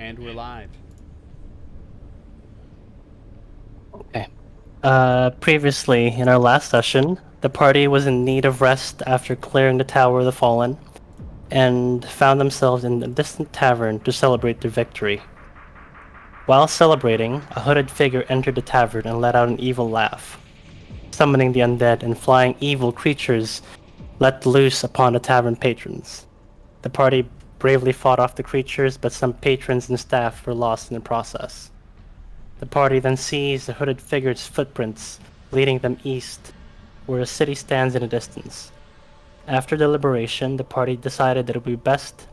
And we're live. Okay. Previously, in our last session, the party was in need of rest after clearing the Tower of the Fallen, and found themselves in a distant tavern to celebrate their victory. While celebrating, a hooded figure entered the tavern and let out an evil laugh, summoning the undead and flying evil creatures let loose upon the tavern patrons. The party bravely fought off the creatures, but some patrons and staff were lost in the process. The party then sees the hooded figure's footprints, leading them east, where a city stands in the distance. After deliberation, the party decided that it would be best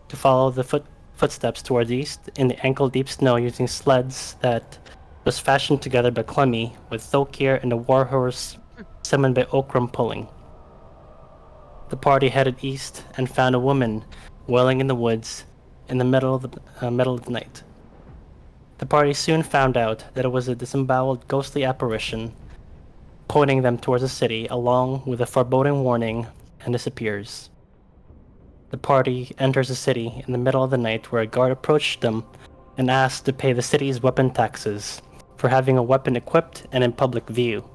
to follow the footsteps towards east in the ankle-deep snow using sleds that was fashioned together by Clemmy, with Thokir and the warhorse summoned by Okram pulling. The party headed east and found a woman wailing in the woods in the middle of the night. The party soon found out that it was a disemboweled ghostly apparition, pointing them towards the city along with a foreboding warning, and disappears. The party enters the city in the middle of the night where a guard approached them and asked to pay the city's weapon taxes for having a weapon equipped and in public view.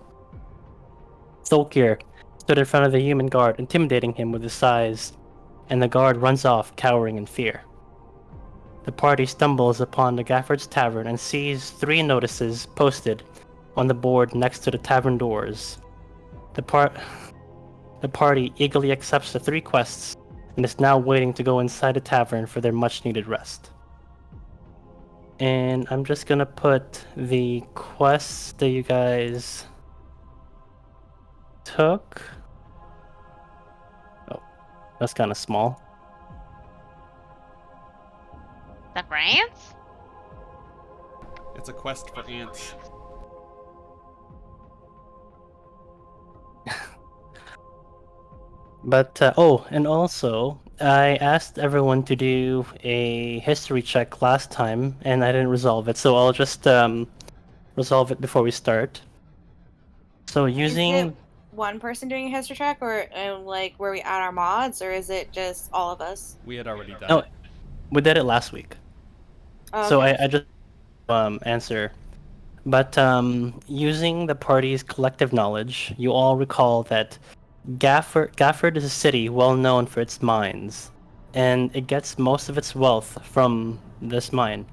Thulkir stood in front of the human guard, intimidating him with his size, and the guard runs off, cowering in fear. The party stumbles upon the Gafford's tavern and sees 3 notices posted on the board next to the tavern doors. The, par- the party eagerly accepts the 3 quests and is now waiting to go inside the tavern for their much needed rest. And I'm just gonna put the quests that you guys took. Oh, that's kind of small. The France? It's a quest for ants. But, and also, I asked everyone to do a history check last time, and I didn't resolve it, so I'll just resolve it before we start. So Is it using, one person doing a history check, or like where we add our mods, or is it just all of us? We had already done oh, it. we did it last week, Oh, so okay. I just answer. But using the party's collective knowledge, you all recall that Gafford is a city well known for its mines, and it gets most of its wealth from this mine.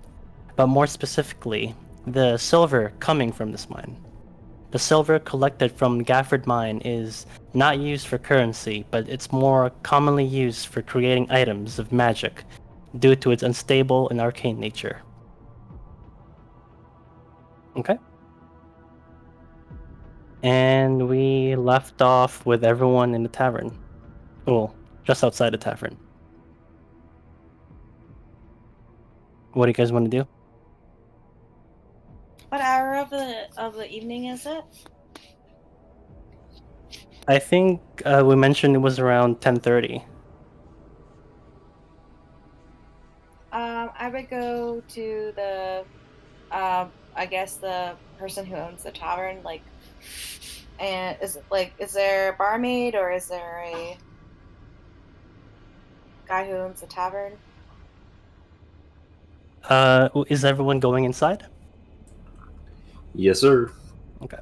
But more specifically, the silver coming from this mine. The silver collected from Gafford mine is not used for currency, but it's more commonly used for creating items of magic due to its unstable and arcane nature. Okay? And we left off with everyone in the tavern. Well, just outside the tavern. What do you guys want to do? What hour of the evening is it? I think we mentioned it was around 10:30. I would go to the, I guess the person who owns the tavern. Like, and is there a barmaid or is there a guy who owns the tavern? Is everyone going inside? Yes, sir. Okay.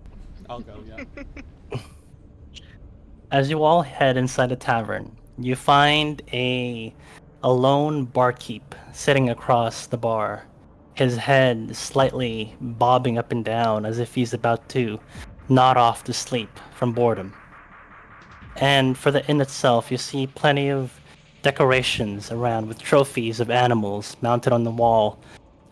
I'll go, yeah. As you all head inside the tavern, you find a lone barkeep sitting across the bar, his head slightly bobbing up and down as if he's about to nod off to sleep from boredom. And for the inn itself, you see plenty of decorations around with trophies of animals mounted on the wall,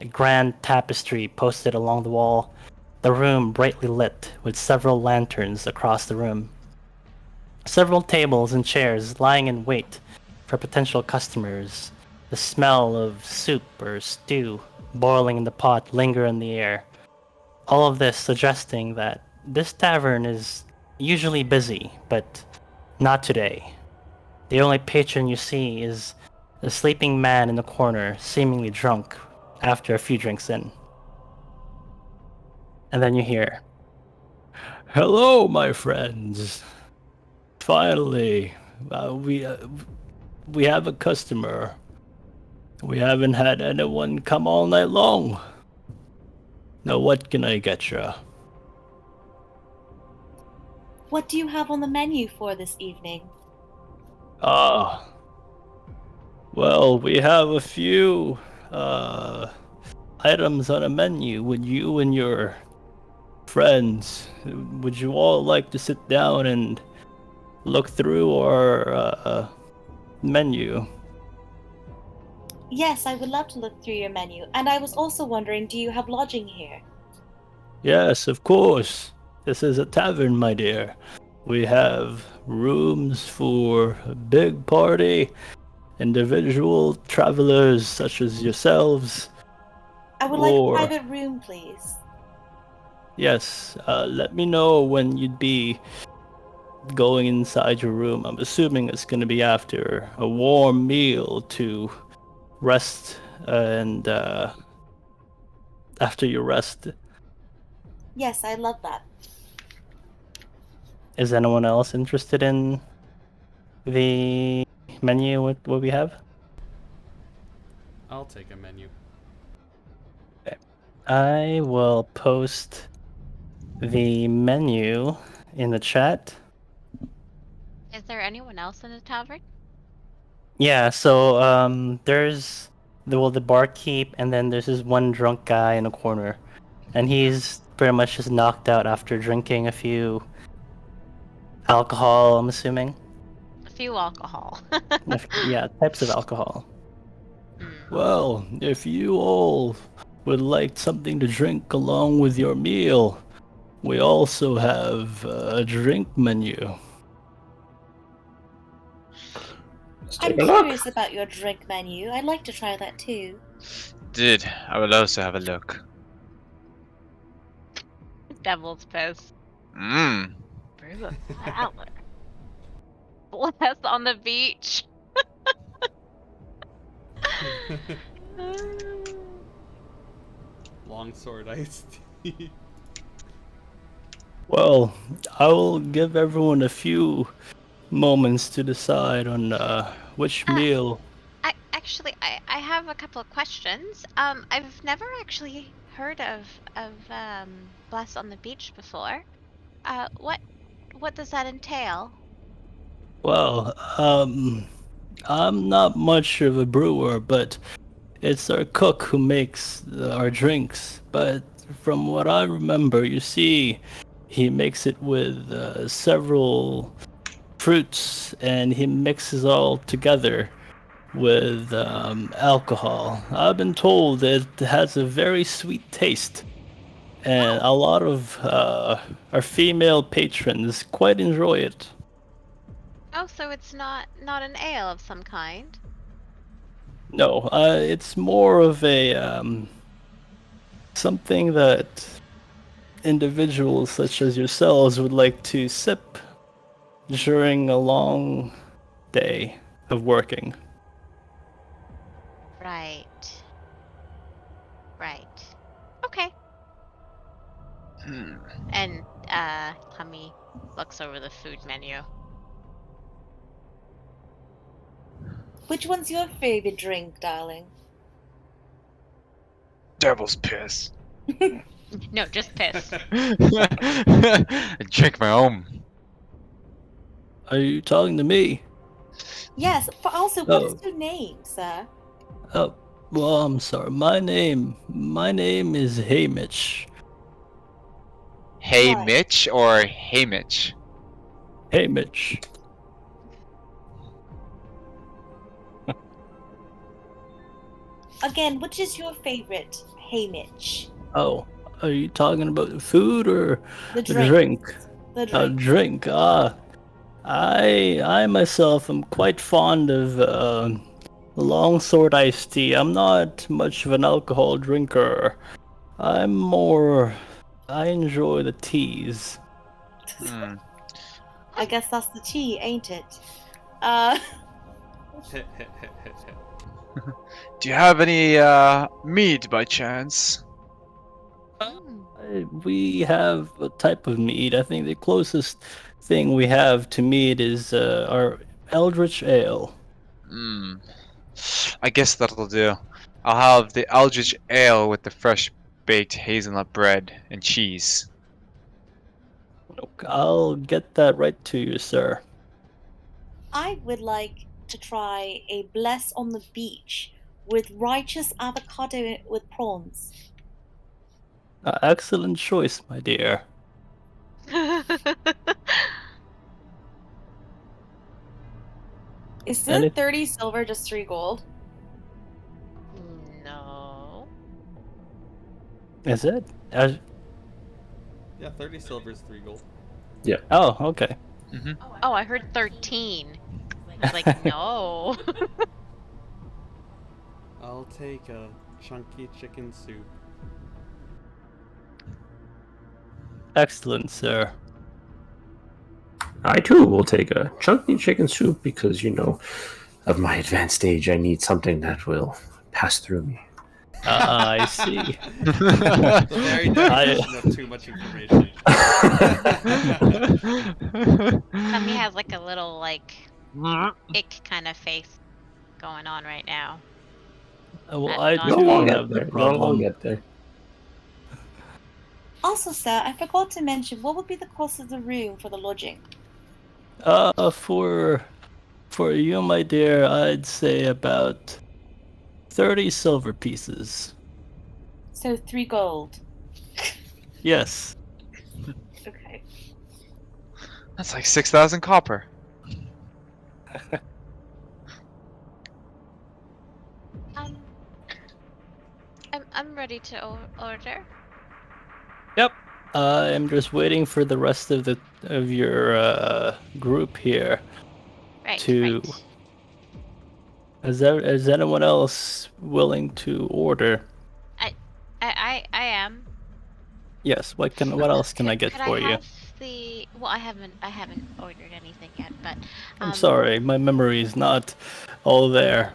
a grand tapestry posted along the wall, the room brightly lit with several lanterns across the room. Several tables and chairs lying in wait for potential customers. The smell of soup or stew boiling in the pot linger in the air. All of this suggesting that this tavern is usually busy, but not today. The only patron you see is a sleeping man in the corner, seemingly drunk after a few drinks in. And then you hear, "Hello, my friends. Finally, we have a customer." We haven't had anyone come all night long. Now, what can I get ya? What do you have on the menu for this evening? Ah, well, we have a few items on a menu. Would you and your friends, would you all like to sit down and look through our menu? Yes, I would love to look through your menu. And I was also wondering, do you have lodging here? Yes, of course. This is a tavern, my dear. We have rooms for a big party, individual travelers such as yourselves, I would like a or private room, please. yes, let me know when you'd be going inside your room. I'm assuming it's going to be after a warm meal to rest and after you rest. Yes, I love that. Is anyone else interested in the menu? What we have? I'll take a menu. I will post the menu in the chat. Is there anyone else in the tavern? Yeah, so there's the barkeep, and then there's this one drunk guy in a corner, and he's pretty much just knocked out after drinking a few alcohol. I'm assuming. A few alcohol. Yeah, types of alcohol. Hmm. Well, if you all would like something to drink along with your meal, we also have a drink menu. Let's I'm take a look. curious about your drink menu. I'd like to try that too. Dude, I will also have a look. Devil's piss. Mmm. Brew a salad. Bless on the beach. Longsword iced tea. Well, I will give everyone a few moments to decide on which meal. I have a couple of questions. I've never actually heard of Bless on the Beach before. What does that entail? Well, I'm not much of a brewer, but it's our cook who makes our drinks. But from what I remember, you see, he makes it with several fruits, and he mixes all together with alcohol. I've been told it has a very sweet taste, and a lot of our female patrons quite enjoy it. Oh, so it's not an ale of some kind. No, it's more of a something that individuals such as yourselves would like to sip during a long day of working. Right. Right. Okay. Hmm. And Hummy looks over the food menu. Which one's your favorite drink, darling? Devil's piss. No, just piss. I drink my own. Are you talking to me? Yes, but also, what is Oh. your name, sir? Oh, well, I'm sorry. My name is Hamish. Hey Right. Mitch or Hey Mitch? Hamish. Again, which is your favorite? Hey, Mitch. Oh, are you talking about food or The a drink. drink? The A drink. drink. I myself am quite fond of longsword iced tea. I'm not much of an alcohol drinker. I enjoy the teas. Hmm. I guess that's the tea, ain't it? Do you have any meat by chance? We have a type of mead. I think the closest thing we have to mead is our Eldritch Ale. Hmm. I guess that'll do. I'll have the Eldritch Ale with the fresh baked hazelnut bread and cheese. I'll get that right to you, sir. I would like to try a bless on the beach with righteous avocado with prawns. Excellent choice, my dear. Is the Any- 30 silver just 3 gold? No. Is it? Yeah, 30 silver is 3 gold. Oh, okay. Oh, I heard 13. I was like, no. I'll take a chunky chicken soup. Excellent, sir. I too will take a chunky chicken soup because, of my advanced age, I need something that will pass through me. I see. The very definition of too much information. Tommy has like a little like ick kind of face going on right now. Well, That's I not too No, I'll good. have get the there. No, I'll problem. get there. Also, sir, I forgot to mention what would be the cost of the room for the lodging? For you, my dear, I'd say about 30 silver pieces. So 3 gold. Yes. Okay. That's like 6,000 copper. Um, I'm ready to order. Yep. I'm just waiting for the rest of your group here. Right, To right. is anyone else willing to order? I am. Yes. What else can I get Could I for you? have the? Well, I haven't ordered anything yet, but I'm sorry, my memory is not all there.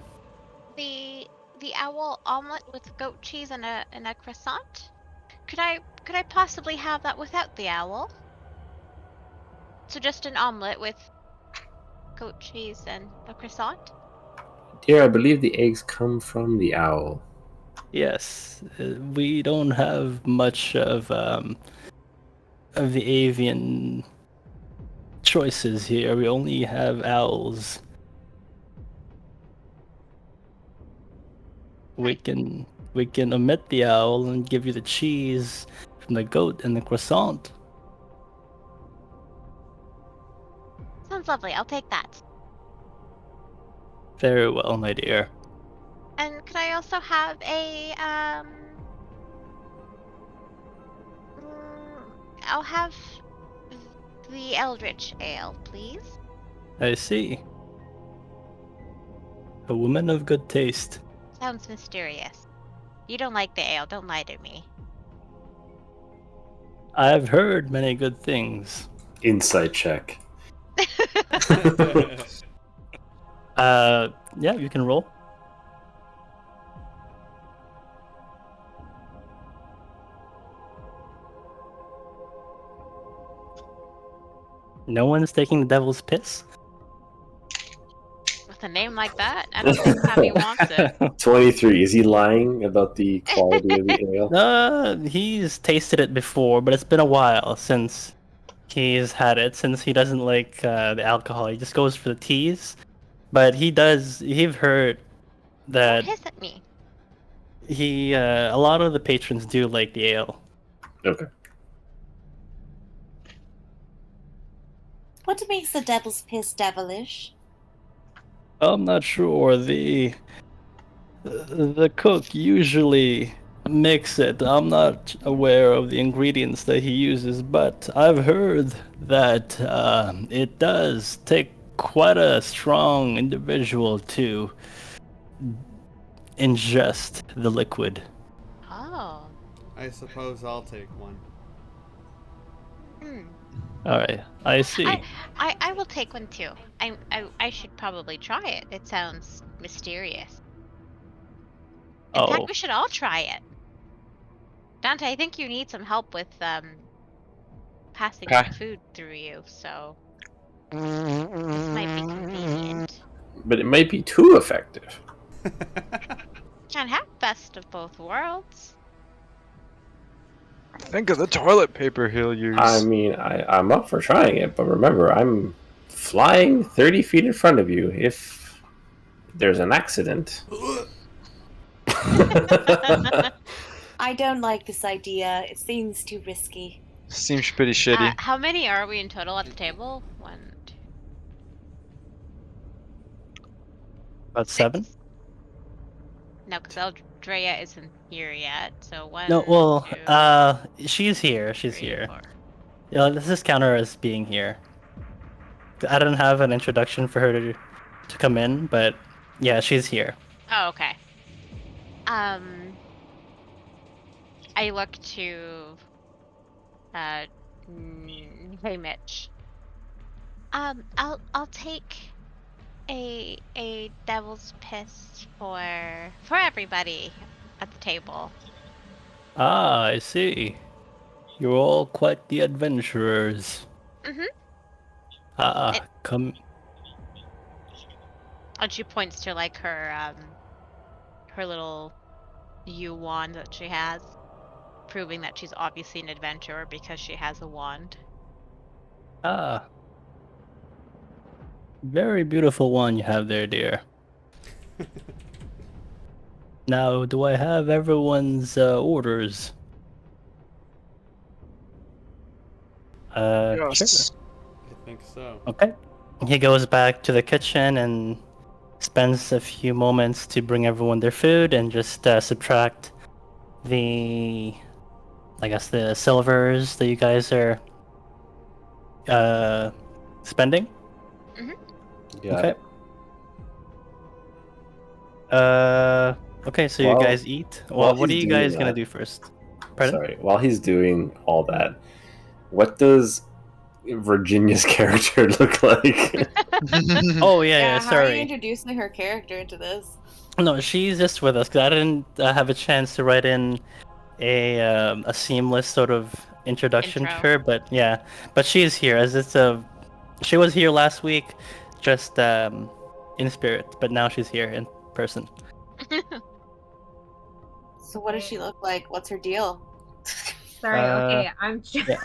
the owl omelet with goat cheese and a croissant. Could I possibly have that without the owl? So just an omelet with goat cheese and a croissant. Dear, I believe the eggs come from the owl. Yes, we don't have much of the avian choices here. We only have owls. We can omit the owl and give you the cheese from the goat and the croissant. Sounds lovely. I'll take that. Very well, my dear. And could I also have I'll have the Eldritch Ale, please. I see. A woman of good taste. Sounds mysterious. You don't like the ale, don't lie to me. I've heard many good things. Insight check. Yeah, you can roll. No one's taking the devil's piss? With a name like that, I don't think Tommy wants it. 23. Is he lying about the quality of the ale? He's tasted it before, but it's been a while since he's had it, since he doesn't like the alcohol. He just goes for the teas. But you've heard that Don't hiss at me. a lot of the patrons do like the ale. Okay. What makes the devil's piss devilish? I'm not sure. The cook usually mix it. I'm not aware of the ingredients that he uses, but I've heard that it does take quite a strong individual to ingest the liquid. Oh. I suppose I'll take one. Hmm. All right, I see. I will take one too. I should probably try it. It sounds mysterious. In fact, we should all try it. Dante, I think you need some help with passing Okay. the food through you, so this might be convenient. But it might be too effective. Can't have best of both worlds. Think of the toilet paper he'll use. I mean, I'm up for trying it, but remember, I'm flying 30 feet in front of you if there's an accident. I don't like this idea. It seems too risky. Seems pretty shitty. How many are we in total at the table? 1, 2, About 7? 6. No, because Eldrea isn't here yet. So 1. No, well, 2, she's here. She's 3, here. 4. Yeah, let's just count her as being here. I don't have an introduction for her to come in, but yeah, she's here. Oh, okay. I look to hey Mitch. I'll take a devil's piss for everybody at the table. Ah, I see. You're all quite the adventurers. Mhm. Come. And she points to like her little yew wand that she has, proving that she's obviously an adventurer because she has a wand. Ah. Very beautiful one you have there, dear. Now, do I have everyone's orders? Sure. Yes. I think so. Okay. He goes back to the kitchen and spends a few moments to bring everyone their food and just subtract the, I guess, the silvers that you guys are spending. Yeah. Okay. Okay, so Well, you guys eat. Well, while what are he's you doing guys gonna that- do first? Pardon? Sorry. While he's doing all that, what does Virginia's character look like? Oh yeah, How are you sorry. introducing her character into this? No, she's just with us because I didn't have a chance to write in a seamless sort of introduction to Intro. her. But yeah, but she's here as she was here last week, just in spirit, but now she's here in person. So what does she look like? What's her deal? Sorry, okay, I'm yeah.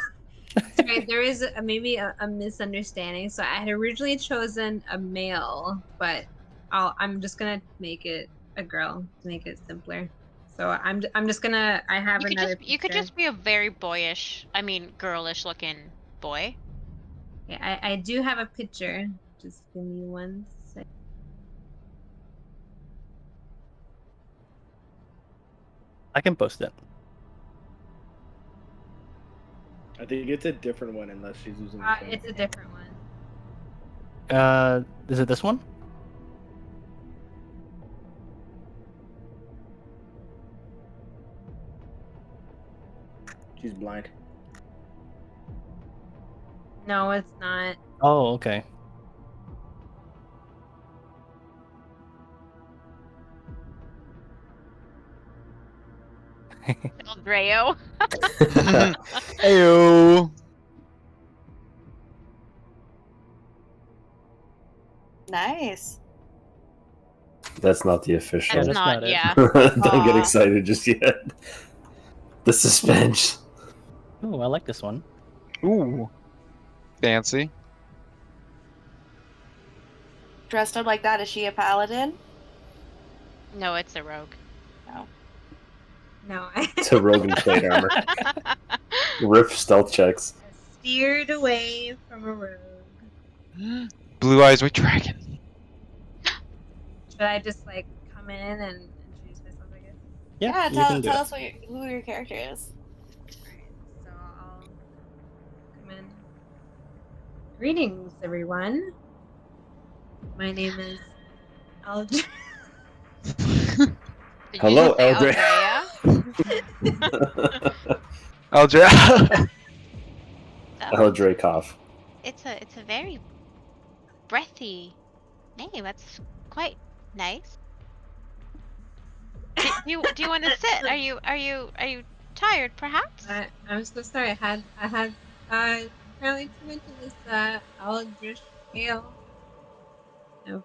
sorry, there is maybe a misunderstanding. So I had originally chosen a male, but I'm just gonna make it a girl to make it simpler. So I'm just gonna I have another You could picture. just be a very girlish looking boy. Yeah, I do have a picture. Just give me 1 sec. I can post it. I think it's a different one unless she's using. the same It's a different one. Is it this one? She's blind. No, it's not. Oh, okay. Eldreo. Heyo. Nice. That's not the official. That's that's not, not it. yeah. Don't get Aw. excited just yet. The suspense. Oh, I like this one. Ooh. Fancy. Dressed up like that, is she a paladin? No, it's a rogue. No, It's a rogue in plate armor. Rip stealth checks. steered away from a rogue. Blue eyes white dragon. Should I just like come in and introduce myself? I guess. Yeah, you tell can do us it. who your character is. Alright, so I'll come in. Greetings, everyone. My name is Aldrin. Did Hello, you just say Eldrea. Eldrea? Eldrea. Eldrakov. It's a very breathy name. That's quite nice. Do you want to sit? Are you tired, perhaps? I'm so sorry. I had apparently too much of this Aldrich ale of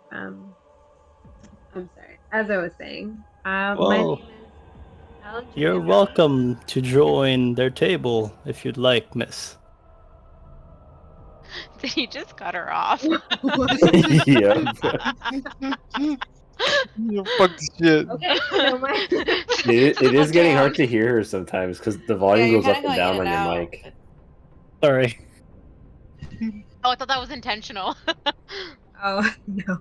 I'm sorry. As I was saying, my Whoa. name is Aldrin. You're welcome to join their table if you'd like, miss. He just cut her off. Yep. You fuck this shit. Okay, never mind. It is getting hard to hear her sometimes because the volume you're goes up kinda and going down in on and your out. mic. Sorry. Oh, I thought that was intentional. Oh no.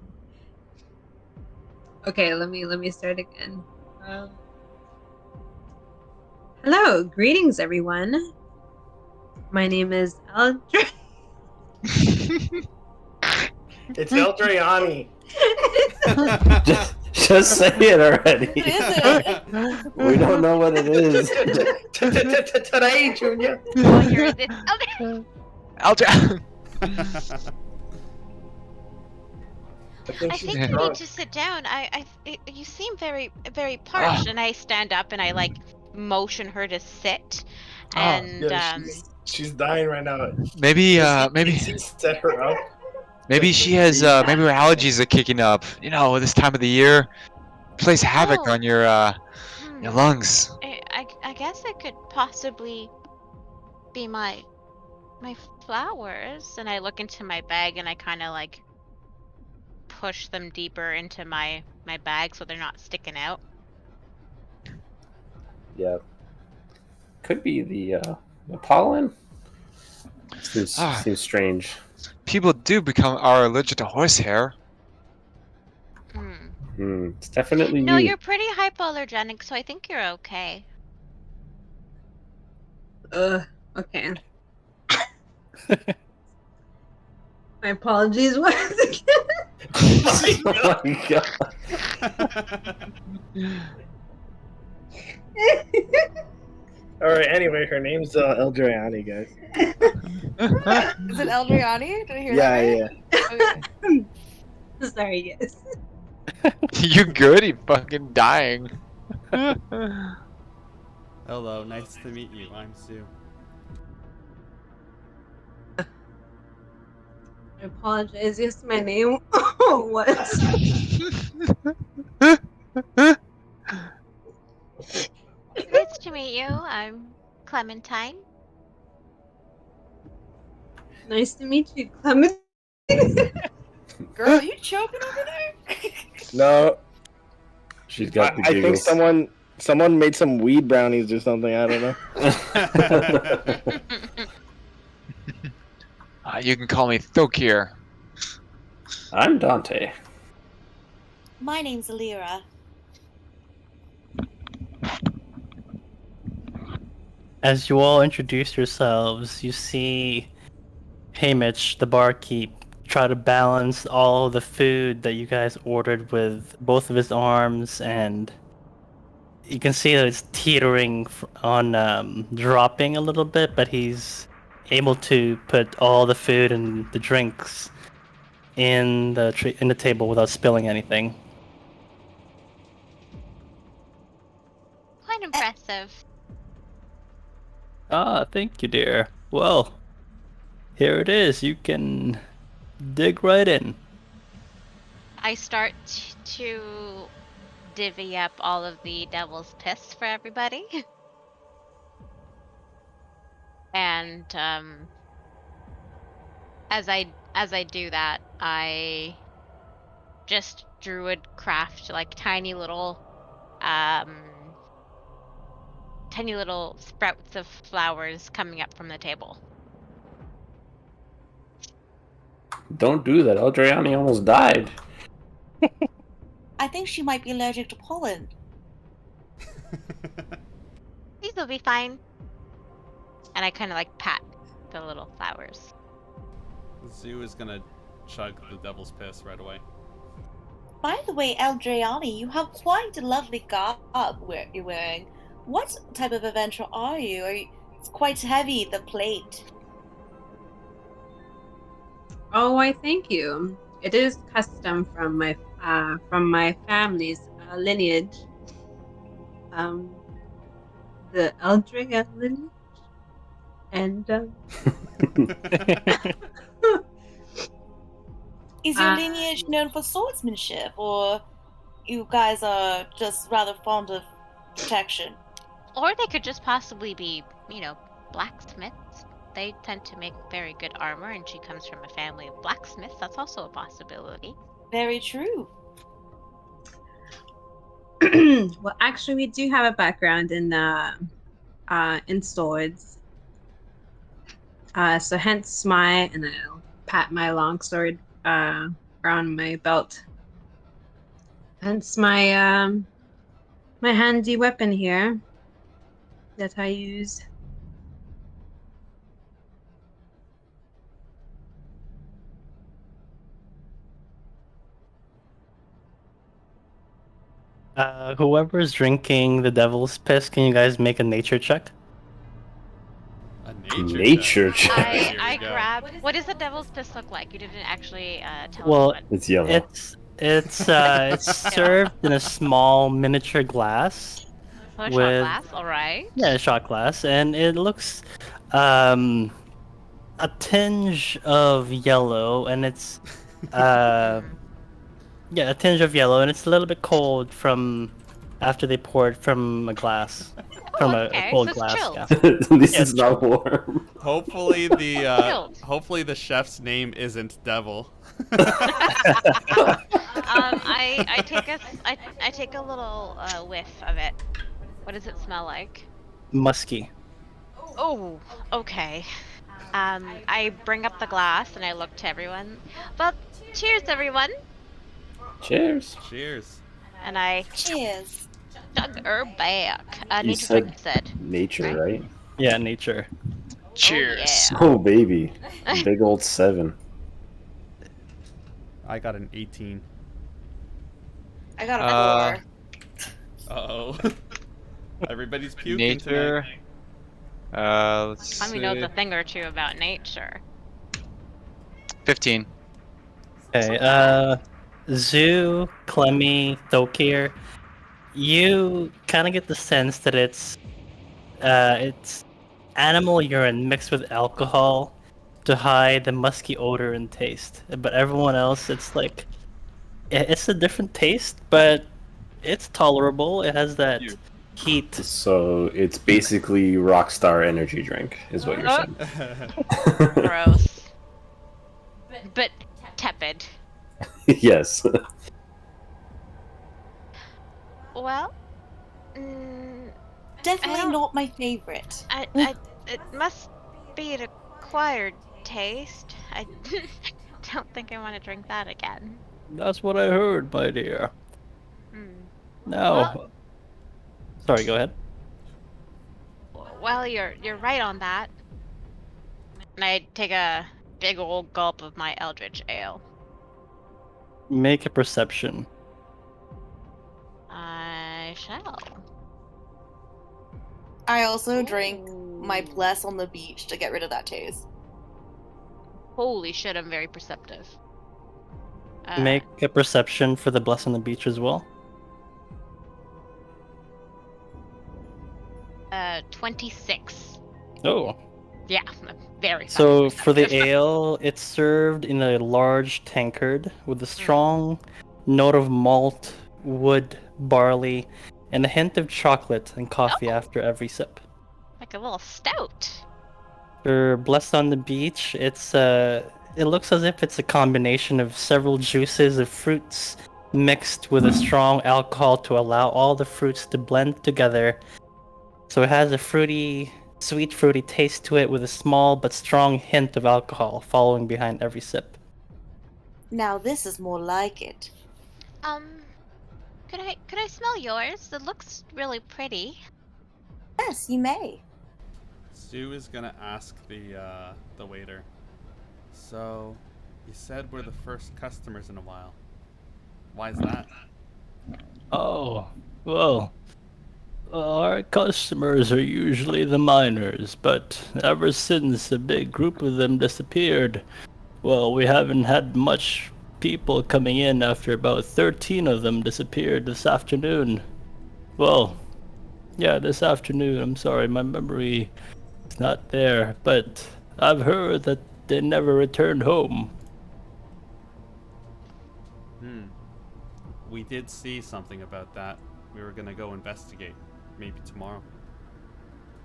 Okay, let me start again. Hello, greetings everyone. My name is Aldrin. It's Eldriani. Just say it already. What is it? We don't know what it is. Today, Junior. Oh, here it is. Oh, Aldrin. I think I she's think you need drunk. to sit down. You seem very, very parched, and I stand up and I like motion her to sit, and Yeah, she's dying right now. Maybe Maybe set her up. maybe she has maybe her allergies are kicking up. You know, this time of the year plays havoc Oh, on your hmm. lungs. I guess it could possibly be my flowers, and I look into my bag and I kind of like push them deeper into my bag so they're not sticking out. Yeah. Could be the pollen. Seems strange. People are allergic to horsehair. It's definitely No, you. you're pretty hypoallergenic, so I think you're okay. Okay. My apologies once again. Oh my god. All right. Anyway, her name's Eldriani, guys. Is it Eldriani? Did I hear that Yeah, right? yeah. Okay. Sorry, yes. You good? You fucking dying. Hello, nice to meet you. I'm Sue. I apologize. Yes, my name was. Nice to meet you. I'm Clementine. Nice to meet you, Clement. Girl, you choking over there? No, She's got the I think giggles. someone made some weed brownies or something. I don't know. You can call me Thokir. I'm Dante. My name's Alira. As you all introduce yourselves, you see Hamish, the barkeep, try to balance all the food that you guys ordered with both of his arms, and you can see that it's teetering on dropping a little bit, but he's able to put all the food and the drinks in the table without spilling anything. Quite impressive. Ah, thank you, dear. Well, here it is. You can dig right in. I start to divvy up all of the devil's piss for everybody. And as I do that, I just druid craft like tiny little sprouts of flowers coming up from the table. Don't do that. Eldriani almost died. I think she might be allergic to pollen. These will be fine. And I kind of like pat the little flowers. Zoo is gonna chug the devil's piss right away. By the way, Eldriani, you have quite a lovely garb you're wearing. What type of adventurer are you? It's quite heavy, the plate. Oh, I thank you. It is custom from my family's lineage. The Eldriga lineage, and Is your lineage known for swordsmanship, or you guys are just rather fond of protection. Or they could just possibly be, blacksmiths. They tend to make very good armor, and she comes from a family of blacksmiths. That's also a possibility. Very true. Well, actually, we do have a background in swords. So hence and I'll pat my longsword around my belt. Hence my handy weapon here that I use. Whoever's drinking the devil's piss, can you guys make a nature check? A nature, Nature check. check. Here I we go. grab. What does the devil's piss look like? You didn't actually tell Well, me what. It's yellow. It's served in a small miniature glass. Oh, a shot with- glass. All right. Yeah, a shot glass, and it looks a tinge of yellow, and it's yeah, a tinge of yellow, and it's a little bit cold from after they poured from a glass, from a okay, cold so it's glass. chilled. Yeah. This Yeah, is not warm. Hopefully Killed. hopefully the chef's name isn't Devil. I take a little whiff of it. What does it smell like? Musky. Oh, okay. I bring up the glass and I look to everyone. Well, cheers, everyone. Cheers. Cheers. And I Cheers. chug her back. You Nature check, you said said. nature, right? Yeah, nature. Cheers. yeah. Oh, baby. Big old 7. I got an 18. I got a 4. Uh-oh. Everybody's puking Nature. tonight. Let's Tommy see. knows a thing or two about nature. 15. Okay. Zoo, Clemmy, Thokir, you kind of get the sense that it's animal urine mixed with alcohol to hide the musky odor and taste. But everyone else, it's like it's a different taste, but it's tolerable. It has that heat. So it's basically Rockstar energy drink, is what you're saying. Gross. But tepid. Yes. Well, Definitely don't- not my favorite. it must be an acquired taste. I don't think I want to drink that again. That's what I heard, my dear. Hmm. Now, sorry, go ahead. Well, you're right on that. And I take a big old gulp of my Eldritch Ale. Make a perception. I shall. I also drink my Bless on the beach to get rid of that taste. Holy shit, I'm very perceptive. Make a perception for the Bless on the Beach as well. 26. Oh. Yeah, I'm very So fucking for the perceptive. ale, it's served in a large tankard with a strong note of malt, wood, barley, and a hint of chocolate and coffee after every sip. Like a little stout. For Blessed on the Beach, it looks as if it's a combination of several juices of fruits mixed with a strong alcohol to allow all the fruits to blend together. So it has a sweet fruity taste to it with a small but strong hint of alcohol following behind every sip. Now this is more like it. Could I smell yours? It looks really pretty. Yes, you may. Stu is gonna ask the waiter. So, you said we're the first customers in a while. Why is that? Oh, well, our customers are usually the miners, but ever since a big group of them disappeared, well, we haven't had much people coming in after about 13 of them disappeared this afternoon. Well, yeah, this afternoon. I'm sorry, my memory is not there, but I've heard that they never returned home. we did see something about that. We were gonna go investigate. Maybe tomorrow.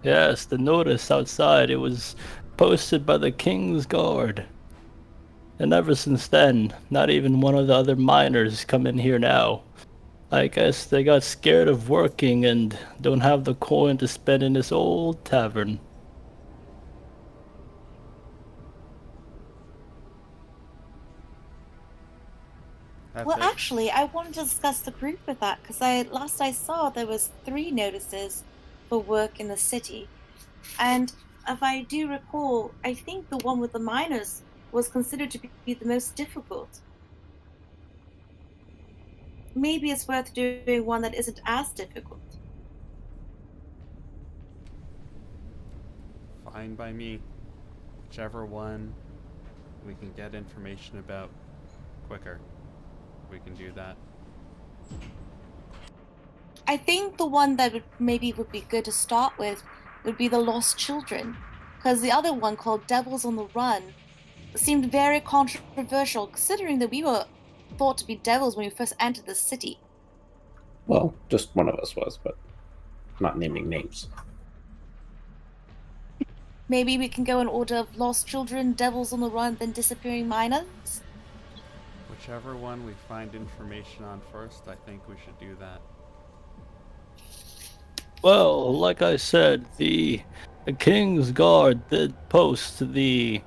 Yes, the notice outside, it was posted by the King's Guard. And ever since then, not even one of the other miners come in here now. I guess they got scared of working and don't have the coin to spend in this old tavern. That's Well, it. actually, I wanted to discuss the group with that because last I saw there was 3 notices for work in the city, and if I do recall, I think the one with the miners was considered to be the most difficult. Maybe it's worth doing one that isn't as difficult. Fine by me. Whichever one we can get information about quicker, we can do that. I think the one that would be good to start with would be the Lost Children, because the other one called Devils on the Run seemed very controversial, considering that we were thought to be devils when we first entered the city. Well, just one of us was, but not naming names. Maybe we can go in order of Lost Children, Devils on the Run, then Disappearing Miners. Whichever one we find information on first, I think we should do that. Well, like I said, the King's Guard did post the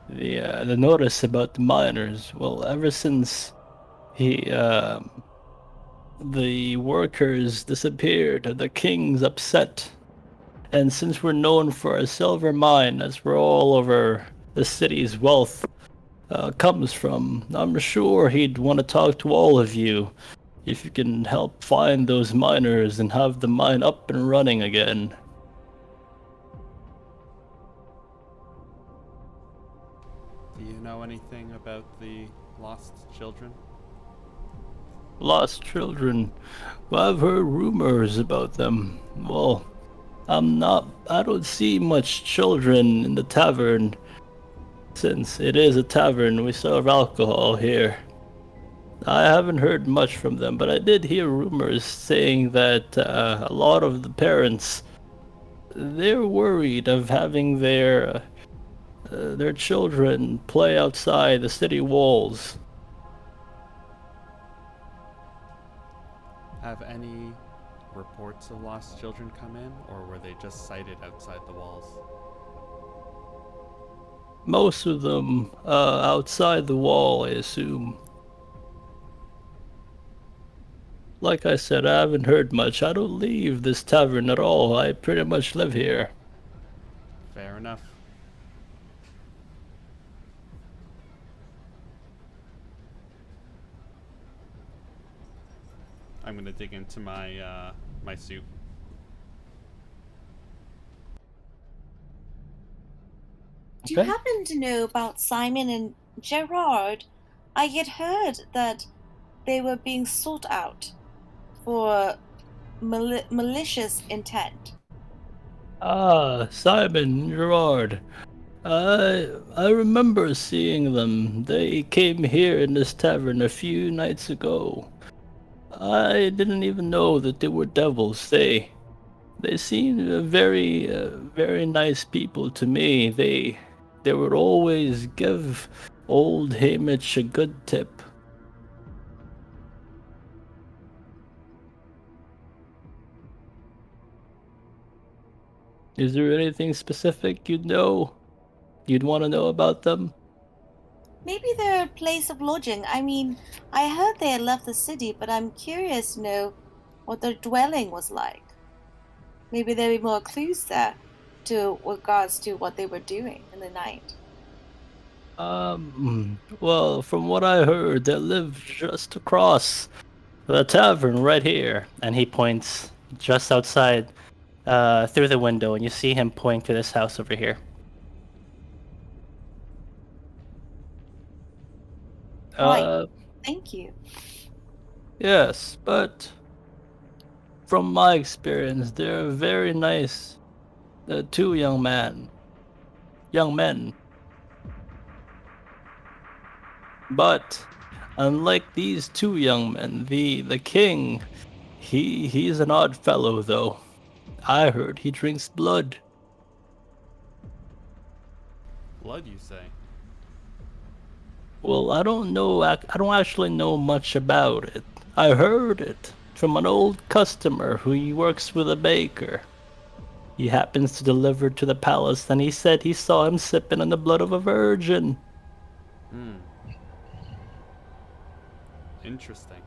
notice about the miners. Well, ever since he the workers disappeared, the king's upset. And since we're known for a silver mine, that's where all over the city's wealth comes from, I'm sure he'd want to talk to all of you if you can help find those miners and have the mine up and running again. Do you know anything about the lost children? Lost children. Well, I've heard rumors about them. Well, I don't see much children in the tavern. Since it is a tavern, we serve alcohol here. I haven't heard much from them, but I did hear rumors saying that a lot of the parents, they're worried of having their children play outside the city walls. Have any reports of lost children come in, or were they just sighted outside the walls? Most of them outside the wall, I assume. Like I said, I haven't heard much. I don't leave this tavern at all. I pretty much live here. Fair enough. I'm gonna dig into my suit. Do you happen to know about Simon and Gerard? I had heard that they were being sought out for malicious intent. Ah, Simon, Gerard. I remember seeing them. They came here in this tavern a few nights ago. I didn't even know that they were devils. They seemed very nice people to me. They would always give old Hamish a good tip. Is there anything specific you'd want to know about them? Maybe they're a place of lodging. I mean, I heard they had left the city, but I'm curious to know what their dwelling was like. Maybe there'll be more clues there to regards to what they were doing in the night. Well, from what I heard, they live just across the tavern right here. And he points just outside through the window, and you see him point to this house over here. Right. Thank you. Yes, but from my experience, they're very nice. Two young men. But Unlike these two young men, the king, he's an odd fellow, though. I heard he drinks blood. Blood, you say? Well, I don't know. I don't actually know much about it. I heard it from an old customer who works with a baker. He happens to deliver to the palace, and he said he saw him sipping on the blood of a virgin. Hmm. Interesting.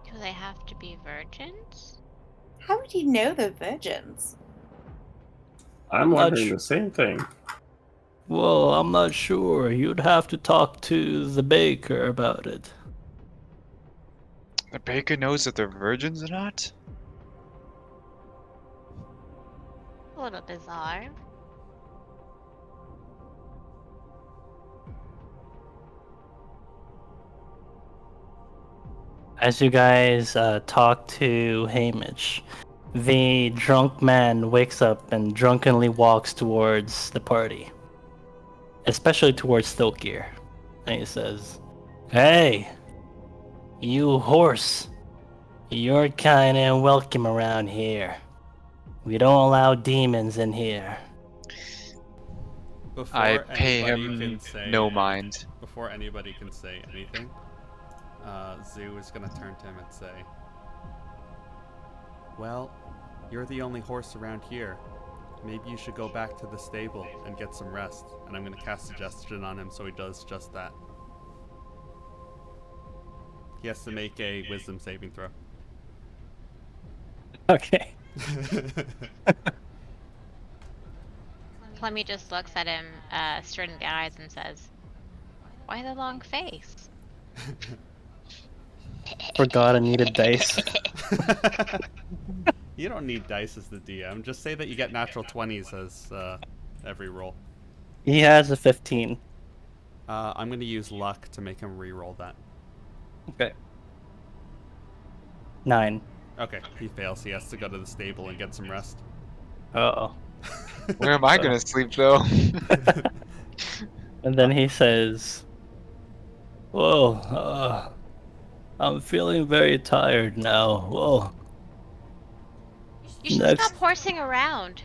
Do they have to be virgins? How would you know they're virgins? I'm Not wondering sure. the same thing. Well, I'm not sure. You'd have to talk to the baker about it. The baker knows that they're virgins or not? A little bizarre. As you guys talk to Hamish, the drunk man wakes up and drunkenly walks towards the party, especially towards Thokir. And he says, "Hey, you horse, you're kinda welcome around here. We don't allow demons in here." I Before pay anybody him can say no anything, mind. before anybody can say anything, Zoo is gonna turn to him and say, "Well, you're the only horse around here. Maybe you should go back to the stable and get some rest." And I'm gonna cast suggestion on him so he does just that. He has to make a wisdom saving throw. Okay. Clemmy just looks at him, straight in the eyes and says, "Why the long face?" Forgot I needed dice. You don't need dice as the DM. Just say that you get natural 20s as every roll. He has a 15. I'm going to use luck to make him re-roll that. Okay. 9. Okay, he fails. He has to go to the stable and get some rest. Uh-oh. Where am I gonna sleep though? And then he says, "Whoa, I'm feeling very tired now. Whoa, You should next stop horsing around.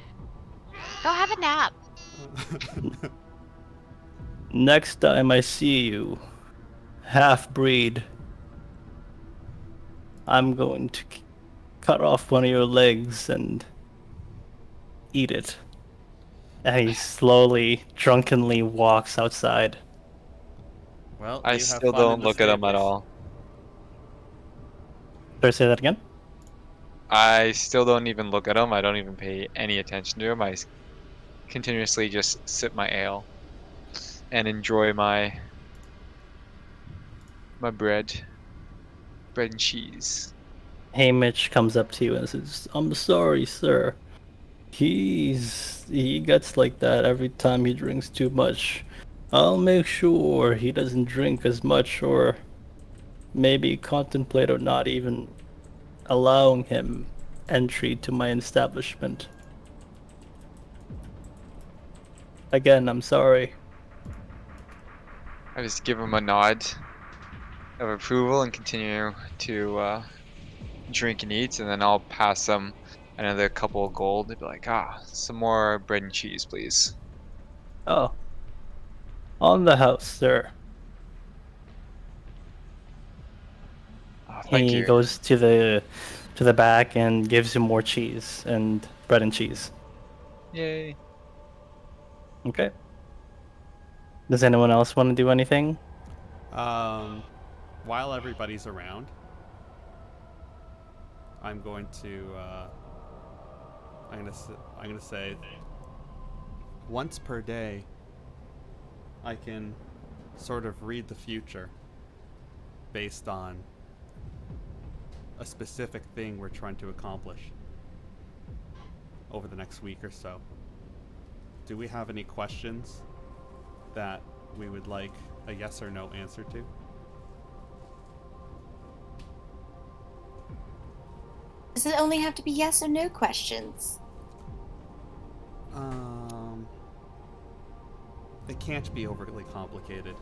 Go have a nap. next time I see you, half-breed, I'm going to cut off one of your legs and eat it." And he slowly, drunkenly walks outside. Well, I you have still fun in don't the look at him at stables. all. Did I say that again? I still don't even look at him. I don't even pay any attention to him. Continuously just sip my ale and enjoy my bread and cheese. Hamish comes up to you and says, "I'm sorry, sir. He gets like that every time he drinks too much. I'll make sure he doesn't drink as much, or maybe contemplate or not even allowing him entry to my establishment. Again, I'm sorry." I just give him a nod of approval and continue to drink and eat, and then I'll pass him another couple of gold. They'd be like, some more bread and cheese, please. "Oh, on the house, sir." Oh, thank He you. goes to the back and gives you more cheese and bread and cheese. Yay. Okay. Does anyone else want to do anything? While everybody's around, I'm going to I'm gonna say once per day I can sort of read the future based on a specific thing we're trying to accomplish over the next week or so. Do we have any questions that we would like a yes or no answer to? Does it only have to be yes or no questions? can't be overly complicated.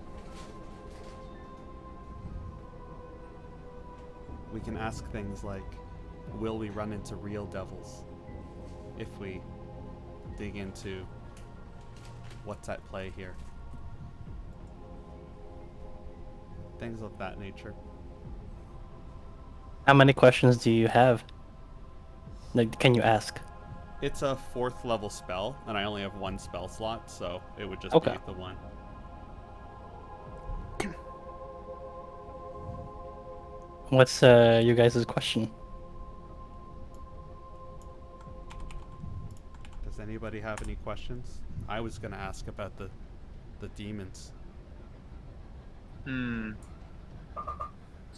We can ask things like, will we run into real devils if we dig into what's at play here? Things of that nature. How many questions do you have? Like, can you ask? It's a 4th level spell, and I only have 1 spell slot, so it would just Okay. be the one. What's you guys' question? Does anybody have any questions? I was gonna ask about the demons.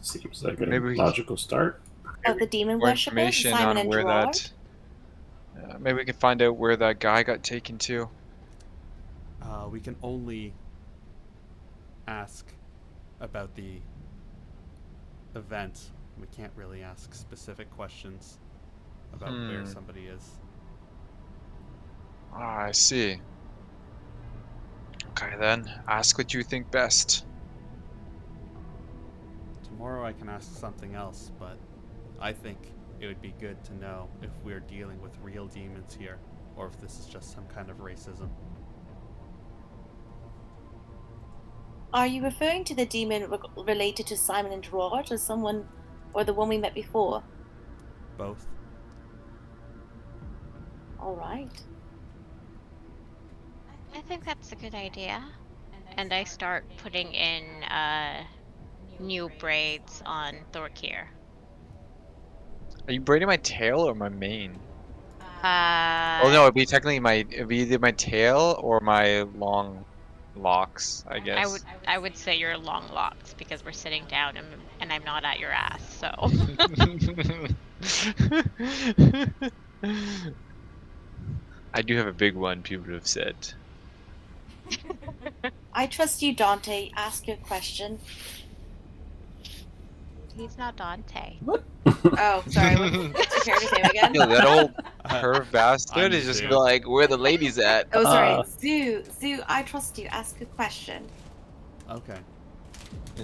Seems like a Maybe we- logical start. Of the demon More worshippers, information Simon on and where Gerard? that. Maybe we can find out where that guy got taken to. We can only ask about the event. We can't really ask specific questions about where somebody is. Ah, I see. Okay then, ask what you think best. Tomorrow I can ask something else, but I think it would be good to know if we're dealing with real demons here, or if this is just some kind of racism. Are you referring to the demon related to Simon and Gerard, or someone, or the one we met before? Both. All right. I think that's a good idea. And I start putting in new braids on Thorkir. Are you braiding my tail or my mane? Uh, Oh no, it'd be either my tail or my long locks, I guess. I would say your long locks because we're sitting down and I'm not at your ass. So I do have a big one, people have said. I trust you, Dante. Ask your question. he's not Dante. What? Oh, sorry. What's your character's name again? Yo, that old I'm perv bastard is just gonna be Zoo. like, where the ladies at? Oh, sorry. Zoo. Zoo, I trust you. Ask a question. Okay.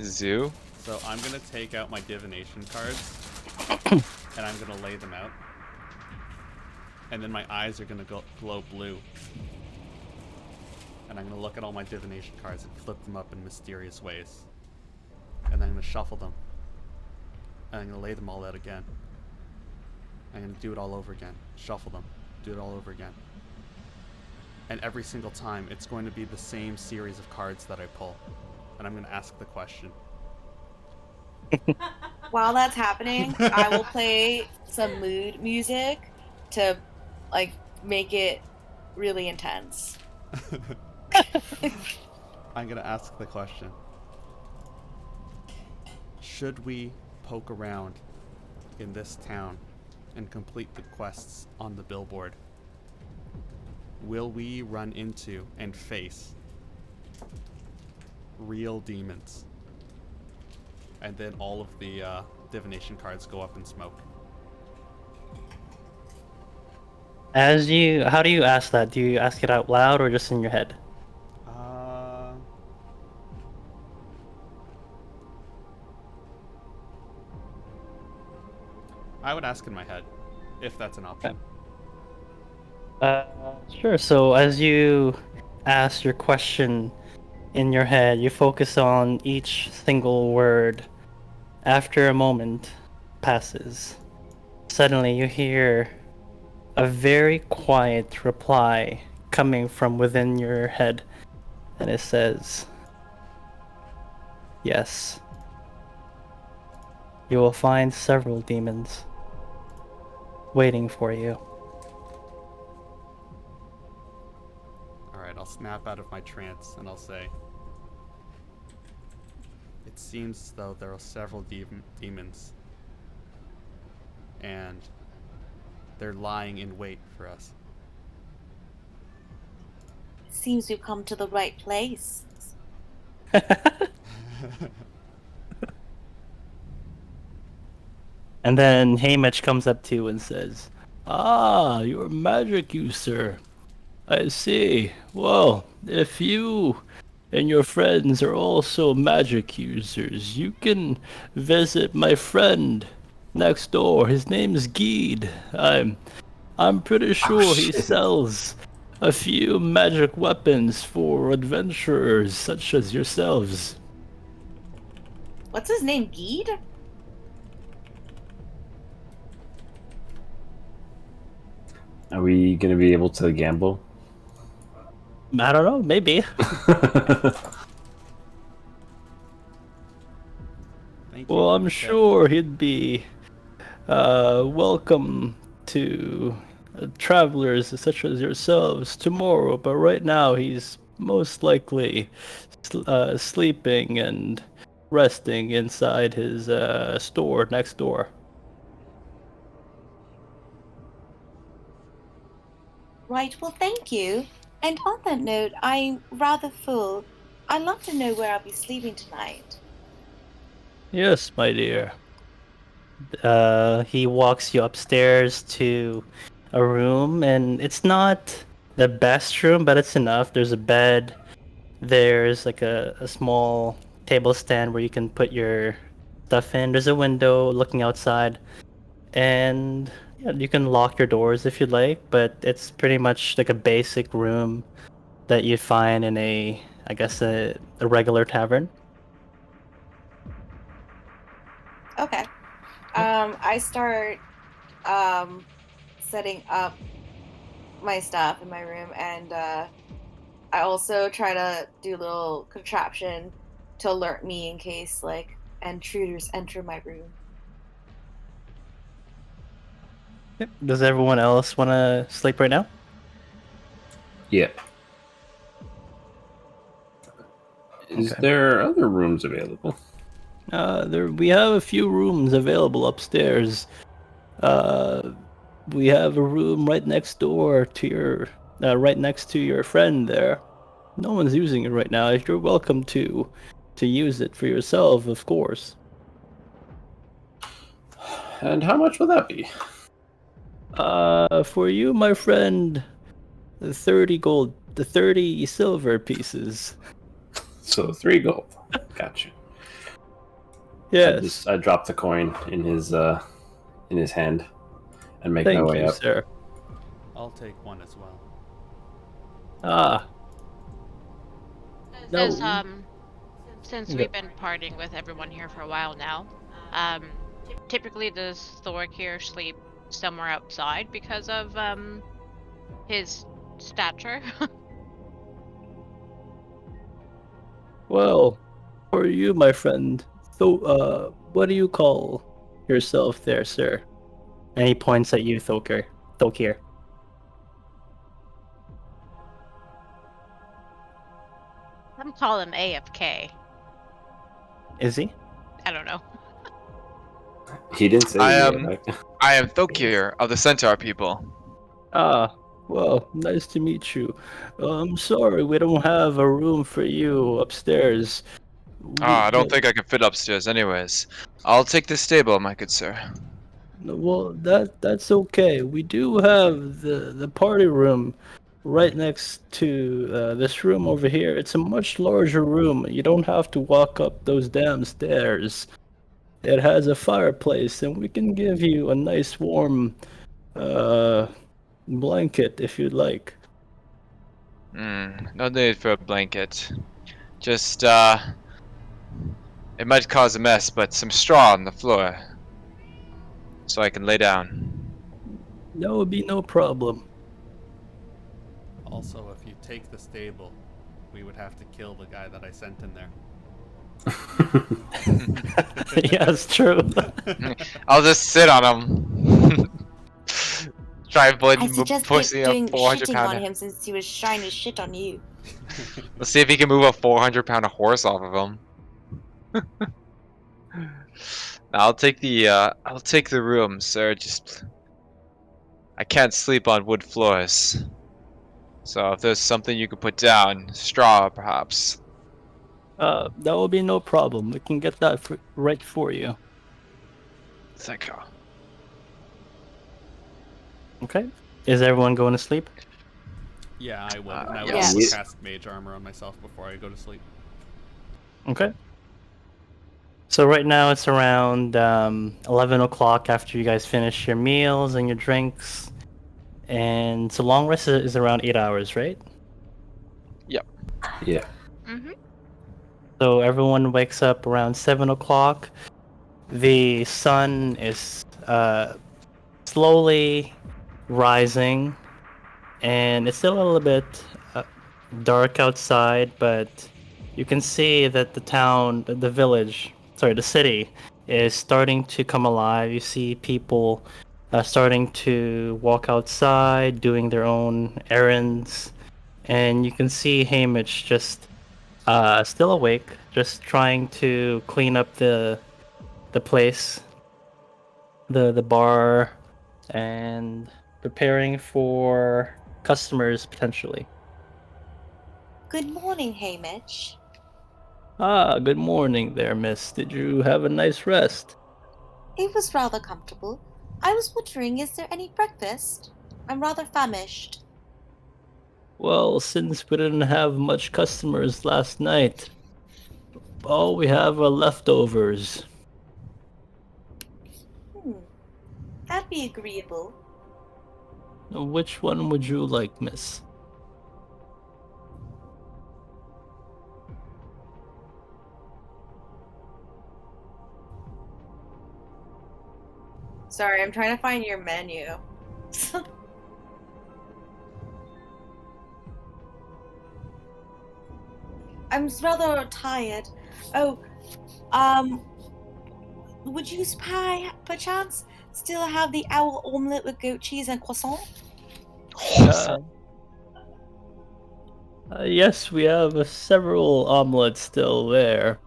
Zoo? So I'm gonna take out my divination cards, and I'm gonna lay them out. And then my eyes are gonna glow blue. And I'm gonna look at all my divination cards and flip them up in mysterious ways. And then I'm gonna shuffle them. And I'm gonna lay them all out again. I'm gonna do it all over again. Shuffle them. Do it all over again. And every single time, it's going to be the same series of cards that I pull. And I'm gonna ask the question. While that's happening, I will play some mood music to, like, make it really intense. I'm gonna ask the question. Should we poke around in this town and complete the quests on the billboard? Will we run into and face real demons? And then all of the divination cards go up in smoke. How do you ask that? Do you ask it out loud or just in your head? I would ask in my head, if that's an option. Sure. So as you ask your question in your head, you focus on each single word. After a moment passes, suddenly you hear a very quiet reply coming from within your head, and it says, "Yes. You will find several demons waiting for you." Alright, I'll snap out of my trance and I'll say, it seems as though there are several demons, and they're lying in wait for us. Seems we've come to the right place. And then Haymitch comes up to you and says, "Ah, your magic, you sir. I see. Well, if you and your friends are also magic users, you can visit my friend next door. His name is Geed. I'm pretty Oh sure he shit. sells a few magic weapons for adventurers such as yourselves. What's his name? Geed? Are we gonna be able to gamble? I don't know, maybe. Thank you Well, for I'm the tip. sure he'd be welcome to travelers such as yourselves tomorrow, but right now he's most likely sleeping and resting inside his store next door. Right, well, thank you. And on that note, I'm rather full. I'd love to know where I'll be sleeping tonight. Yes, my dear. He walks you upstairs to a room, and it's not the best room, but it's enough. There's a bed. There's like a small table stand where you can put your stuff in. There's a window looking outside, and yeah, you can lock your doors if you'd like, but it's pretty much like a basic room that you'd find in I guess, a regular tavern. Okay. Yep. I start setting up my stuff in my room, and I also try to do a little contraption to alert me in case like intruders enter my room. Yep. Does everyone else want to sleep right now? Yeah. Is Okay. there other rooms available? We have a few rooms available upstairs. Uh, we have a room right next door to right next to your friend there. No one's using it right now. You're welcome to use it for yourself, of course. And how much will that be? For you, my friend, the 30 silver pieces. So 3 gold. Gotcha. Yes. I drop the coin in his hand and make my Thank way you, up. sir. I'll take one as well. Ah, Does no. since Okay. we've been partying with everyone here for a while now, um, typically does Thork here sleep somewhere outside because of his stature? Well, for you, my friend, so, what do you call yourself there, sir? And he points at you, Thokir. Some call him AFK. Is he? I don't know. He didn't say I yeah, am right? I am Thokir of the Centaur people. Ah, well, nice to meet you. I'm sorry, we don't have a room for you upstairs. Ah, I don't But, think I can fit upstairs anyways. I'll take this stable, my good sir. well, that's okay. We do have the party room right next to this room over here. It's a much larger room. You don't have to walk up those damn stairs. It has a fireplace, and we can give you a nice warm uh, blanket if you'd like. No need for a blanket. Just, it might cause a mess, but some straw on the floor. So I can lay down. That would be no problem. Also, if you take the stable, we would have to kill the guy that I sent in there. Yeah, it's true. I'll just sit on him. Try I avoid suggest pushing a doing 400 shitting on pounder. him since he was trying to shit on you. Let's see if he can move a 400-pounder horse off of him. I'll take the room, sir. Just I can't sleep on wood floors. So if there's something you could put down, straw perhaps. That will be no problem. We can get that right for you. Thank you. Okay. Is everyone going to sleep? Yeah, I will. And I would Yes. also Yes. cast mage armor on myself before I go to sleep. Okay. So right now it's around 11 o'clock after you guys finish your meals and your drinks. And so long rest is around 8 hours, right? Yeah. Mm-hmm. So everyone wakes up around 7 o'clock. The sun is slowly rising, and it's still a little bit dark outside, but you can see that the town, the village, sorry, the city is starting to come alive. You see people starting to walk outside, doing their own errands, and you can see Hamish just still awake, just trying to clean up the place, the bar, and preparing for customers potentially. Good morning, Hamish. Ah, good morning there, miss. Did you have a nice rest? It was rather comfortable. I was wondering, is there any breakfast? I'm rather famished. Well, since we didn't have much customers last night, all we have are leftovers. That'd be agreeable. Which one would you like, miss? Sorry, I'm trying to find your menu. I'm rather tired. Oh, would you perchance still have the owl omelette with goat cheese and croissant? Uh, yes, we have several omelets still there.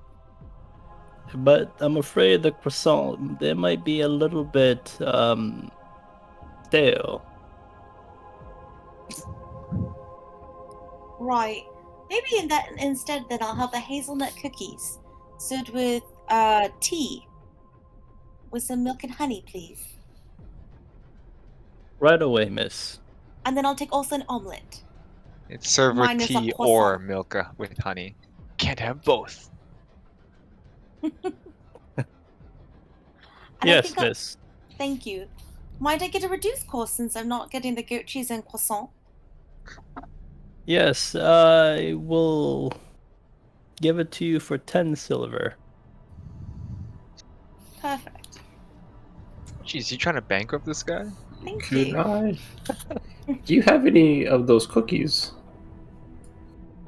But I'm afraid the croissant, they might be a little bit, stale. Right. Maybe in that instead, then I'll have the hazelnut cookies served with tea with some milk and honey, please. Right away, miss. And then I'll take also an omelette. It's served with Minus a tea or croissant. milk with honey. Can't have both. And I Yes, think miss. thank you. Might I get a reduced cost since I'm not getting the goat cheese and croissant? Yes, I will give it to you for 10 silver. Perfect. Jeez, you trying to bankrupt this guy? Thank Could you. I? Do you have any of those cookies?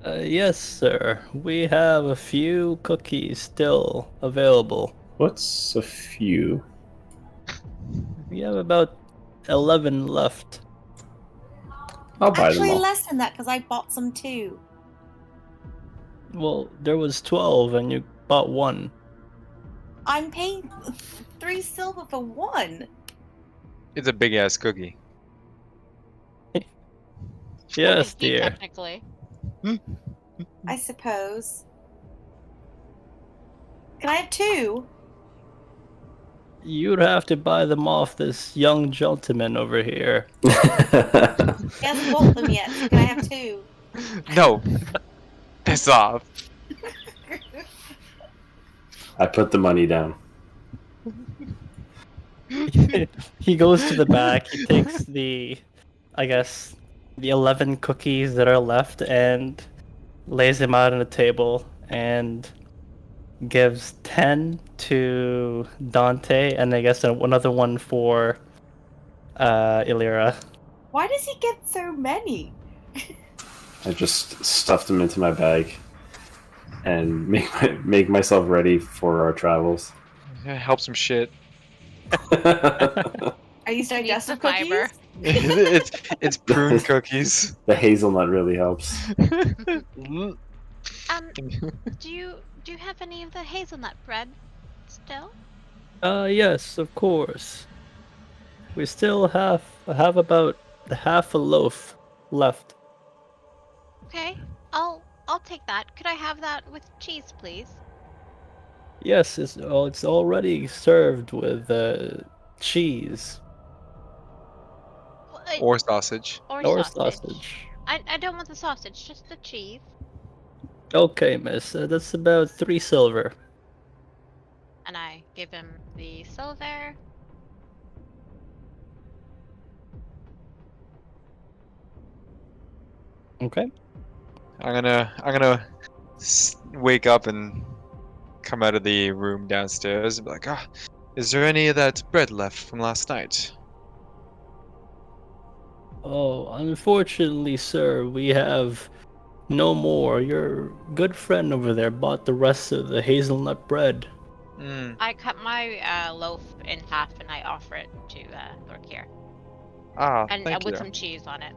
Yes, sir. We have a few cookies still available. What's a few? We have about 11 left. I'll buy them Actually, all. less than that because I bought some too. Well, there was 12 and you bought one. I'm paying 3 silver for one. It's a big ass cookie. Yes, Indeed, dear. technically. I suppose. Can I have 2? You'd have to buy them off this young gentleman over here. He hasn't bought them yet. So can I have 2? No. Piss off. I put the money down. He goes to the back, he takes I guess, the 11 cookies that are left and lays them out on the table and gives 10 to Dante and I guess another one for Illyra. Why does he get so many? I just stuffed them into my bag and make myself ready for our travels. Yeah, help some shit. Are these Needs digestive the fiber. cookies? it's prune cookies. The hazelnut really helps. Do you have any of the hazelnut bread still? Yes, of course. We still have about half a loaf left. Okay, I'll take that. Could I have that with cheese, please? Yes, it's already served with cheese Well, Or sausage. or or sausage. sausage. I don't want the sausage, just the cheese. Okay, miss. That's about 3 silver. And I give him the silver. Okay. I'm gonna wake up and come out of the room downstairs and be like, is there any of that bread left from last night? Oh, unfortunately, sir, we have no more. Your good friend over there bought the rest of the hazelnut bread. Hmm. I cut my loaf in half and I offer it to Lorkier. And Thank with you. some cheese on it.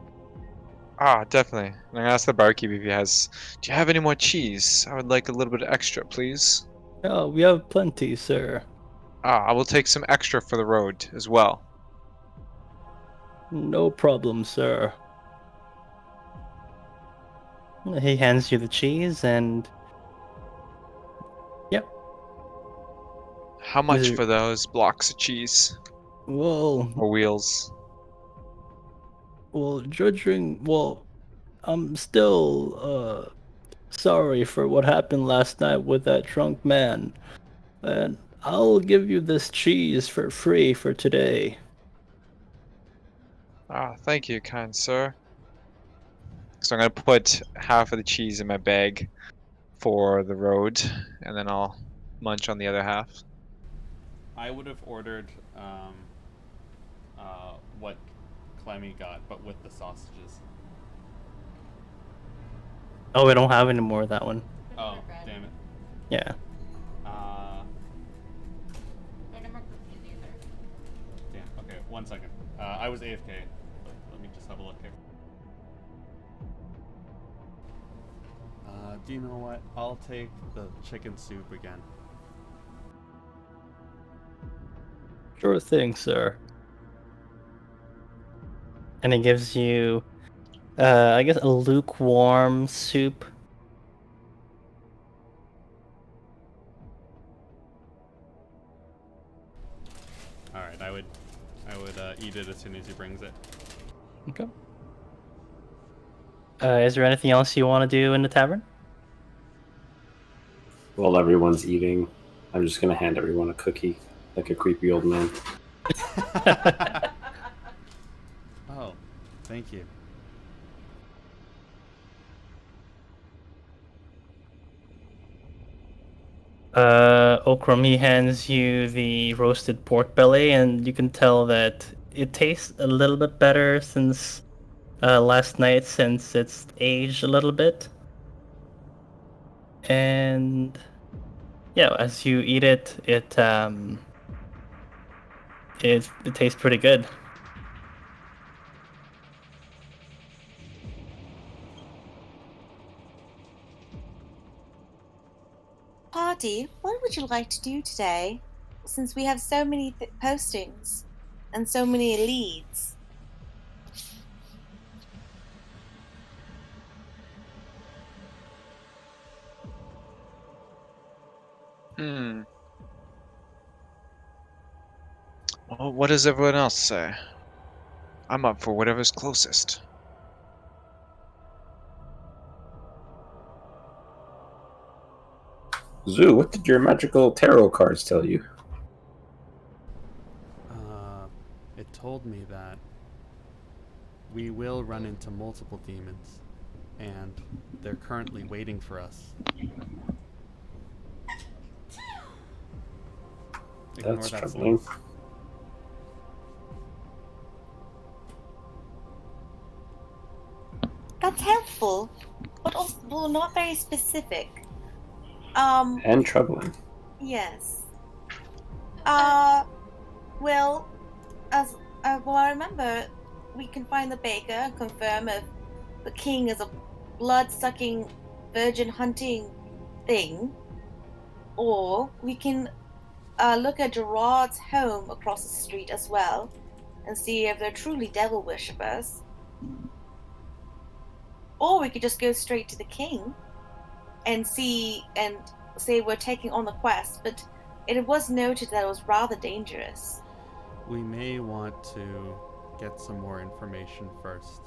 Definitely. And I'm gonna ask the barkeep if he has. Do you have any more cheese? I would like a little bit extra, please. Oh, we have plenty, sir. I will take some extra for the road as well. No problem, sir. He hands you the cheese and... Yep. How much for those blocks of cheese Well, or wheels? judging... Well, I'm still, sorry for what happened last night with that drunk man. And I'll give you this cheese for free for today. Thank you, kind sir. So I'm gonna put half of the cheese in my bag for the road, and then I'll munch on the other half. I would have ordered what Clemmy got, but with the sausages. Oh, we don't have any more of that one. Oh, damn it. Yeah. Damn. Okay, 1 second. I was AFK. Let me just have a look here. Do you know what? I'll take the chicken soup again. Sure thing, sir. And it gives you, I guess, a lukewarm soup. All right, I would eat it as soon as he brings it. Okay. Is there anything else you want to do in the tavern? While everyone's eating, I'm just gonna hand everyone a cookie, like a creepy old man. Oh, thank you. Okram, he hands you the roasted pork belly, and you can tell that it tastes a little bit better since last night, since it's aged a little bit. And yeah, as you eat it, it tastes pretty good. Party, what would you like to do today? Since we have so many postings and so many leads. Well, what does everyone else say? I'm up for whatever's closest. Zoo, what did your magical tarot cards tell you? It told me that we will run into multiple demons, and they're currently waiting for us. Ignore That's that troubling. sneeze. That's helpful, but also well, not very specific. And troubling. Yes. Well, as well, I remember we can find the baker and confirm if the king is a blood-sucking, virgin-hunting thing, or we can look at Gerard's home across the street as well and see if they're truly devil worshippers. Or we could just go straight to the king and see and say we're taking on the quest, but it was noted that it was rather dangerous. We may want to get some more information first.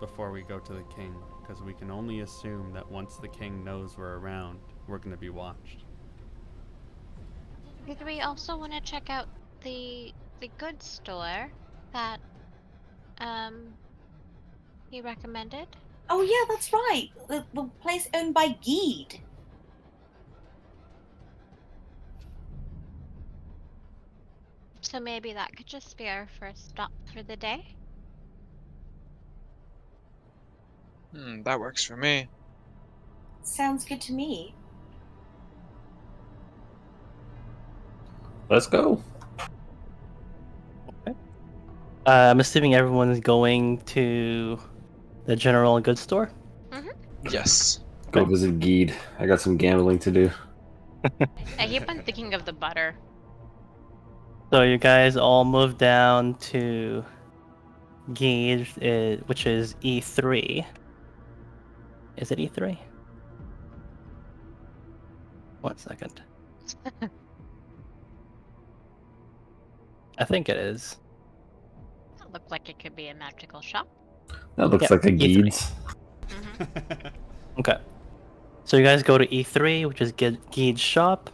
before we go to the king, because we can only assume that once the king knows we're around, we're going to be watched. Did we also want to check out the goods store that he recommended? Oh yeah, that's right. The place owned by Geed. So maybe that could just be our first stop for the day. That works for me. Sounds good to me. Let's go. I'm assuming everyone's going to the general goods store. Yes. Go visit Geed. I got some gambling to do. I keep on thinking of the butter. So you guys all move down to Gauge, which is E3. Is it E3? 1 second. I think it is. That looked like it could be a magical shop. That looks Yeah, like a E3. Geed's. Okay. So you guys go to E3, which is Geed's shop.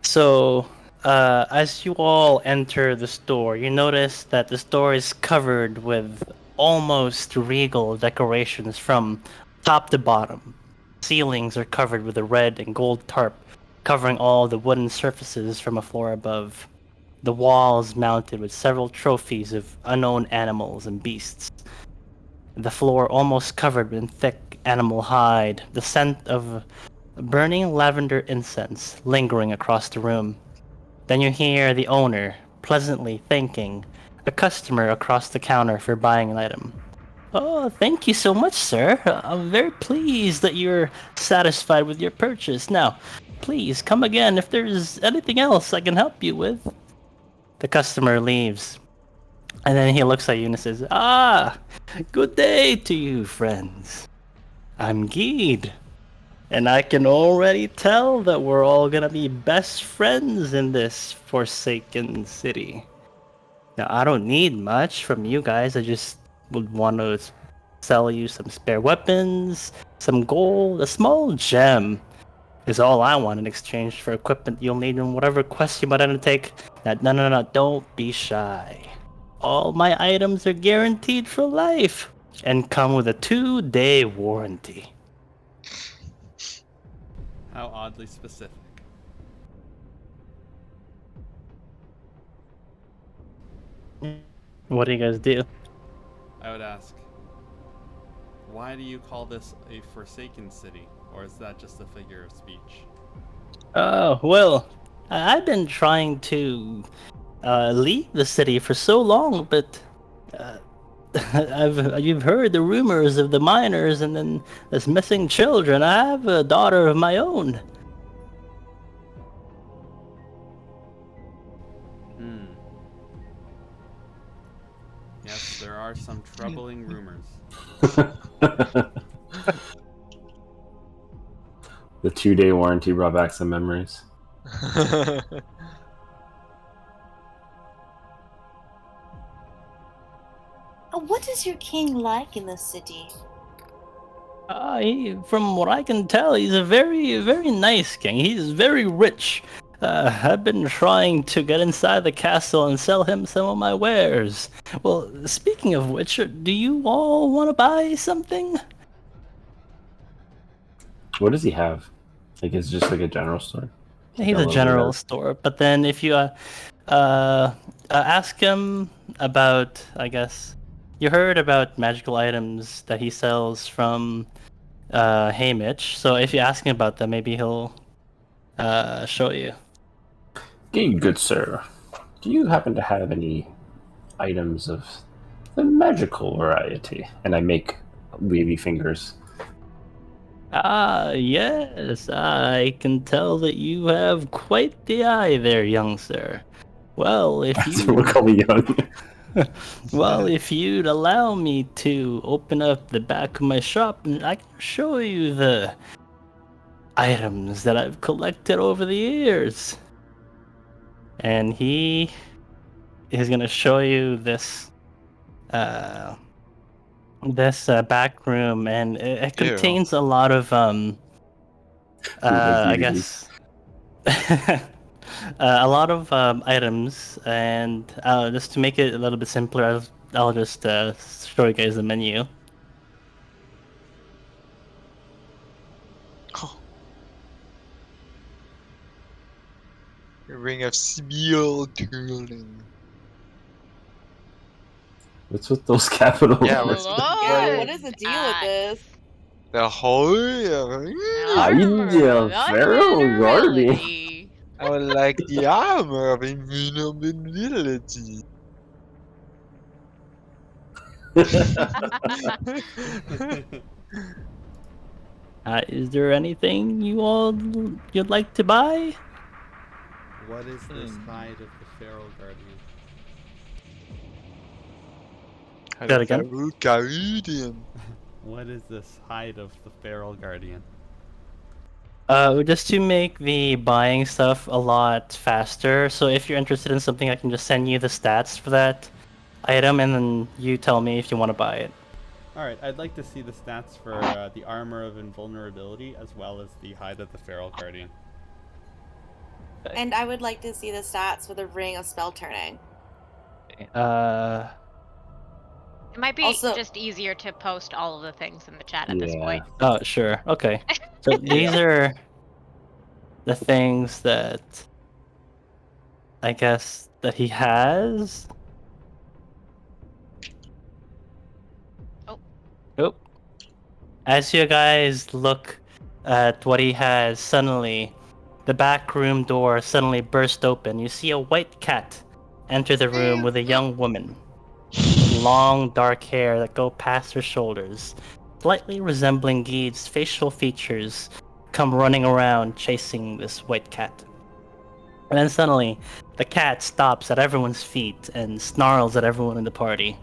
So, as you all enter the store, you notice that the store is covered with almost regal decorations from top to bottom. Ceilings are covered with a red and gold tarp, covering all the wooden surfaces from a floor above. The walls mounted with several trophies of unknown animals and beasts. The floor almost covered in thick animal hide, the scent of burning lavender incense lingering across the room. Then you hear the owner pleasantly thanking a customer across the counter for buying an item. Oh, thank you so much, sir. I'm very pleased that you're satisfied with your purchase. Now, please come again if there's anything else I can help you with. The customer leaves. And then he looks at you and says, Ah, good day to you, friends. I'm Geed. And I can already tell that we're all gonna be best friends in this forsaken city. Now, I don't need much from you guys. I just would want to sell you some spare weapons, some gold, a small gem is all I want in exchange for equipment you'll need in whatever quest you might undertake. Now, no, don't be shy. All my items are guaranteed for life and come with a 2-day warranty. How oddly specific. What do you guys do? I would ask, why do you call this a forsaken city? Or is that just a figure of speech? Oh, well, I've been trying to leave the city for so long, but you've heard the rumors of the miners and then this missing children. I have a daughter of my own. Yes, there are some troubling rumors. The 2-day warranty brought back some memories. What is your king like in the city? From what I can tell, he's a very, very nice king. He's very rich. I've been trying to get inside the castle and sell him some of my wares. Well, speaking of which, do you all want to buy something? What does he have? Like, it's just like a general store? He's a little general bit store, but then if you ask him about, I guess, you heard about magical items that he sells from Haymitch. So if you ask him about them, maybe he'll show you. Hey, good sir. Do you happen to have any items of the magical variety? And I make wavy fingers. Ah, yes, I can tell that you have quite the eye there, young sir. Well, if We'll you call me young. well, if you'd allow me to open up the back of my shop, I can show you the items that I've collected over the years. And he is gonna show you this this back room, and it Ew. contains a lot of I beauties. guess a lot of items, and just to make it a little bit simpler, I'll just show you guys the menu. Ring of steel turning. What's with those capitals? Yeah, what's Yeah, what Lord, is the deal with this? the whole? armor of Feral guardian. invulnerability. I would like the armor of invulnerability. Is there anything you'd like to buy? What is this hide of the feral guardian? That again? Feral guardian. What is this hide of the feral guardian? Just to make the buying stuff a lot faster. So if you're interested in something, I can just send you the stats for that item, and then you tell me if you want to buy it. Alright, I'd like to see the stats for the armor of invulnerability as well as the hide of the feral guardian. And I would like to see the stats for the ring of spell turning. Uh, It might be Also- just easier to post all of the things in the chat at this Yeah. point. oh, sure. Okay. So these are the things that I guess that he has. Oh. Oh. As you guys look at what he has, suddenly the back room door suddenly burst open. You see a white cat enter the room with a young woman with long dark hair that go past her shoulders, slightly resembling Geed's facial features, come running around chasing this white cat. And then suddenly, the cat stops at everyone's feet and snarls at everyone in the party.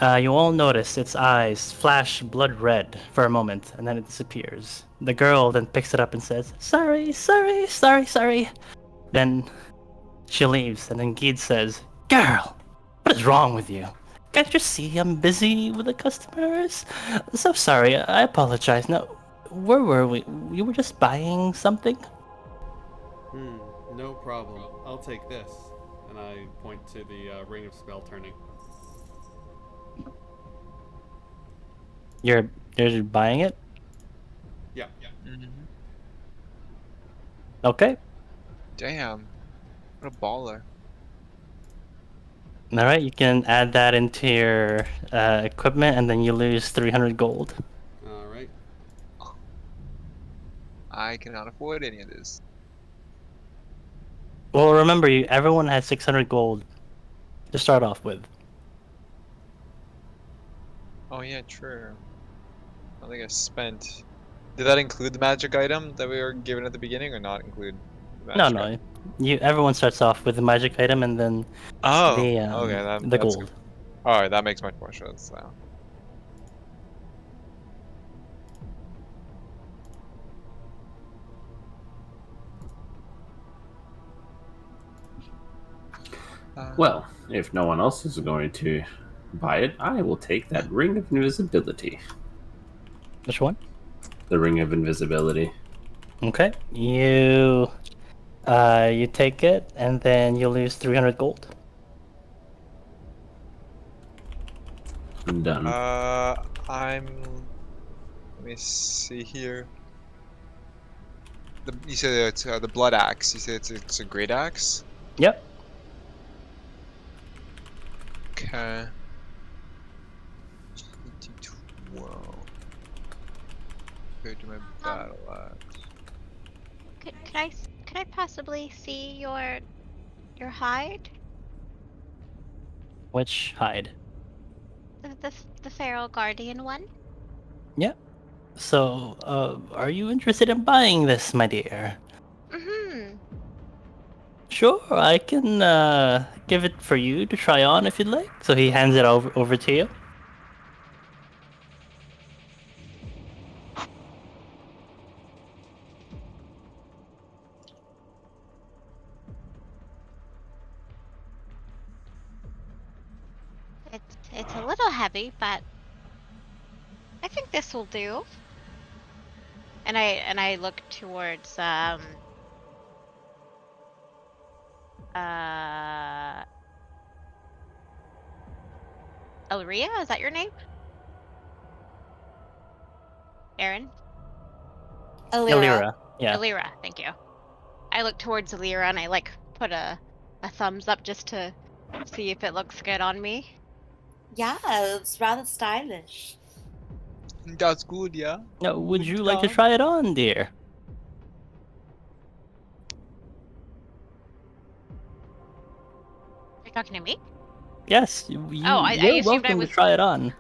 You all notice its eyes flash blood red for a moment, and then it disappears. The girl then picks it up and says, "Sorry, sorry, sorry, sorry." Then she leaves, and then Geed says, "Girl, what is wrong with you? Can't you see I'm busy with the customers? So sorry, I apologize. No, where were we? You were just buying something?" No problem. I'll take this. And I point to the ring of spell turning. You're buying it? Yeah. Mhm. Okay. Damn. What a baller. All right, you can add that into your equipment, and then you lose 300 gold. Alright. I cannot afford any of this. Well, remember, everyone has 600 gold to start off with. Oh yeah, true. I think I spent. Did that include the magic item that we were given at the beginning, or not include the No, magic item? no, everyone starts off with the magic item and then Oh, the okay, the that's gold. all right. That makes much more sense now. Well, if no one else is going to buy it, I will take that ring of invisibility. Which one? The ring of invisibility. Okay, you take it, and then you lose 300 gold. Done. I'm. Let me see here. You said it's the blood axe. You said it's a great axe. Yep. Okay. 12. Compared to my battle axe. Could I possibly see your hide? Which hide? The feral guardian one? Yep. So, are you interested in buying this, my dear? Mm-hmm. Sure, I can give it for you to try on if you'd like. So he hands it over to you. It's a little heavy, but I think this will do. And I look towards Elria, is that your name? Aaron? Alira. Illyra. Yeah. Elira, thank you. I look towards Elira and I like put a thumbs up just to see if it looks good on me. Yeah, it's rather stylish. That's good, yeah. Now, would Good you like to job. try it on, dear? You're talking to me? Yes, I you're assumed I welcome to was. try it on.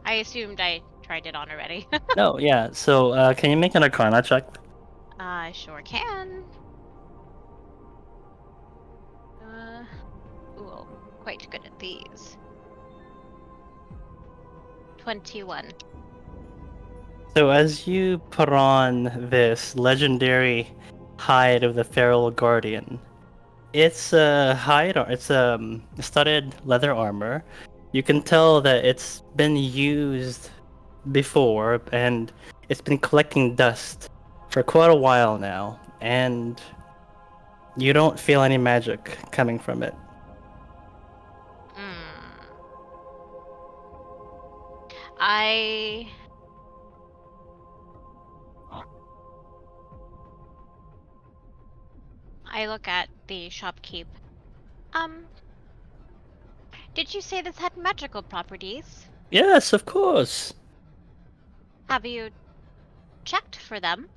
I assumed I tried it on already. No, yeah. So, can you make an Arcana check? I sure can. Ooh, I'm quite good at these. 21. So, as you put on this legendary hide of the Feral Guardian, it's a hide, or it's studded leather armor. You can tell that it's been used before, and it's been collecting dust for quite a while now, and you don't feel any magic coming from it. Hmm. I look at the shopkeep. Um, did you say this had magical properties? Yes, of course. Have you checked for them?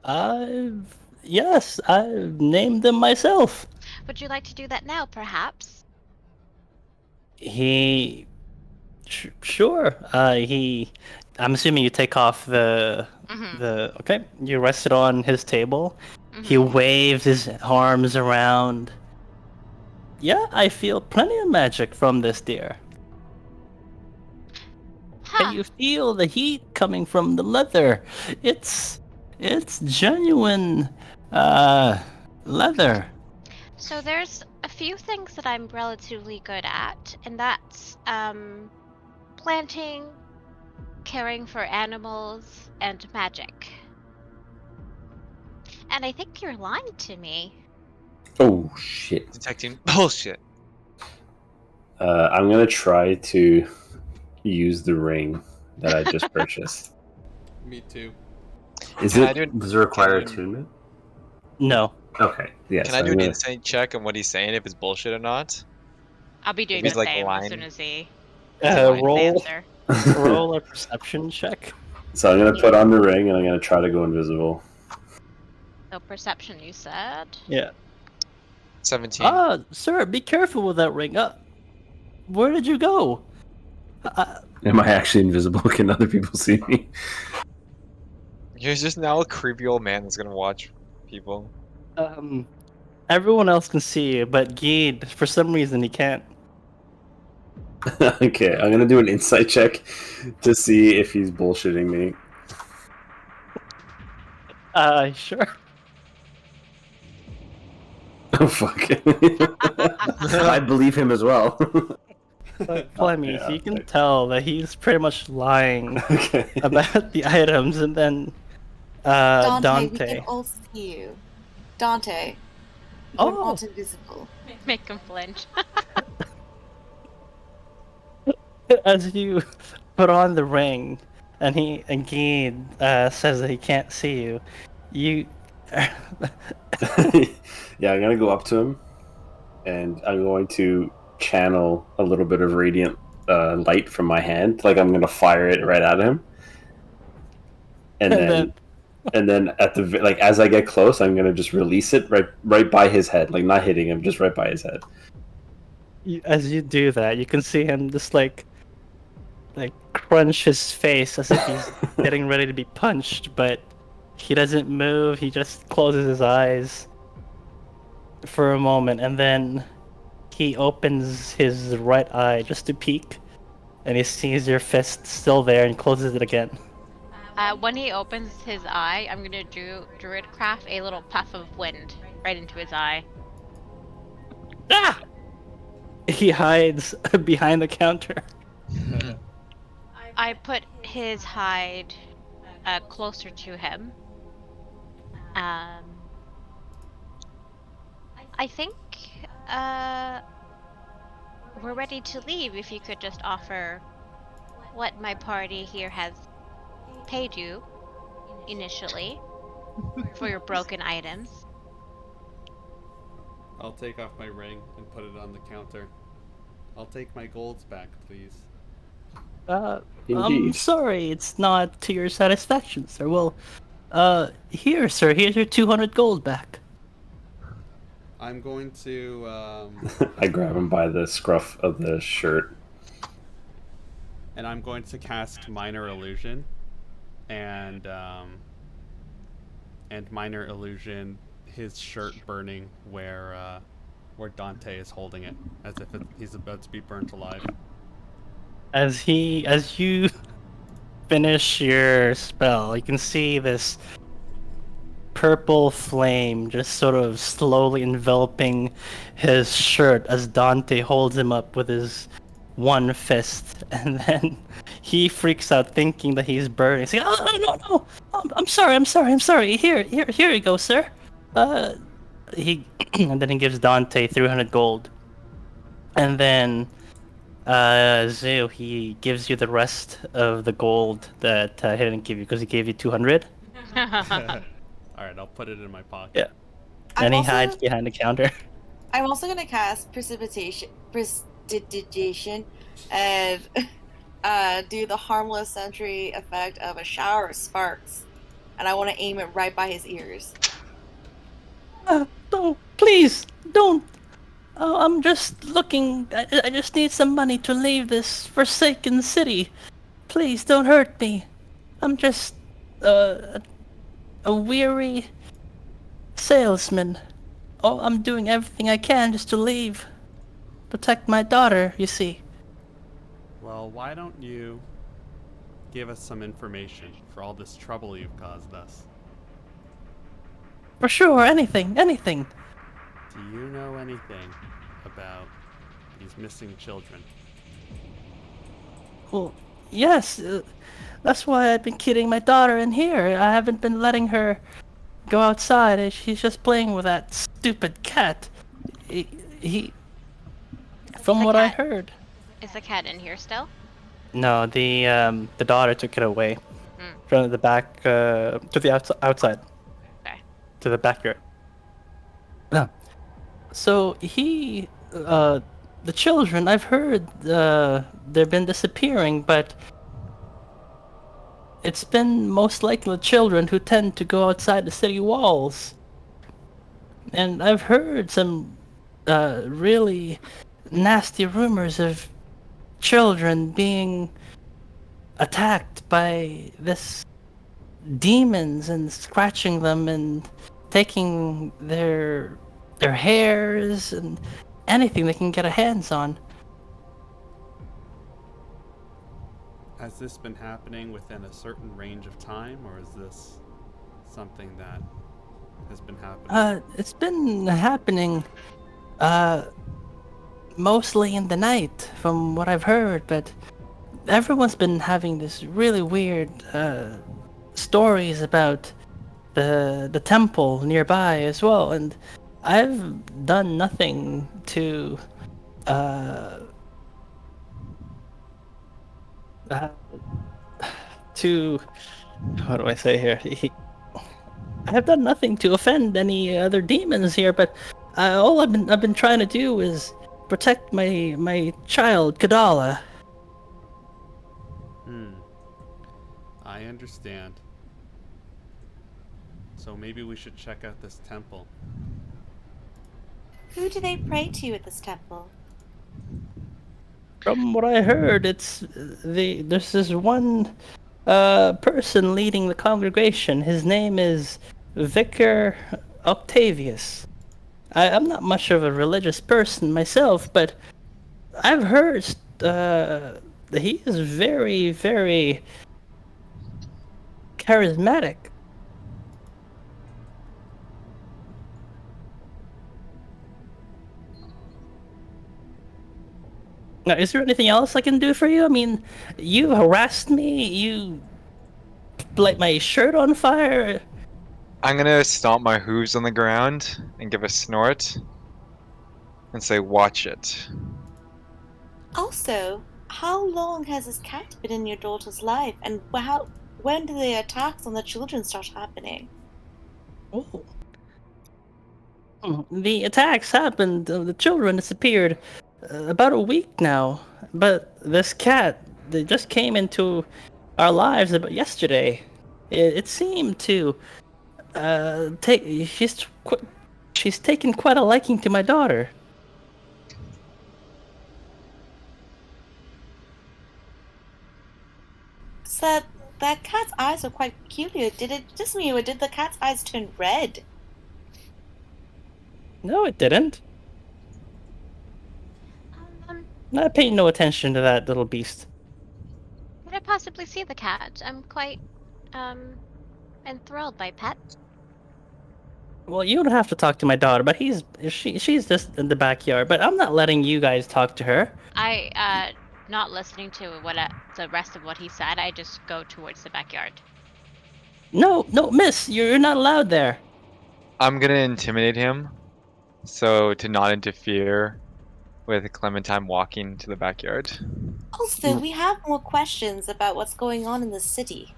I've named them myself. Would you like to do that now, perhaps? He, sure. I'm assuming you take off Mm-hmm. Okay. You rest it on his table. He Mm-hmm. waves his arms around. Yeah, I feel plenty of magic from this deer. Can Huh. you feel the heat coming from the leather? It's genuine, leather. So there's a few things that I'm relatively good at, and that's planting, caring for animals, and magic. And I think you're lying to me. Oh shit! Detecting bullshit. I'm gonna try to use the ring that I just purchased. Me too. Is Can it? I do? Does it require Can, attunement? No. Okay. Yes. can I do an insight check on what he's saying if it's bullshit or not? I'll be If doing he's the like same as soon lying, as he lying. gives the Roll answer. roll a perception check. So I'm gonna put on the ring and I'm gonna try to go invisible. So perception, you said? Yeah. 17. Sir, be careful with that ring. Where did you go? Am I actually invisible? Can other people see me? You're just now a creepy old man that's gonna watch people. Everyone else can see you, but Geed, for some reason, he can't. Okay, I'm gonna do an insight check to see if he's bullshitting me. Sure. Oh fuck! I believe him as well. But Flemmy, so Yeah, you can tell that he's pretty much lying okay. about the items, and then Dante, we can Dante. all see you. Dante, you're Oh, not invisible. Make him flinch. as you put on the ring, and Geed says that he can't see you, you. Yeah, I'm gonna go up to him, and I'm going to channel a little bit of radiant light from my hand, like I'm gonna fire it right at him, and then at the like as I get close, I'm gonna just release it right by his head, like not hitting him, just right by his head. As you do that, you can see him just like crunch his face as if he's getting ready to be punched, but he doesn't move. He just closes his eyes for a moment, and then he opens his right eye just to peek, and he sees your fist still there and closes it again. When he opens his eye, I'm gonna druidcraft a little puff of wind right into his eye. Ah! He hides behind the counter. I put his hide closer to him. Um, I think uh, we're ready to leave if you could just offer what my party here has paid you initially for your broken items. I'll take off my ring and put it on the counter. I'll take my golds back, please. I'm Indeed. sorry, it's not to your satisfaction, sir. Well, here, sir, here's your 200 gold back. I'm going to I grab him by the scruff of the shirt. and I'm going to cast minor illusion, and minor illusion his shirt burning where Dante is holding it, as if he's about to be burnt alive. As you finish your spell, you can see this purple flame just sort of slowly enveloping his shirt as Dante holds him up with his one fist, and then he freaks out thinking that he's burning. He's like, "Oh no! I'm sorry! I'm sorry! Here you go, sir." He and then he gives Dante 300 gold, and then Zeo, he gives you the rest of the gold that he didn't give you because he gave you 200. All right, I'll put it in my pocket. Yeah. I'm And he also hides behind the counter. I'm also gonna cast prestidigitation, and do the harmless sentry effect of a shower of sparks, and I want to aim it right by his ears. Don't, please, don't. Oh, I'm just looking. I just need some money to leave this forsaken city. Please don't hurt me. I'm just a weary salesman. Oh, I'm doing everything I can just to leave. Protect my daughter, you see. Well, why don't you give us some information for all this trouble you've caused us? For sure, anything. Do you know anything about these missing children? Well, yes. That's why I've been keeping my daughter in here. I haven't been letting her go outside. She's just playing with that stupid cat. He Is from the what I cat heard. is the cat in here still? No, the daughter took it away Hmm. from the back to the outside Okay. to the backyard. No. So the children, I've heard they've been disappearing, but it's been most likely the children who tend to go outside the city walls. And I've heard some really nasty rumors of children being attacked by this demons and scratching them and taking their hairs and anything they can get a hands on. Has this been happening within a certain range of time, or is this something that has been happening? It's been happening mostly in the night from what I've heard, but everyone's been having this really weird stories about the temple nearby as well, and I've done nothing uh, uh to how do I say here? I have done nothing to offend any other demons here, but all I've been trying to do is protect my child Kadala. I understand. So maybe we should check out this temple. Who do they pray to at this temple? From what I heard, there's this one person leading the congregation. His name is Vicar Octavius. I'm not much of a religious person myself, but I've heard that he is very, very charismatic. Now, is there anything else I can do for you? I mean, you harassed me. You light my shirt on fire. I'm gonna stomp my hooves on the ground and give a snort and say, "Watch it." Also, how long has this cat been in your daughter's life, and when did the attacks on the children start happening? Oh. The attacks happened. The children disappeared about a week now. But this cat, they just came into our lives about yesterday. It seemed to take. She's taken quite a liking to my daughter. So that cat's eyes are quite peculiar. Did it just me, or did the cat's eyes turn red? No, it didn't. Um, I paid no attention to that little beast. could I possibly see the cat? I'm quite enthralled by pets. Well, you don't have to talk to my daughter, but she's just in the backyard. But I'm not letting you guys talk to her. I not listening to what the rest of what he said. I just go towards the backyard. No, no, miss, you're not allowed there. I'm gonna intimidate him, so to not interfere with Clementine walking to the backyard. Also, we have more questions about what's going on in the city.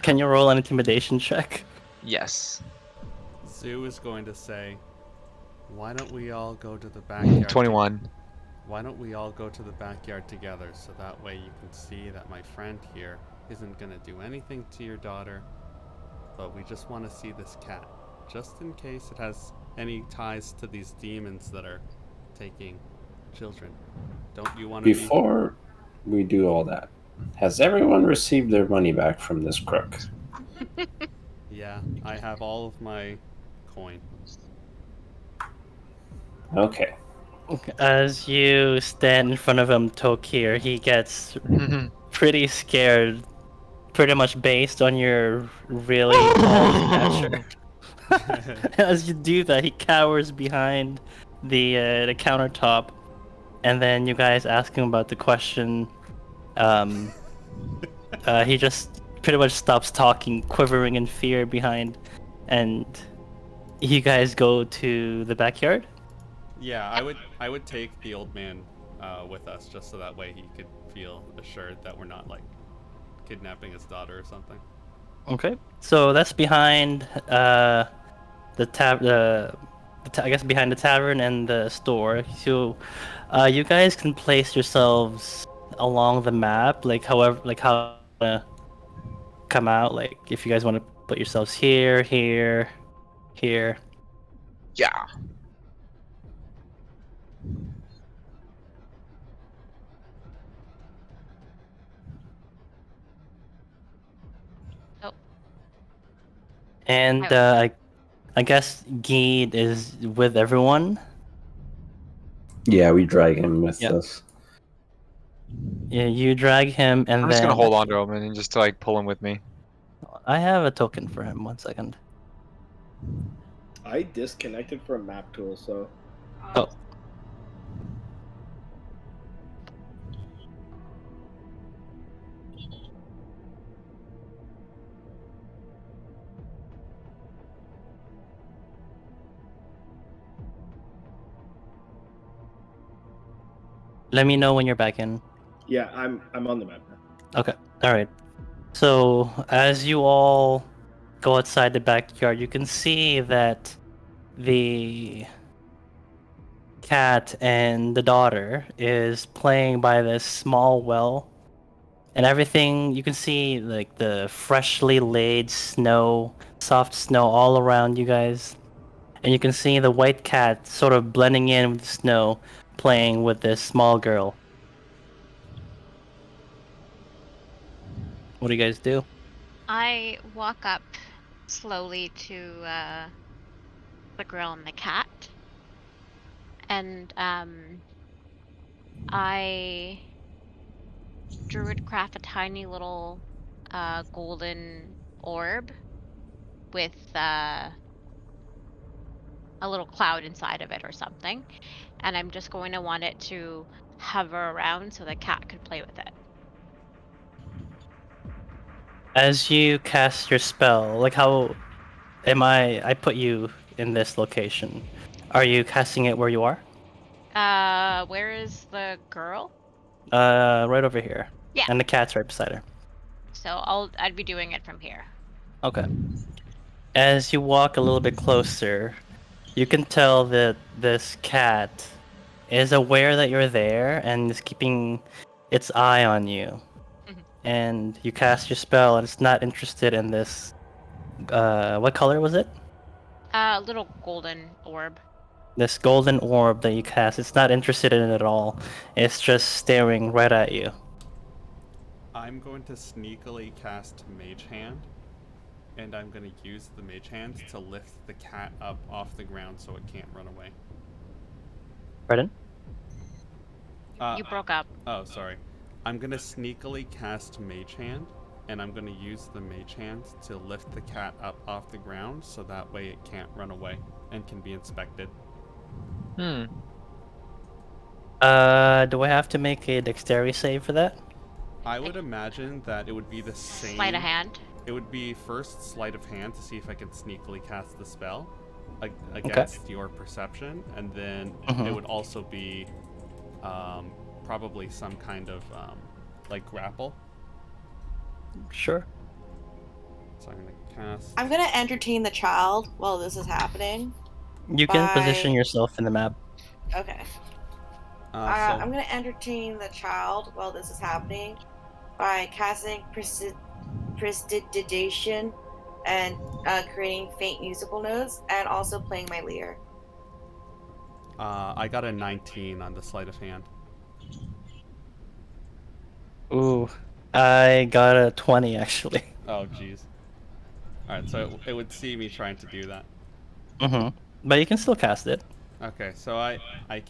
Can you roll an intimidation check? Yes. Sue is going to say, "Why don't we all go to the backyard? 21. Why don't we all go to the backyard together so that way you can see that my friend here isn't going to do anything to your daughter, but we just want to see this cat, just in case it has any ties to these demons that are taking children. Don't you want to Before we do all that, has everyone received their money back from this crook? Yeah, I have all of my coin." Okay. As you stand in front of him, Tokir, he gets pretty scared, pretty much based on your really tall stature. As you do that, he cowers behind the countertop, and then you guys ask him about the question. He just pretty much stops talking, quivering in fear behind, and you guys go to the backyard. Yeah, I would take the old man with us just so that way he could feel assured that we're not like kidnapping his daughter or something. Okay, so that's behind I guess behind the tavern and the store. So, you guys can place yourselves along the map, like however, like how come out. Like if you guys want to put yourselves here, here, here. Yeah. Oh, And I, I guess Geed is with everyone. Yeah, we drag him with Yep. us. Yeah, you drag him, and I'm just gonna then hold on to him and just like pull him with me. I have a token for him. 1 second. I disconnected from map tool, so Oh, let me know when you're back in. yeah, I'm on the map now. Okay. All right. So as you all go outside the backyard, you can see that the cat and the daughter is playing by this small well, and everything you can see, like the freshly laid snow, soft snow all around you guys, and you can see the white cat sort of blending in with the snow, playing with this small girl. What do you guys do? I walk up slowly to the girl and the cat, and I druidcraft a tiny little golden orb with a little cloud inside of it or something, and I'm just going to want it to hover around so the cat could play with it. As you cast your spell, like how am I put you in this location. Are you casting it where you are? Where is the girl? Right over here. Yeah. And the cat's right beside her. So I'd be doing it from here. Okay. As you walk a little bit closer, you can tell that this cat is aware that you're there and is keeping its eye on you. Mhm. And you cast your spell and it's not interested in this. What color was it? Little golden orb. This golden orb that you cast. It's not interested in it at all. It's just staring right at you. I'm going to sneakily cast Mage Hand, and I'm going to use the Mage Hand to lift the cat up off the ground so it can't run away. Pardon? You broke up. Oh, sorry. I'm going to sneakily cast Mage Hand, and I'm going to use the Mage Hand to lift the cat up off the ground so that way it can't run away and can be inspected. Hmm. Do I have to make a dexterity save for that? I would imagine that it would be the same. Sleight of hand. It would be first sleight of hand to see if I can sneakily cast the spell against your perception, and then it would also be probably some kind of like grapple. Sure. So I'm gonna cast. I'm gonna entertain the child while this is happening. You can position yourself in the map. Okay. So I'm gonna entertain the child while this is happening by casting prestidigitation and creating faint musical notes, and also playing my lyre. I got a 19 on the sleight of hand. Ooh, I got a 20 actually. Oh, jeez. Alright, so it would see me trying to do that. But you can still cast it. Okay, so I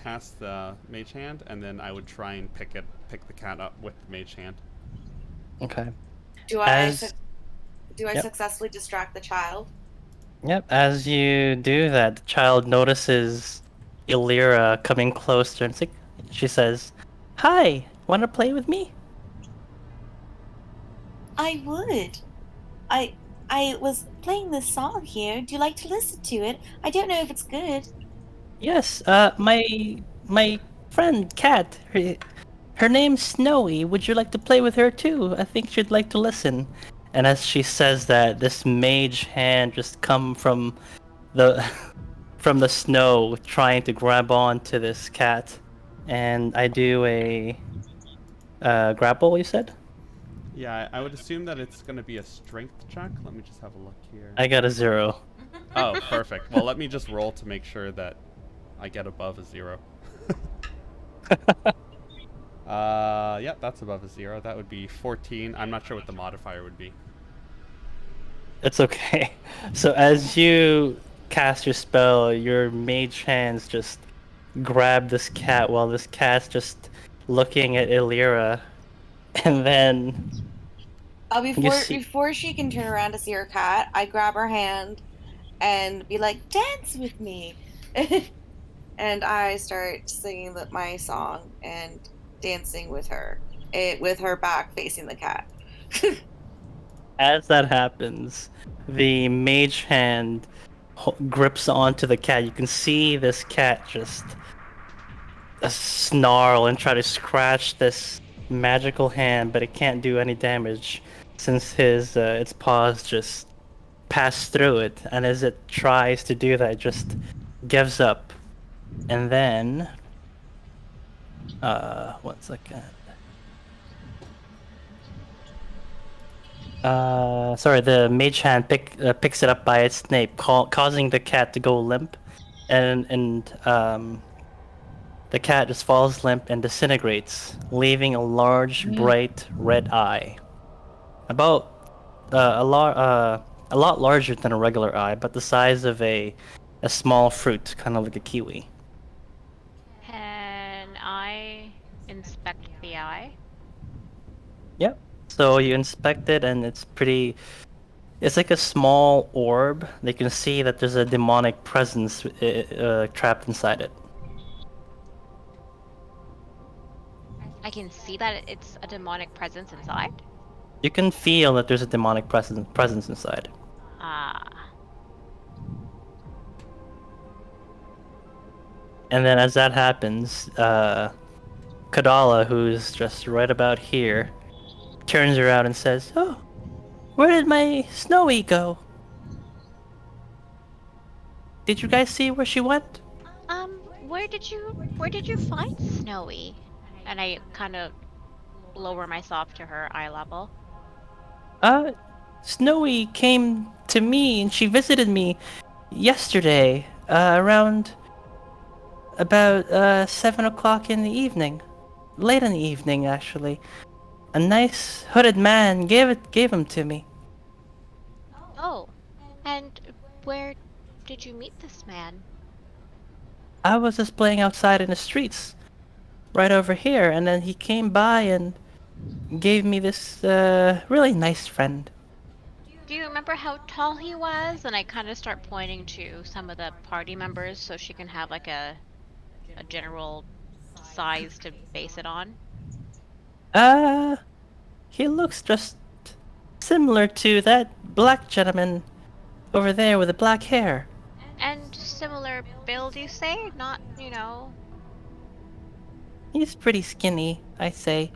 cast the Mage Hand, and then I would try and pick the cat up with the Mage Hand. Okay. Do I successfully distract the child? Yep, as you do that, the child notices Illyra coming closer and she says, "Hi, wanna play with me?" I would. I was playing this song here. Do you like to listen to it? I don't know if it's good. Yes, my friend Cat, her name's Snowy. Would you like to play with her too? I think she'd like to listen. And as she says that, this mage hand just come from the from the snow, trying to grab on to this cat. And I do a grapple. You said? Yeah, I would assume that it's going to be a strength check. Let me just have a look here. I got a 0. Oh, perfect. Well, let me just roll to make sure that I get above a 0. Yeah, that's above a 0. That would be 14. I'm not sure what the modifier would be. It's okay. So as you cast your spell, your mage hands just grab this cat while this cat's just looking at Illyra, and then Before she can turn around to see her cat, I grab her hand and be like, "Dance with me," and I start singing my song and dancing with her, with her back facing the cat. as that happens, the mage hand grips onto the cat. You can see this cat just snarl and try to scratch this magical hand, but it can't do any damage since its paws just pass through it. And as it tries to do that, it just gives up. And then, 1 second. Sorry, the mage hand picks it up by its nape, causing the cat to go limp, and the cat just falls limp and disintegrates, leaving a large, bright red eye, about a lot larger than a regular eye, but the size of a small fruit, kind of like a kiwi. Can I inspect the eye? Yep. So you inspect it, and It's like a small orb. They can see that there's a demonic presence trapped inside it. I can see that it's a demonic presence inside. You can feel that there's a demonic presence inside. Ah. And then as that happens, Kadala, who's just right about here, turns around and says, "Oh, where did my Snowy go? Did you guys see where she went?" Where did you find Snowy? And I kind of lower myself to her eye level. Uh, Snowy came to me and she visited me yesterday, around about 7 o'clock in the evening. Late in the evening, actually. A nice hooded man gave him to me. Oh, and where did you meet this man? I was just playing outside in the streets, right over here, and then he came by and gave me this really nice friend. Do you remember how tall he was? And I kind of start pointing to some of the party members so she can have like a general size to base it on. Uh, he looks just similar to that black gentleman over there with the black hair. And similar build, you say? Not. He's pretty skinny, I say.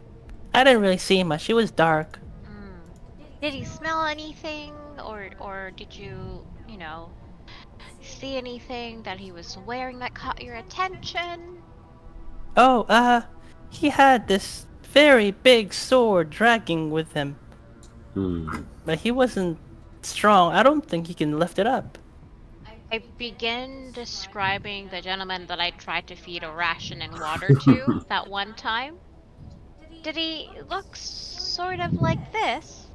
I didn't really see much. It was dark. Mm. Did he smell anything, or did you see anything that he was wearing that caught your attention? Oh, he had this very big sword dragging with him. But he wasn't strong. I don't think he can lift it up. I begin describing the gentleman that I tried to feed a ration and water to that one time. Did he look sort of like this?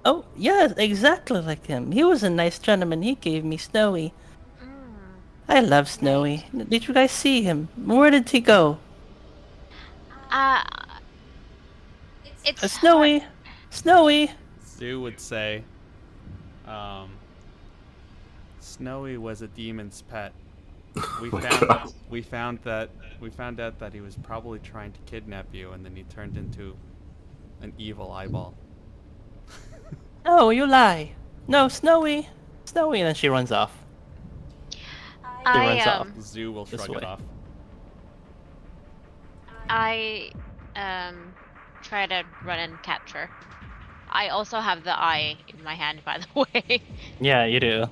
Oh, yes, exactly like him. He was a nice gentleman. He gave me Snowy. Mm, I love right. Snowy. Did you guys see him? Where did he go? Uh, it's hard. Snowy! Snowy! Zoo would say, um, Snowy was a demon's pet. We my found God. we found out that he was probably trying to kidnap you, and then he turned into an evil eyeball. No, you lie. No, Snowy! Snowy! And then she runs off. She I runs off. Zoo will This shrug it way. off. I try to run and catch her. I also have the eye in my hand, by the way. Yeah, you do.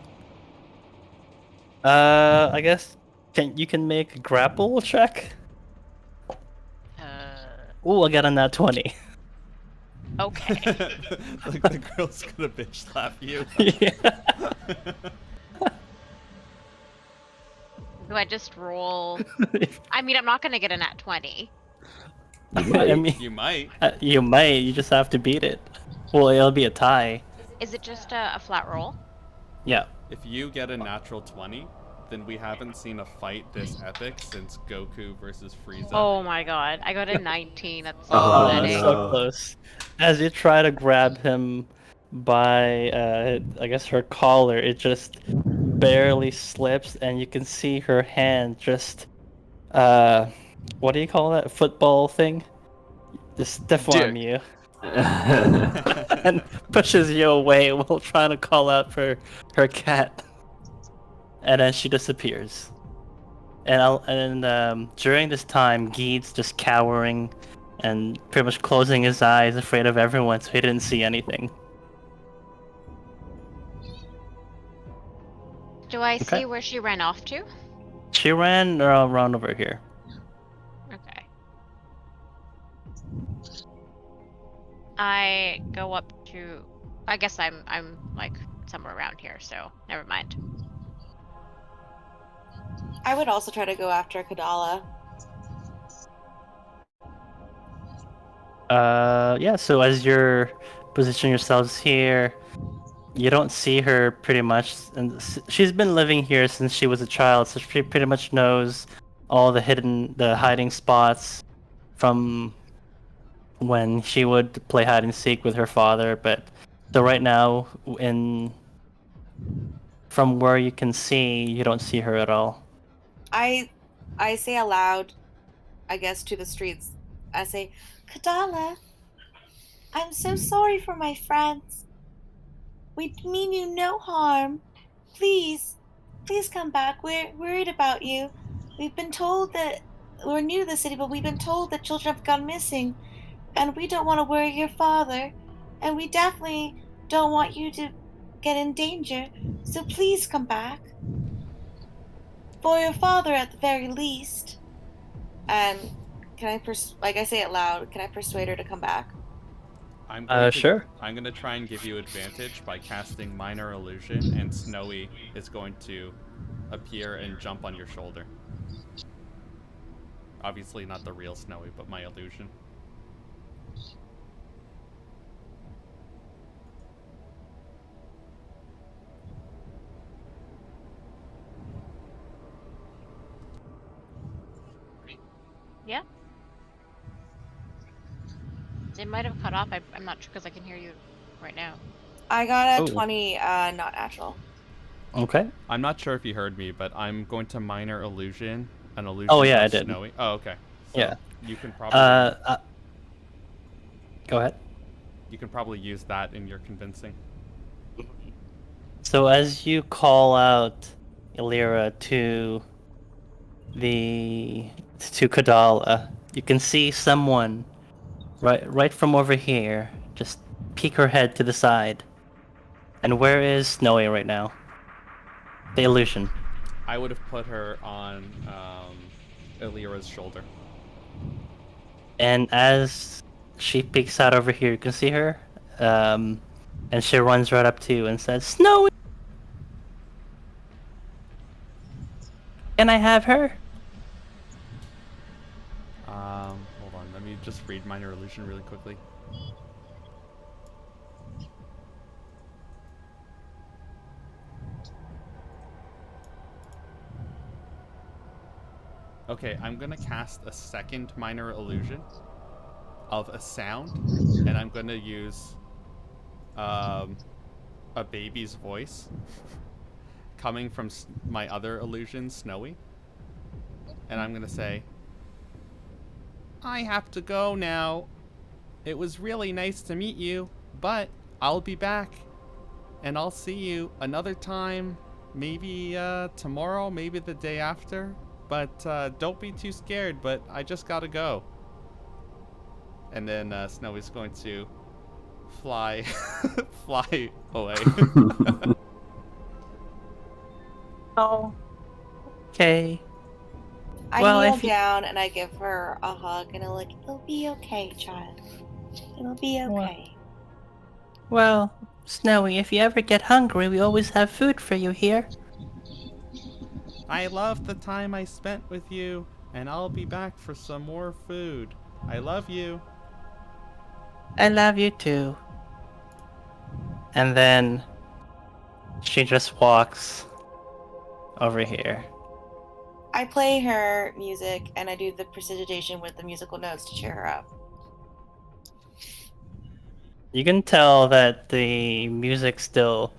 I guess you can make a grapple check? Ooh, I got a nat 20. Okay. Like the girl's gonna bitch slap you. Yeah. Do I just roll? I mean, I'm not gonna get a nat 20. I mean, You might. you might. You just have to beat it. Well, it'll be a tie. Is it just a flat roll? Yeah. If you get a natural 20, then we haven't seen a fight this epic since Goku versus Frieza. Oh my god, I got a 19. That's so Oh, pathetic. So no. close. As you try to grab him by, I guess her collar, it just barely slips, and you can see her hand just, what do you call that? Football thing? Just stiff arm you. And pushes you away while trying to call out for her cat. And then she disappears. And during this time, Geed's just cowering and pretty much closing his eyes, afraid of everyone, so he didn't see anything. Do I Okay. see where she ran off to? She ran around over here. Okay. I go up to. I guess I'm like somewhere around here, so never mind. I would also try to go after Kadala. Yeah, so as you're positioning yourselves here, you don't see her pretty much, and she's been living here since she was a child, so she pretty much knows all the hiding spots from when she would play hide and seek with her father, but So right now, from where you can see, you don't see her at all. I say aloud, I guess, to the streets. I say, Kadala, I'm so sorry for my friends. We mean you no harm. Please, please come back. We're worried about you. We've been told that we're new to the city, but we've been told that children have gone missing, and we don't want to worry your father, and we definitely don't want you to get in danger. So please come back. For your father, at the very least. And can I like I say it loud? Can I persuade her to come back? Sure. I'm going to try and give you advantage by casting minor illusion, and Snowy is going to appear and jump on your shoulder. Obviously not the real Snowy, but my illusion. Yeah. It might have cut off. I'm not sure because I can hear you right now. I got a Oh. 20, not natural. Okay. I'm not sure if you heard me, but I'm going to minor illusion an illusion Oh, yeah, of I did. Snowy. Oh, okay. So Yeah. you can probably go ahead. you can probably use that in your convincing. So as you call out Illyra to Kadala, you can see someone right from over here just peek her head to the side. And where is Snowy right now? The illusion. I would have put her on Illyra's shoulder. And as she peeks out over here, you can see her. And she runs right up to you and says, Snowy! Can I have her? Hold on, let me just read minor illusion really quickly. Okay, I'm gonna cast a second minor illusion of a sound, and I'm gonna use a baby's voice coming from my other illusion, Snowy. And I'm gonna say, I have to go now. It was really nice to meet you, but I'll be back. And I'll see you another time, maybe tomorrow, maybe the day after. But don't be too scared, but I just gotta go. And then Snowy's going to fly, fly away. Oh. Okay. I Well, kneel if you- down and I give her a hug and I'm like, it'll be okay, child. It'll be okay. Well, Snowy, if you ever get hungry, we always have food for you here. I love the time I spent with you, and I'll be back for some more food. I love you. I love you too. And then she just walks over here. I play her music and I do the precipitation with the musical notes to cheer her up. You can tell that the music still,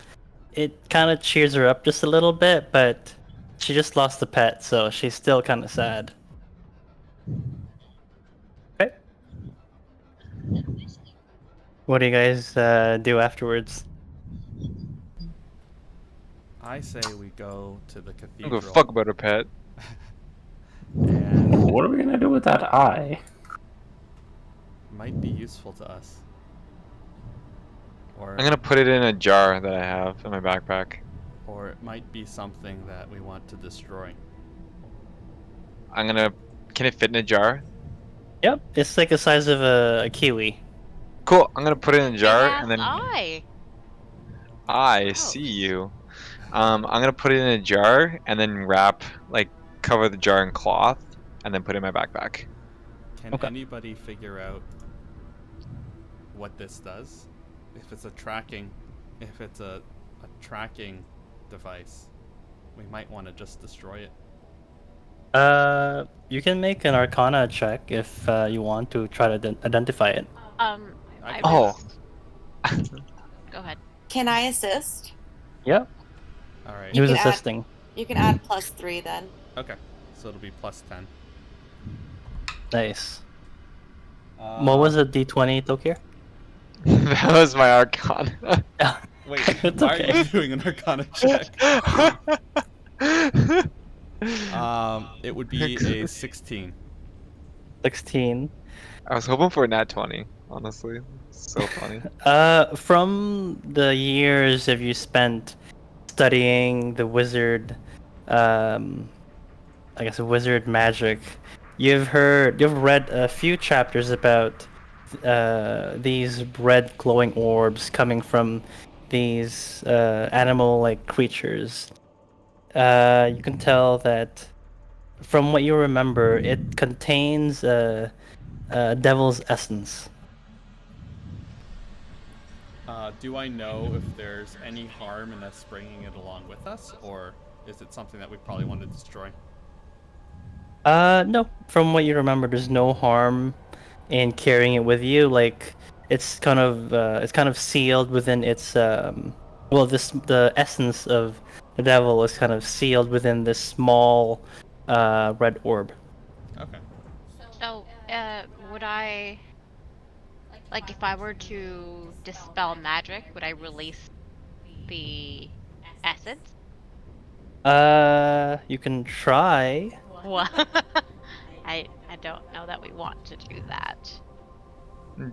it kind of cheers her up just a little bit, but she just lost a pet, so she's still kind of sad. Okay. What do you guys do afterwards? I say we go to the I don't cathedral. give a fuck about her pet. And What are we gonna do with that eye? might be useful to us. Or I'm gonna put it in a jar that I have in my backpack. or it might be something that we want to destroy. Can it fit in a jar? Yep, it's like the size of a kiwi. Cool. I'm gonna put it in a jar Big-ass and then eye. I see you. I'm gonna put it in a jar and then cover the jar in cloth and then put it in my backpack. Can Okay. anybody figure out what this does? If it's a tracking device, we might want to just destroy it. You can make an Arcana check if you want to try to identify it. I I Oh. was Go ahead. Can I assist? Yep. All right. He was can add- assisting. You can add +3 then. Okay. So it'll be plus 10. Nice. What was it, D20, Tokir? That was my Arcana. Wait, It's why okay. are you doing an Arcana check? It would be a 16. 16. I was hoping for a nat 20, honestly. So funny. From the years of you spent studying the wizard, I guess wizard magic, you've read a few chapters about these red glowing orbs coming from these animal-like creatures. You can tell that from what you remember, it contains a devil's essence. Do I know if there's any harm in us bringing it along with us, or is it something that we probably want to destroy? No. From what you remember, there's no harm in carrying it with you. Like it's kind of sealed within its well, the essence of the devil is kind of sealed within this small red orb. Okay. So, would I, like, if I were to dispel magic, would I release the essence? You can try. Well, I don't know that we want to do that.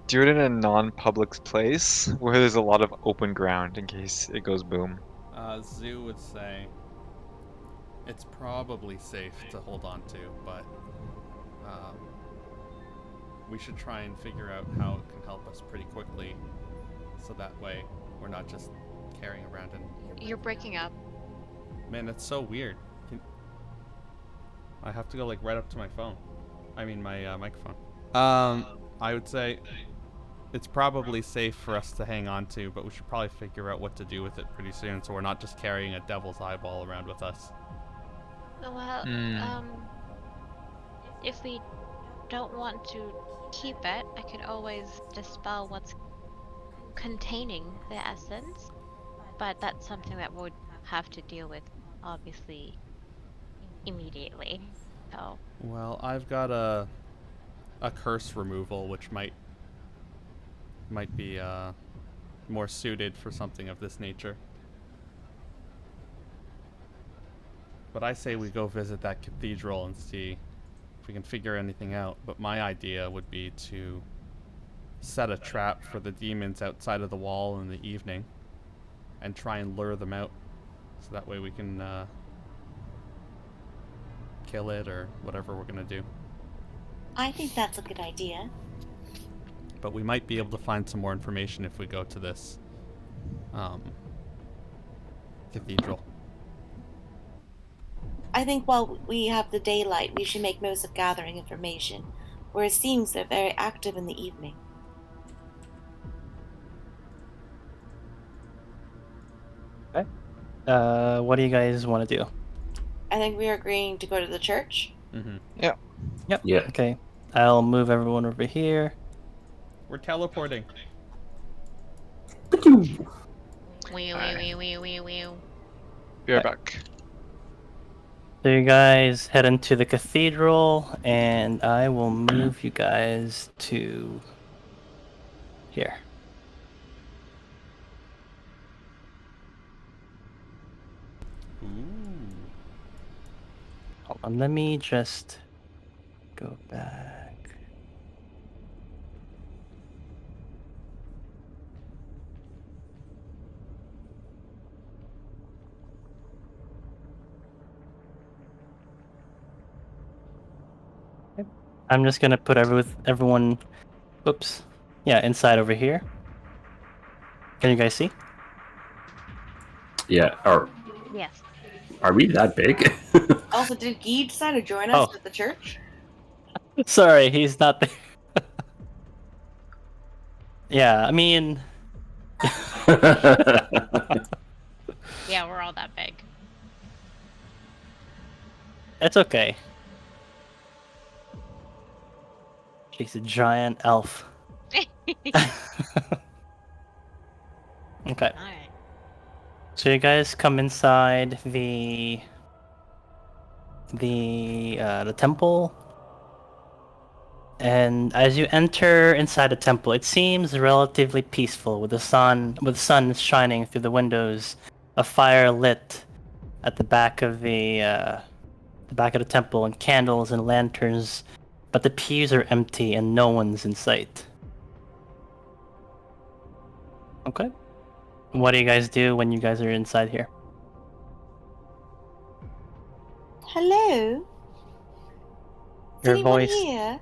Do it in a non-public place where there's a lot of open ground in case it goes boom. Zoo would say it's probably safe to hold on to, but we should try and figure out how it can help us pretty quickly, so that way we're not just carrying around and... You're breaking up. Man, that's so weird. I have to go like right up to my phone. I mean my microphone. I would say it's probably safe for us to hang on to, but we should probably figure out what to do with it pretty soon, so we're not just carrying a devil's eyeball around with us. Well, if we don't want to keep it, I could always dispel what's containing the essence, but that's something that we'd have to deal with, obviously, immediately. So. Well, I've got a curse removal, which might be more suited for something of this nature. But I say we go visit that cathedral and see if we can figure anything out. But my idea would be to set a trap for the demons outside of the wall in the evening and try and lure them out, so that way we can kill it or whatever we're gonna do. I think that's a good idea. But we might be able to find some more information if we go to this cathedral. I think while we have the daylight, we should make most of gathering information, where it seems they're very active in the evening. Okay. What do you guys want to do? I think we are agreeing to go to the church. Mm-hmm. Yeah. Yep. Yeah. Okay. I'll move everyone over here. We're teleporting. Wee. Be right back. So you guys head into the cathedral, and I will move you guys to here. Ooh. Hold on, let me just go back. I'm just gonna put everyone. Oops. Yeah, inside over here. Can you guys see? Yeah. Yes. Are we that big? Also, did Guy decide to join us Oh. at the church? Sorry, he's not there. Yeah, I mean, Yeah, we're all that big. it's okay. She's a giant elf. Okay. All right. So you guys come inside the temple, and as you enter inside the temple, it seems relatively peaceful, with the sun shining through the windows, a fire lit at the back of the temple, and candles and lanterns, but the pews are empty and no one's in sight. Okay. What do you guys do when you guys are inside here? Hello? Is Your anyone voice here?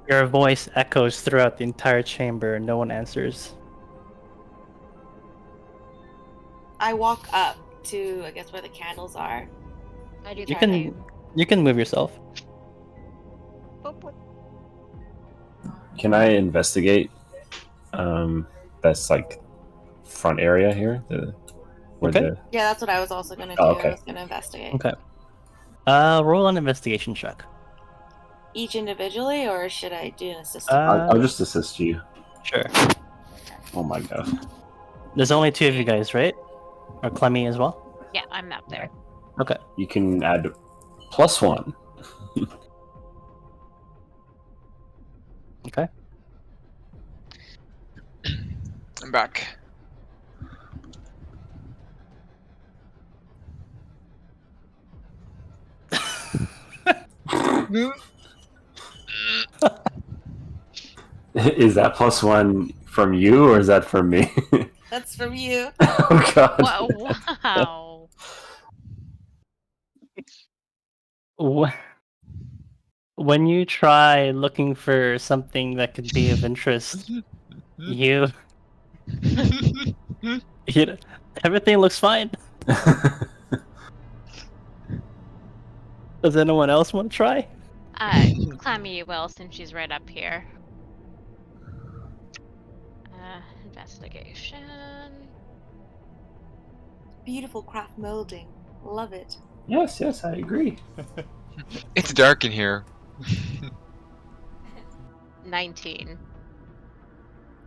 Your voice echoes throughout the entire chamber and no one answers. I walk up to, I guess, where the candles are. I do You the can same. you can move yourself. Boop, boop. Can I investigate? That's like front area here. Where Okay. the Yeah, that's what I was also gonna do. Oh, I okay. was gonna investigate. Okay. Roll an investigation check. Each individually, or should I do an assist? I'll just assist you. Sure. Oh my god. There's only two of you guys, right? Or Clemmy as well? Yeah, I'm up there. Okay. You can add +1. Okay. I'm back. Is that +1 from you or is that from me? That's from you. Oh god. Wow. When you try looking for something that could be of interest, you, you everything looks fine. Does anyone else want to try? Clammy will, since she's right up here. Investigation. Beautiful craft molding. Love it. Yes, I agree. It's dark in here. 19.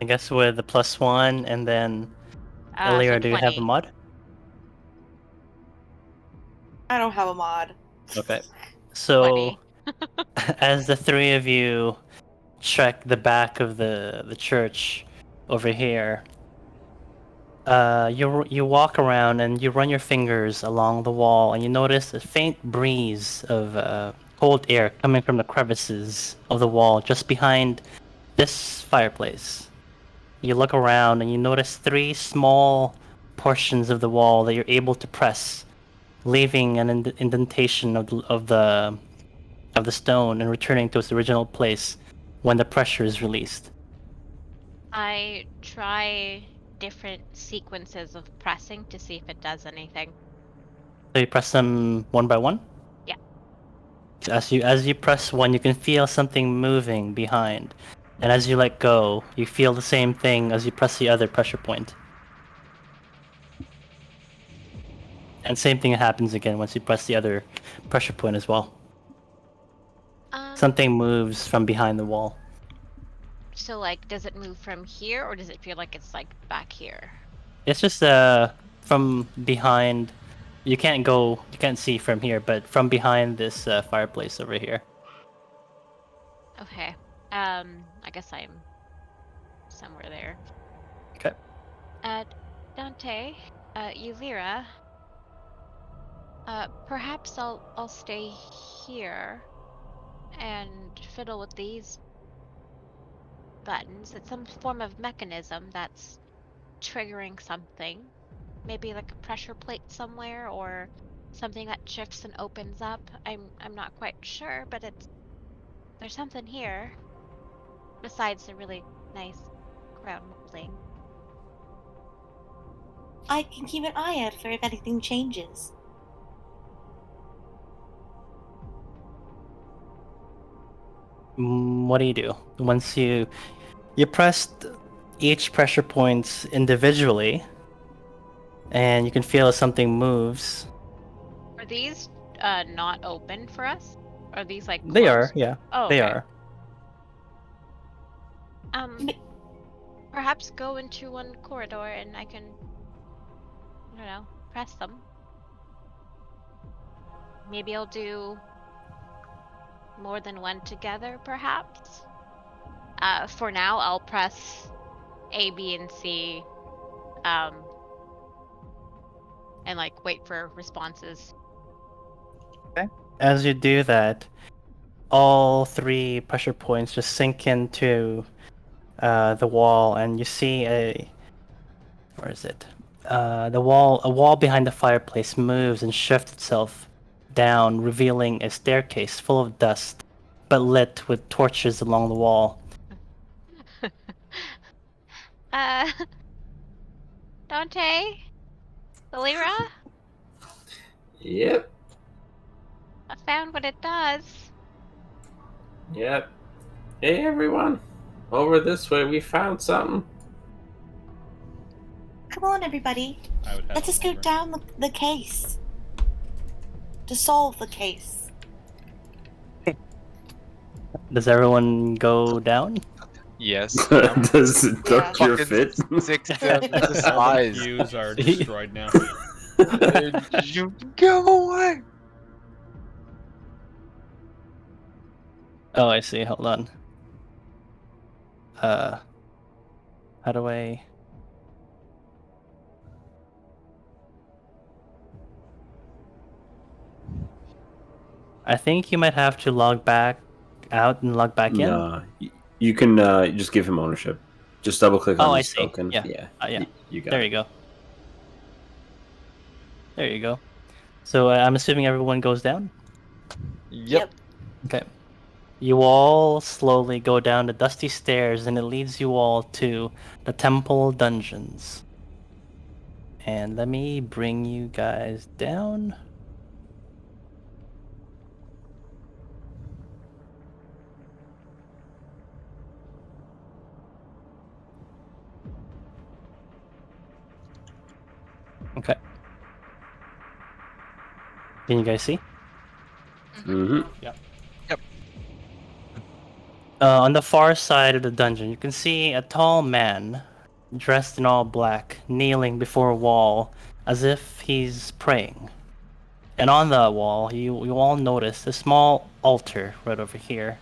I guess with the +1 and then So Elia, do you have a 20. mod? I don't have a mod. Okay. So 20. as the three of you check the back of the church over here, you walk around and you run your fingers along the wall, and you notice a faint breeze of cold air coming from the crevices of the wall just behind this fireplace. You look around and you notice three small portions of the wall that you're able to press, leaving an indentation of the stone and returning to its original place when the pressure is released. I try different sequences of pressing to see if it does anything. So you press them one by one? Yeah. As you press one, you can feel something moving behind. And as you let go, you feel the same thing as you press the other pressure point. And same thing happens again once you press the other pressure point as well. Something moves from behind the wall. So, like, does it move from here, or does it feel like it's, like, back here? It's just from behind. You can't see from here, but from behind this fireplace over here. Okay. I guess I'm somewhere there. Okay. Dante, Yulira, perhaps I'll stay here and fiddle with these buttons. It's some form of mechanism that's triggering something. Maybe like a pressure plate somewhere, or something that shifts and opens up. I'm not quite sure, but there's something here besides the really nice crown molding. I can keep an eye out for if anything changes. What do you do once you pressed each pressure point individually, and you can feel if something moves. Are these not open for us? Are these like closed? They are, yeah. Oh, They okay. are. Perhaps go into one corridor and I can don't know, press them. Maybe I'll do more than one together, perhaps. For now, I'll press A, B, and C, and like wait for responses. As you do that, all 3 pressure points just sink into the wall, and you see where is it? A wall behind the fireplace moves and shifts itself down, revealing a staircase full of dust, but lit with torches along the wall. uh, Dante, Valera, Yep. I found what it does. Yep. Hey, everyone. Over this way, we found something. Come on, everybody. I would head Let us on go over. down the case. To solve the case. Does everyone go down? Yes. Does Yeah. Doctor Fucking fit? 6 to All the size. cues are destroyed now. You go away. Oh, I see. Hold on. How do I? I think you might have to log back out and log back in. No, you can just give him ownership. Just double click on Oh, I his see. token. Yeah. Yeah, Yeah. you got There it. you go. There you go. So I'm assuming everyone goes down. Yep. Okay. You all slowly go down the dusty stairs, and it leads you all to the temple dungeons. And let me bring you guys down. Okay. Can you guys see? Mm-hmm. Yep. On the far side of the dungeon, you can see a tall man dressed in all black, kneeling before a wall as if he's praying. And on the wall, you all notice a small altar right over here,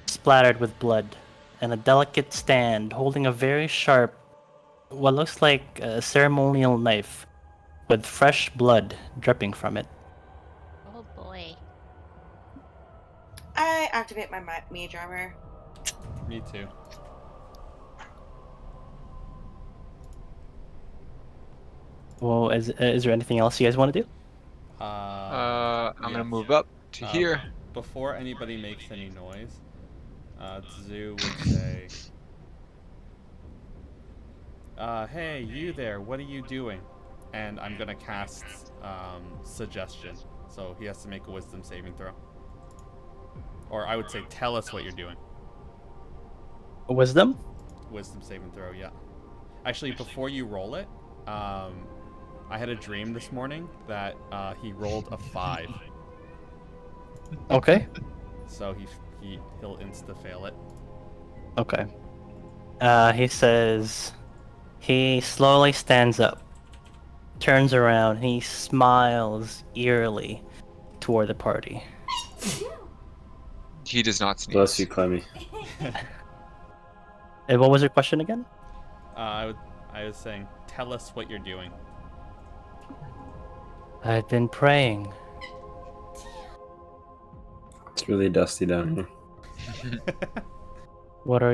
splattered with blood, and a delicate stand holding a very sharp, what looks like a ceremonial knife with fresh blood dripping from it. Oh boy. I activate my mage armor. Me too. Well, is there anything else you guys want to do? I'm gonna Yes. move up to here. Before anybody makes any noise, Tzu would say, hey, you there, what are you doing? And I'm gonna cast suggestion. So he has to make a wisdom saving throw. Or I would say, tell us what you're doing. Wisdom? Wisdom saving throw, yeah. Actually, before you roll it, I had a dream this morning that he rolled a 5. Okay. So he'll insta-fail it. Okay. He says he slowly stands up, turns around, and he smiles eerily toward the party. He does not sneeze. Bless you, Clemmy. And what was your question again? I was saying, tell us what you're doing. I've been praying. It's really dusty down here. What are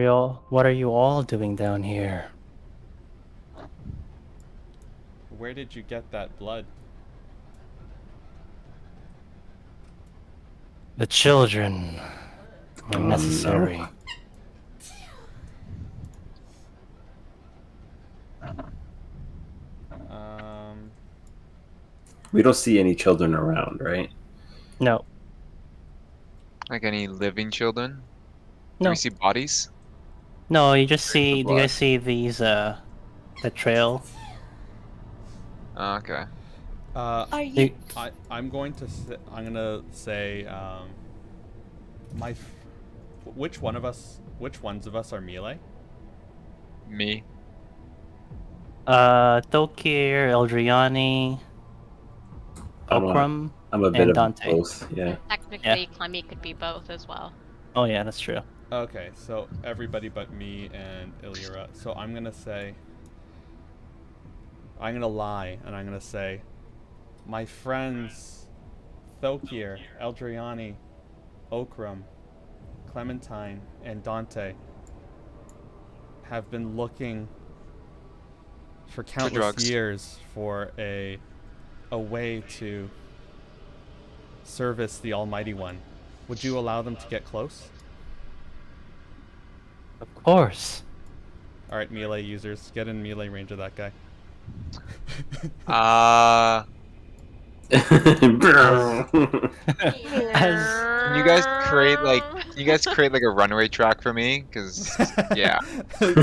you all doing down here? Where did you get that blood? The children are necessary. We don't see any children around, right? No. Like any living children? Do No. we see bodies? No, you just see. Do you blood. guys see these? The trail. Oh, okay. Are you? I'm going to say which ones of us are melee? Me. Tokir, Eldriani, I don't know. Okram, I'm a bit and of Dante. both. Yeah. Technically, Clemmy could be both as well. Oh yeah, that's true. Okay, so everybody but me and Illyra. So I'm gonna say, I'm gonna lie, and I'm gonna say, my friends Thokir, Eldriani, Okram, Clementine, and Dante have been looking for countless drugs. years for a way to service the Almighty One. Would you allow them to get close? Of course. All right, melee users, get in melee range of that guy. As Can you guys create like a runway track for me? Cause yeah,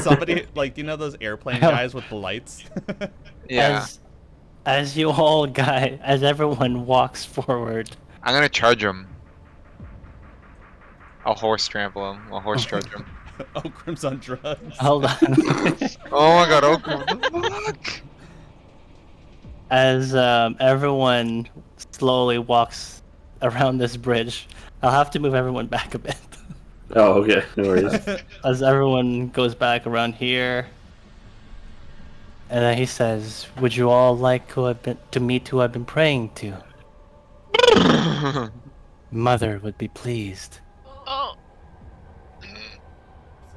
Somebody like, you know those airplane guys with the lights? yeah. as you all guys, as everyone walks forward. I'm gonna charge him. I'll horse trample him. I'll horse charge him. Okram's on drugs. Hold on. Oh my god, Okram, what the fuck? As everyone slowly walks around this bridge, I'll have to move everyone back a bit. Oh, okay. No worries. As everyone goes back around here, and then he says, "Would you all like to meet who I've been praying to? Mother would be pleased." Oh.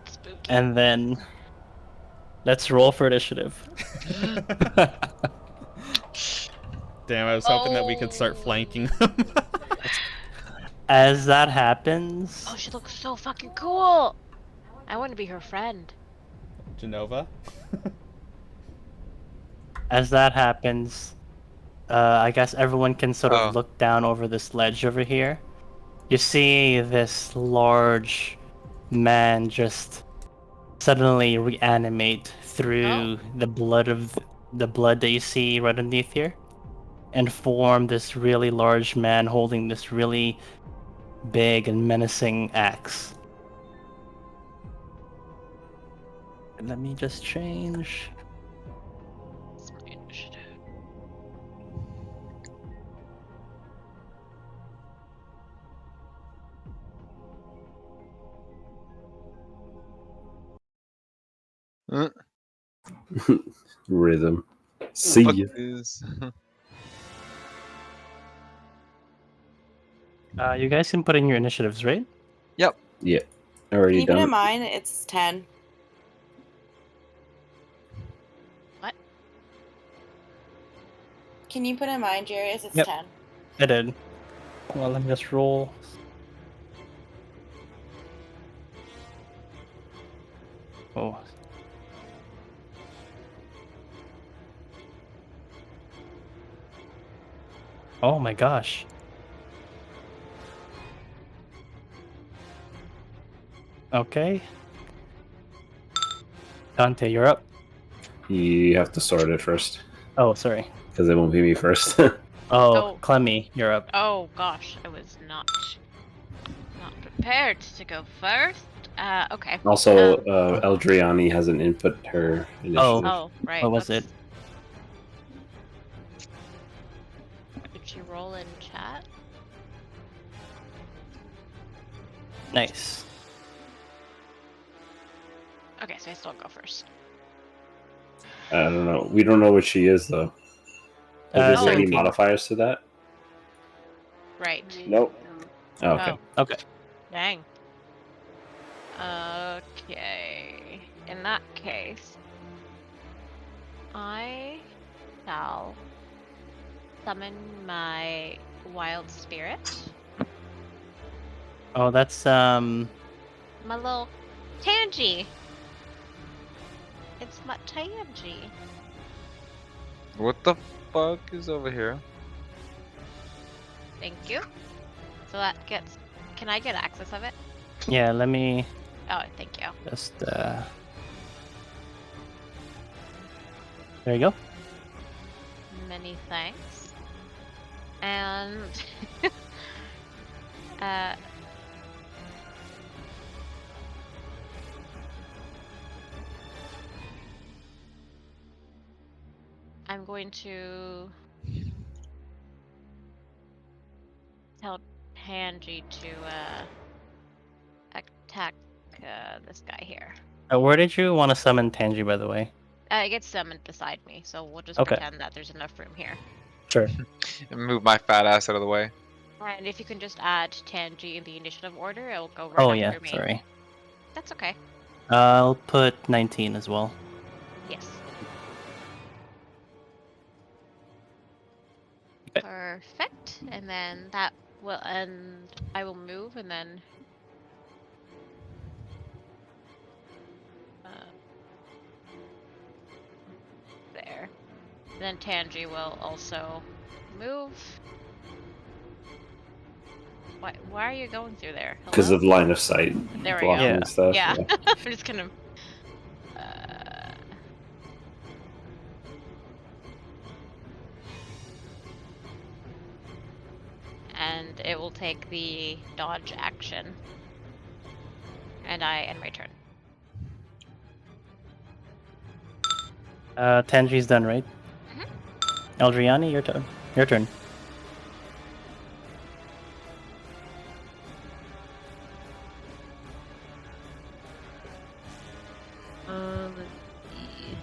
Spooky. And then let's roll for initiative. Damn, I was hoping that we could start flanking them. As that happens, Oh, she looks so fucking cool. I want to be her friend. Genova? as that happens, I guess everyone can sort of look down over this ledge over here. You see this large man just suddenly reanimate through the blood that you see right underneath here, and form this really large man holding this really big and menacing axe. Let me just change. Rhythm. See ya. You guys can put in your initiatives, right? Yep. Yeah. Can Already you put done. in mine? It's 10. What? Can you put in mine, Jarius? It's Yep. 10. I did. Well, let me just roll. Oh. Oh my gosh. Okay. Dante, you're up. You have to sort it first. Oh, sorry. Because it won't be me first. Oh, Clemmy, you're up. Oh gosh, I was not prepared to go first. Okay. Also, Eldriani hasn't input her initiative. Oh, right. What was it? Did she roll in chat? Nice. Okay, so I still go first. I don't know. We don't know what she is, though. Is there any 17. modifiers to that? Right. Nope. Oh, okay. Okay. Dang. Okay. In that case, I shall summon my wild spirit. Oh, that's My little Tangy. It's my Tangy. What the fuck is over here? Thank you. So that gets. Can I get access of it? yeah. Let me Oh, thank you. just. There you go. Many thanks. And I'm going to tell Tangy to attack this guy here. Where did you want to summon Tangy, by the way? It gets summoned beside me, so we'll just Okay. pretend that there's enough room here. Sure. And move my fat ass out of the way. And if you can just add Tangy in the initiative order, it'll go right Oh after yeah, me. sorry. That's okay. I'll put 19 as well. Yes. Okay. Perfect. And then that will end. I will move and then. There. And then Tangy will also move. Why are you going through there? Because Hello? of line of sight There we blocking go. and stuff. Yeah. I'm just gonna. And it will take the dodge action. And I end my turn. Tangy's done, right? Eldriani, your turn. Your turn. Let's see.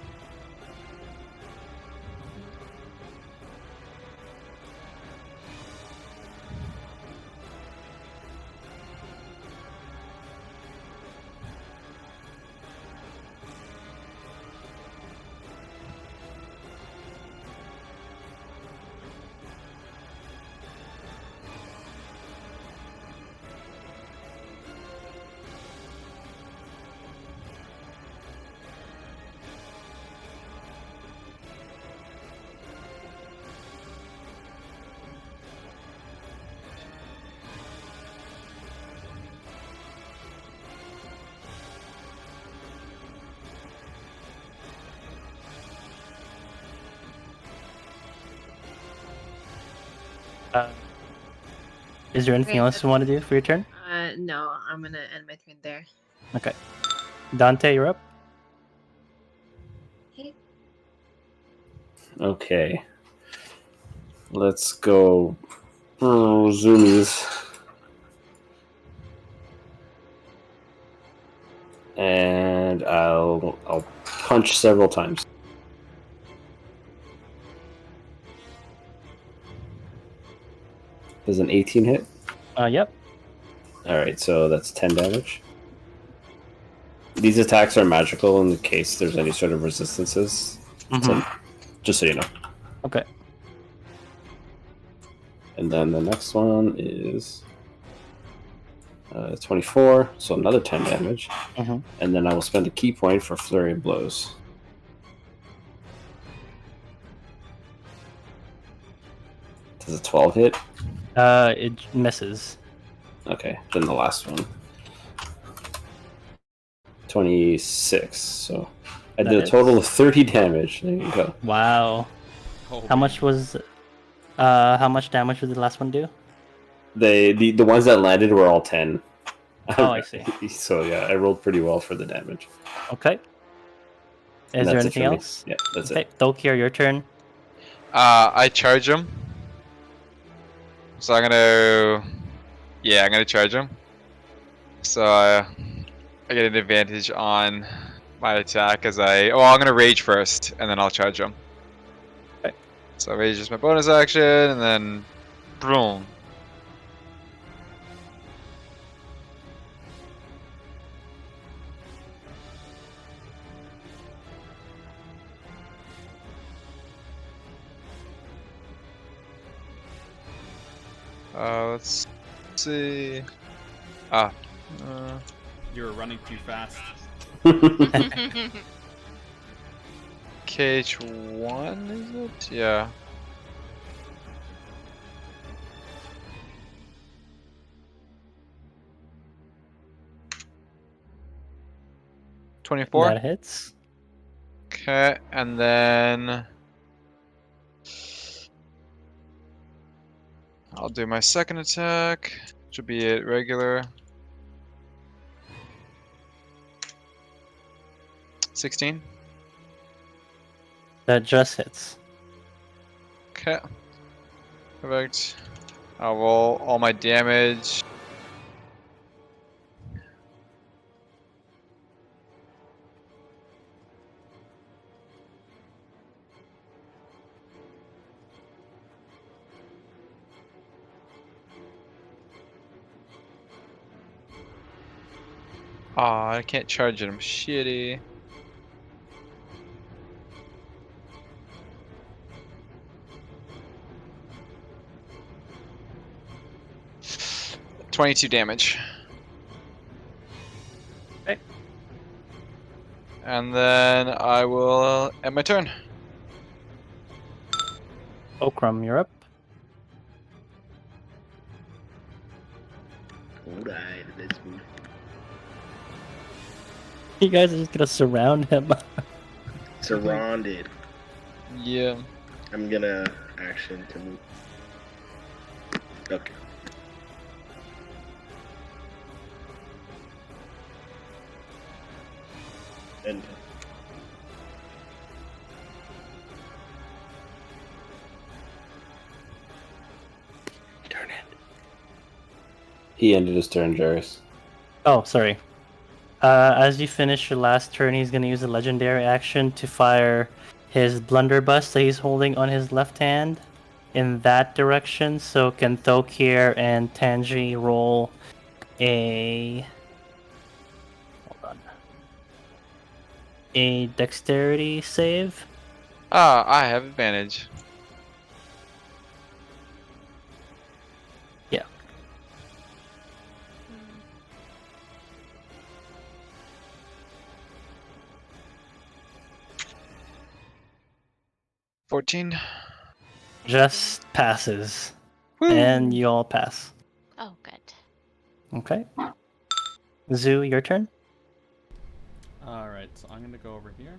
Is there anything Okay, else you want to do for your turn? No, I'm gonna end my turn there. Okay. Dante, you're up. Okay. Okay. Let's go. Zoomies. And I'll punch several times. Does an 18 hit? Yep. Alright, so that's 10 damage. These attacks are magical in case there's any sort of resistances. So, just so you know. Okay. And then the next one is 24, so another 10 damage. And then I will spend a key point for Flurry of Blows. Does a 12 hit? It misses. Okay, then the last one. 26, so I did a total of 30 damage. There you go. Wow. Oh, How much was... how much damage did the last one do? The ones that landed were all 10. Oh, I see. So yeah, I rolled pretty well for the damage. Okay. And Is there that's it anything for me. else? Yeah, that's Okay, it. Dolkier, your turn. I charge him. So I'm gonna charge him. So I get an advantage on my attack as I'm gonna rage first, and then I'll charge him. Okay. So rage is my bonus action, and then boom. Let's see. You were running too fast. KH1 is it? Yeah. $24. That hits. Okay, and then I'll do my second attack, which will be it regular. 16. That just hits. Okay. Perfect. I'll roll all my damage. Aw, I can't charge it. I'm shitty. $22 damage. Okay. And then I will end my turn. Okram, you're up. Alright, let's move. You guys are just gonna surround him. Surrounded. Yeah. I'm gonna action to move. Okay. And turn it. He ended his turn, Jarius. Oh, sorry. As you finish your last turn, he's gonna use a legendary action to fire his blunderbuss that he's holding on his left hand in that direction. So can Thokir and Tanji roll a dexterity save? Ah, I have advantage. Yeah. 14. Just passes. Woo! And you all pass. Oh, good. Okay. Zoo, your turn. Alright, so I'm gonna go over here.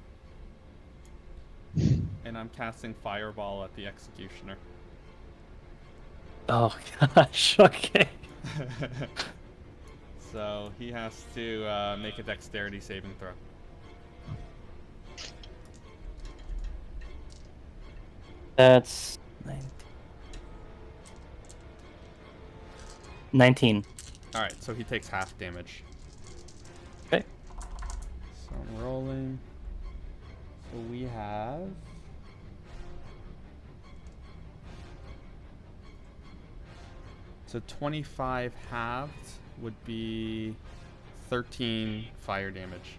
And I'm casting Fireball at the Executioner. Oh gosh, okay. So he has to make a dexterity saving throw. That's 19. Alright, so he takes half damage. Okay. So I'm rolling. So we have... So 25 halved would be 13 fire damage.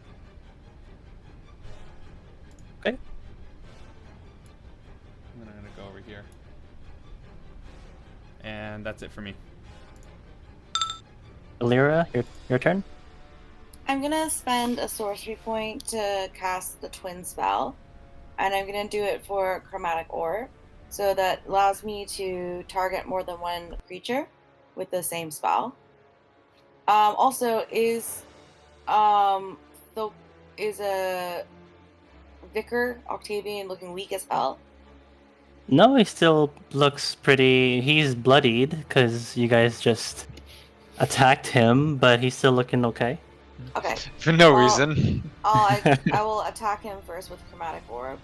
Okay. And then I'm gonna go over here. And that's it for me. Alira, your turn. I'm gonna spend a sorcery point to cast the twin spell, and I'm gonna do it for chromatic orb, so that allows me to target more than one creature with the same spell. Also, is a Vicar Octavian looking weak as hell? No, he still looks pretty. He's bloodied because you guys just attacked him, but he's still looking okay. Okay. For no Well, reason. I will attack him first with chromatic orb.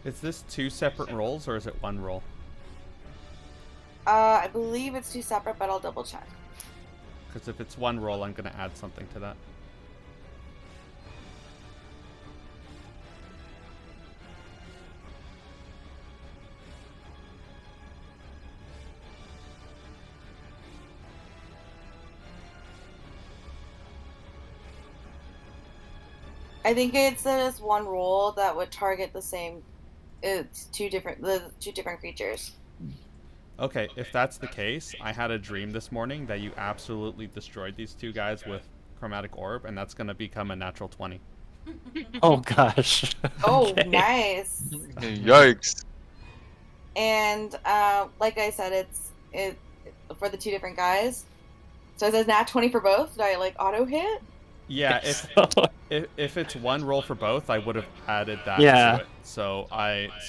Is this 2 separate rolls or is it 1 roll? I believe it's 2 separate, but I'll double check. Because if it's 1 roll, I'm gonna add something to that. I think it's this one roll that would target the same. It's two different creatures. Okay, if that's the case, I had a dream this morning that you absolutely destroyed these 2 guys with chromatic orb, and that's gonna become a natural 20. Oh gosh. Oh, Okay. nice. Yikes. And like I said, it's for the 2 different guys. So it says nat 20 for both. Did I like auto hit? Yeah, So- if it's 1 roll for both, I would have added that Yeah. to it. So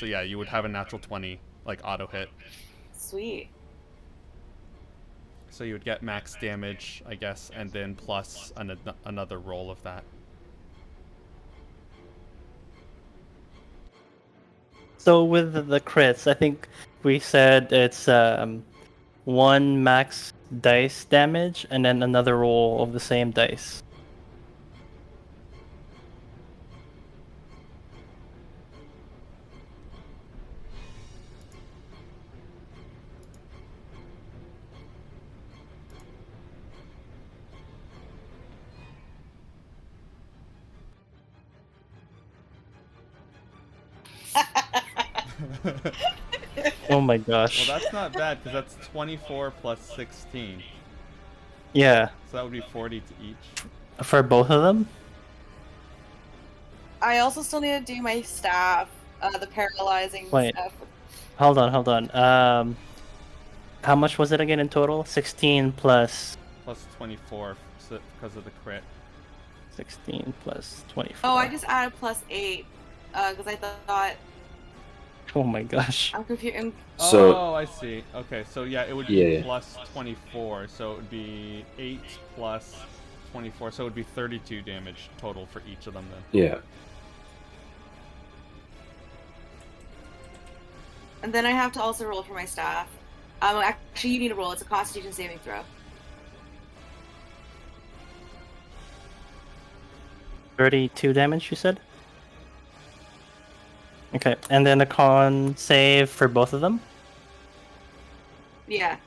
yeah, you would have a natural 20 like auto hit. Sweet. So you would get max damage, I guess, and then plus another roll of that. So with the crits, I think we said it's one max dice damage and then another roll of the same dice. Oh my gosh. Well, that's not bad because that's 24 plus 16. Yeah, So that would be 40 to each. for both of them. I also still need to do my staff, the paralyzing Wait. stuff. Hold on. How much was it again in total? 16 plus Plus 24 because of the crit. 16 plus 24. Oh, I just added +8 because I thought Oh my gosh. I'm confused. So- Oh, I see. Okay, so yeah, it would be Yeah. plus 24, so it would be 8 plus 24, so it would be 32 damage total for each of them then. Yeah. And then I have to also roll for my staff. Actually, you need to roll. It's a Constitution saving throw. 32 damage, you said? Okay, and then a con save for both of them? Yeah.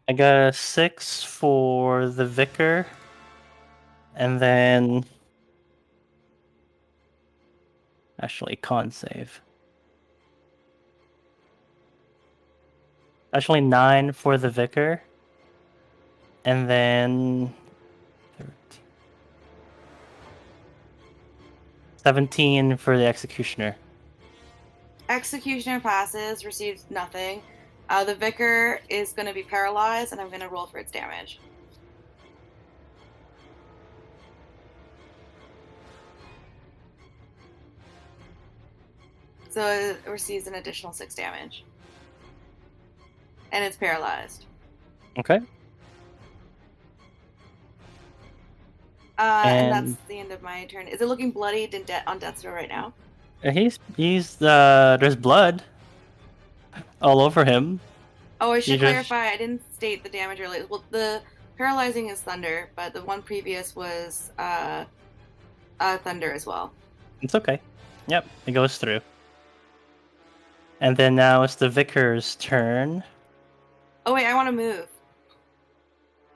I got a 6 for the Vicar, and then... Actually, con save. Actually, 9 for the Vicar, and then... 17 for the Executioner. Executioner passes, receives nothing. The Vicar is going to be paralyzed, and I'm going to roll for its damage. So it receives an additional 6 damage. And it's paralyzed. Okay. And And- that's the end of my turn. Is it looking bloodied and on death's door right now? There's blood all over him. Oh, I should You just- clarify. I didn't state the damage earlier. Well, the paralyzing is thunder, but the one previous was thunder as well. It's okay. Yep, it goes through. And then now it's the Vicar's turn. Oh wait, I want to move.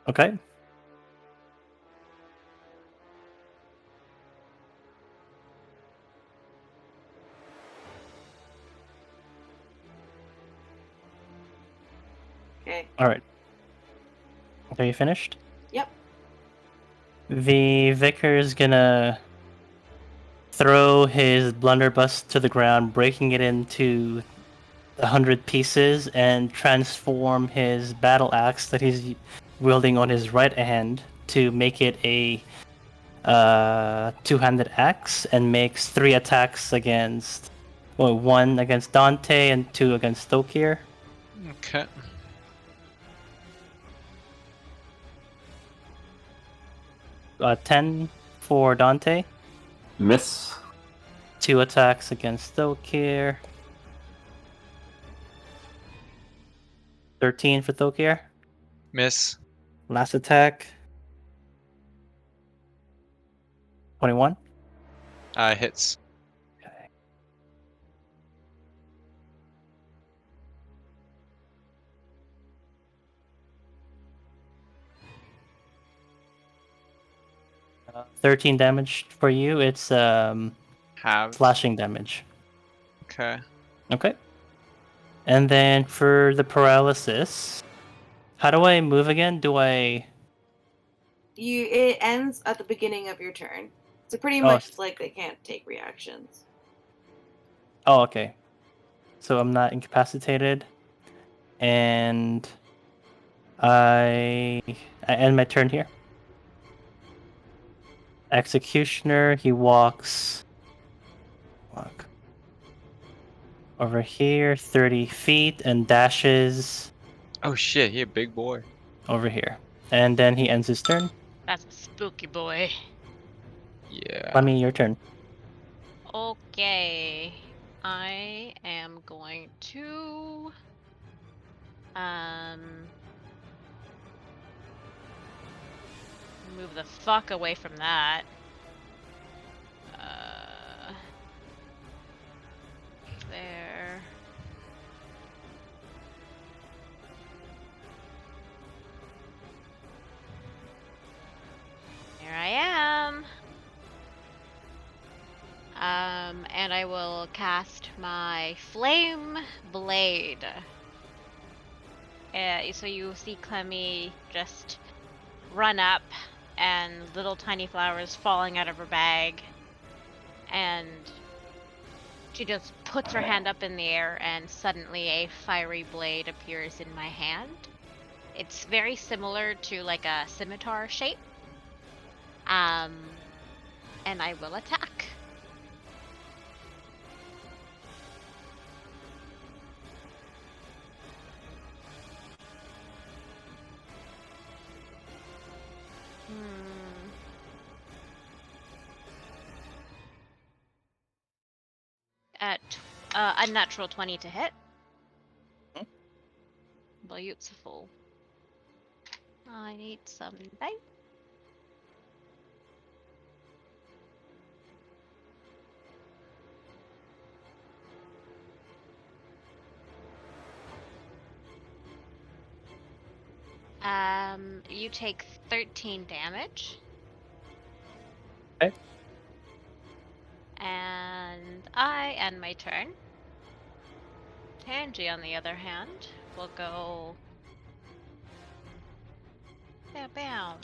Okay. Okay. Alright. Are you finished? Yep. The Vicar's gonna throw his blunderbuss to the ground, breaking it into 100 pieces, and transform his battle axe that he's wielding on his right hand to make it a two-handed axe, and makes 3 attacks against, well, 1 against Dante and 2 against Thokir. Okay. 10 for Dante, Miss. 2 attacks against Thokir. 13 for Thokir. Miss. Last attack. 21. Hits. Okay. 13 damage for you. It's Have. slashing damage. Okay. Okay. And then for the paralysis, how do I move again? Do I? It ends at the beginning of your turn. So pretty Oh. much like they can't take reactions. Oh, okay. So I'm not incapacitated, and I end my turn here. Executioner, he walk over here 30 feet and dashes Oh shit, he a big boy. over here. And then he ends his turn. That's a spooky boy. Yeah. Let me your turn. Okay. I am going to move the fuck away from that. There. Here I am. And I will cast my Flame Blade. So you see Clemmy just run up and little tiny flowers falling out of her bag. And she just puts her hand up in the air and suddenly a fiery blade appears in my hand. It's very similar to like a scimitar shape. And I will attack. At a natural 20 to hit. Beautiful. I need some dice. You take 13 damage. Okay. And I end my turn. Tangy, on the other hand, will go... Bam, bam.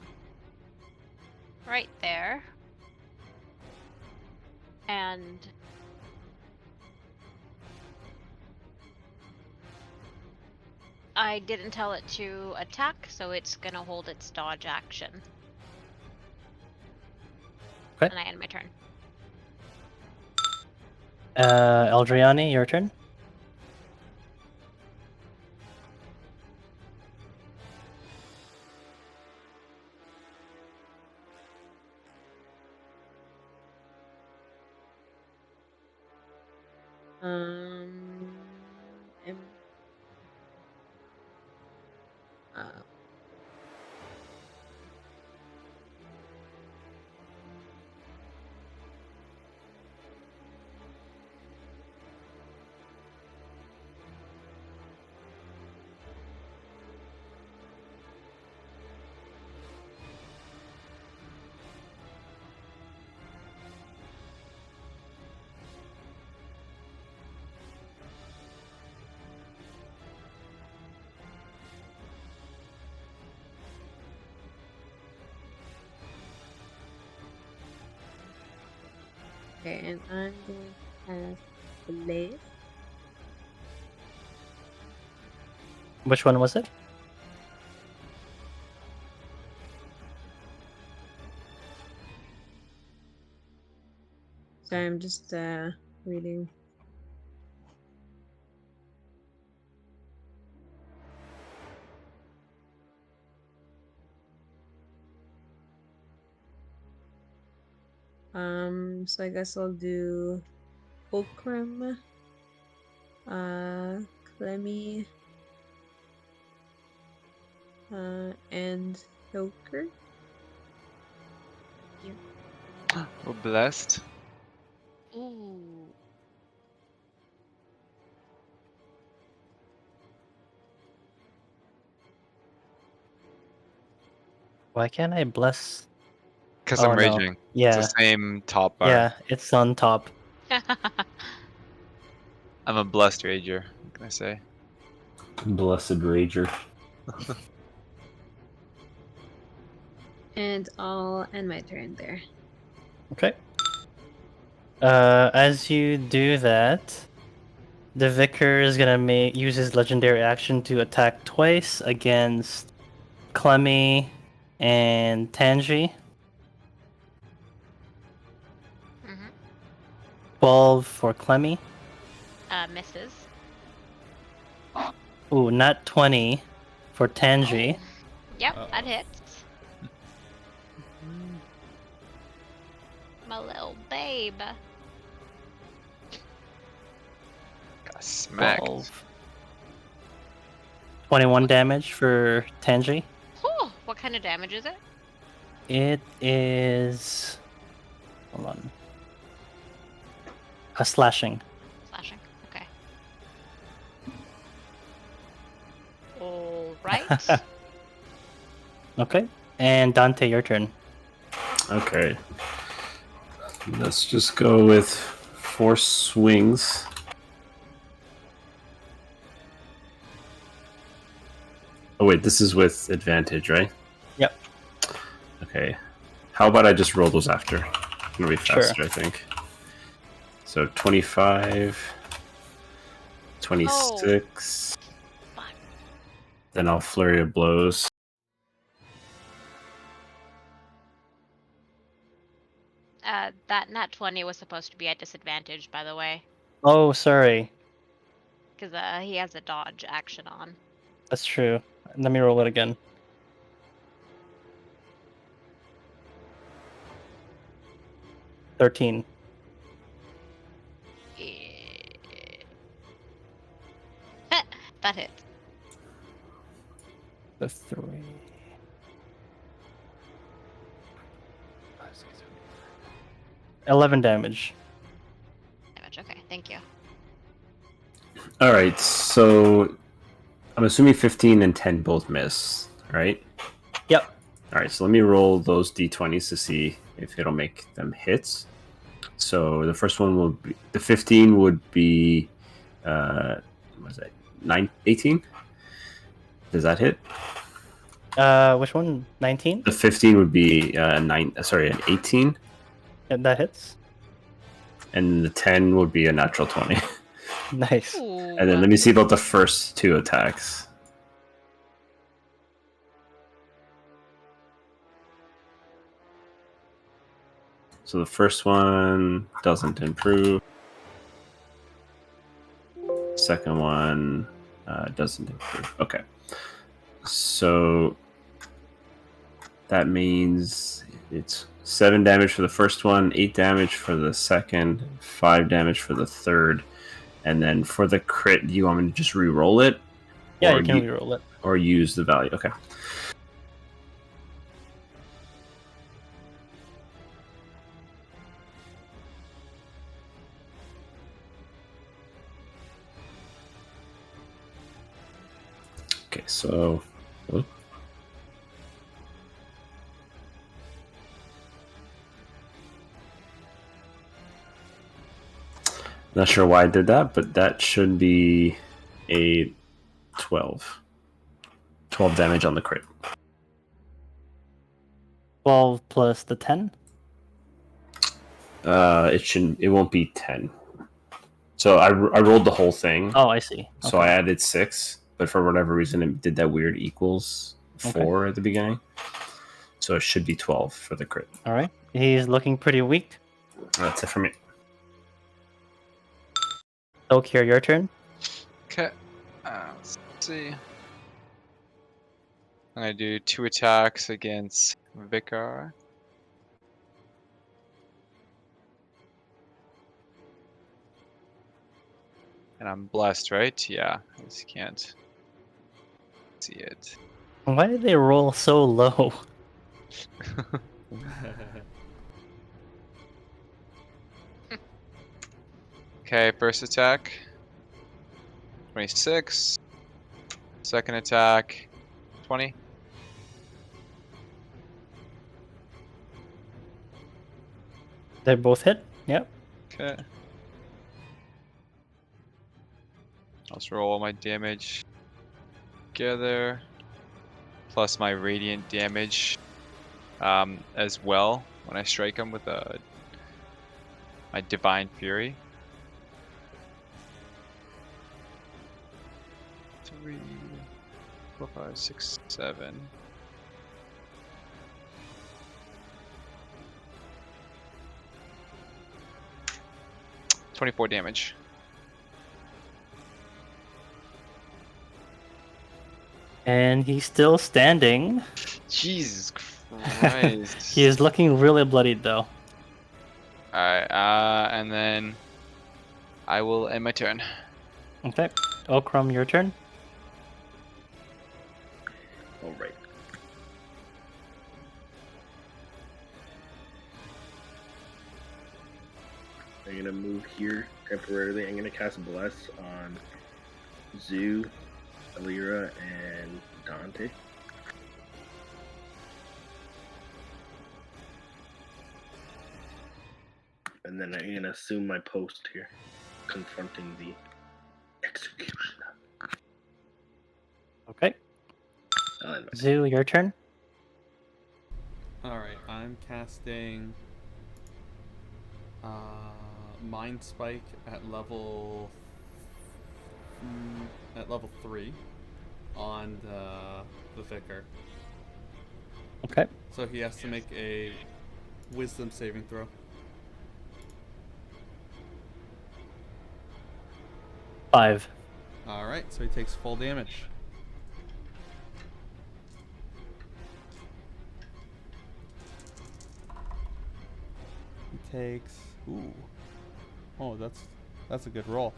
Right there. And... I didn't tell it to attack, so it's gonna hold its dodge action. Okay. And I end my turn. Eldriani, your turn. Am- uh, Okay, and I'm going to cast Blade. Which one was it? So I'm just reading. So I guess I'll do Fulcrum, Clemmy, and Joker. We're blessed. Ooh. Why can't I bless? Because Oh, I'm no. raging. Yeah. It's the same top bar. Yeah, it's on top. I'm a blessed rager, what can I say? Blessed Rager. And I'll end my turn there. Okay. As you do that, the Vicar is gonna use his legendary action to attack twice against Clemmy and Tanji. 12 for Clemmy. Misses. Ooh, not 20 for Tanji. Oh. Yep, that hits. My little babe. Smacked. 12. 21 damage for Tanji. Whew, what kind of damage is it? It is. Hold on. A slashing. Slashing. Okay. All right. Okay. And Dante, your turn. Okay. Let's just go with 4 swings. Oh wait, this is with advantage, right? Yep. Okay. How about I just roll those after? It'll be Sure. faster, I think. So 25, 26. Fuck. Then I'll flurry of blows. That nat 20 was supposed to be at disadvantage, by the way, Oh, sorry. because he has a dodge action on. That's true. Let me roll it again. $13. That hits. The 3. 11 damage. Damage. Okay, thank you. All right, so I'm assuming 15 and 10 both miss, right? Yep. All right, so let me roll those d20s to see if it'll make them hits. So the first one will be the 15 would be what was that? 18? Does that hit? Which one? 19? The 15 would be an 18, Yeah, that hits. and the 10 would be a natural 20. Nice. Ooh. And then let me see about the first 2 attacks. So the first one doesn't improve. Second one doesn't improve. Okay. So that means it's 7 damage for the first one, 8 damage for the second, 5 damage for the third. And then for the crit, do you want me to just re-roll it? Yeah, Or you can reroll it. Or use the value. Okay. Okay, so... oh. Not sure why I did that, but that should be a 12. 12 damage on the crit. 12 plus the 10? It won't be 10. So I rolled the whole thing. Oh, I see. So I added 6, but for whatever reason it did that weird equals 4 at the beginning. So it should be 12 for the crit. All right. He's looking pretty weak. That's it for me. Okir, your turn. Okay. Let's see. I'm gonna do 2 attacks against Vicar. And I'm blessed, right? Yeah. I just can't see it. Why did they roll so low? Okay, first attack. 26. Second attack. 20. They both hit? Yep. Okay. I'll just roll all my damage together. Plus my radiant damage as well when I strike him with my Divine Fury. 3, 4, 5, 6, 7. $24 damage. And he's still standing. Jesus Christ. He is looking really bloodied, though. Alright, and then I will end my turn. Okay. Okram, your turn. All right. I'm gonna move here temporarily. I'm gonna cast Bless on Zoo, Alira, and Dante. And then I'm gonna assume my post here, confronting the executioner. Okay. Zoo, your turn. Alright, I'm casting Mind Spike at level 3 on the Vicar. Okay. So he has to make a Wisdom saving throw. 5. Alright, so he takes full damage. He takes... Ooh. Oh, that's a good roll.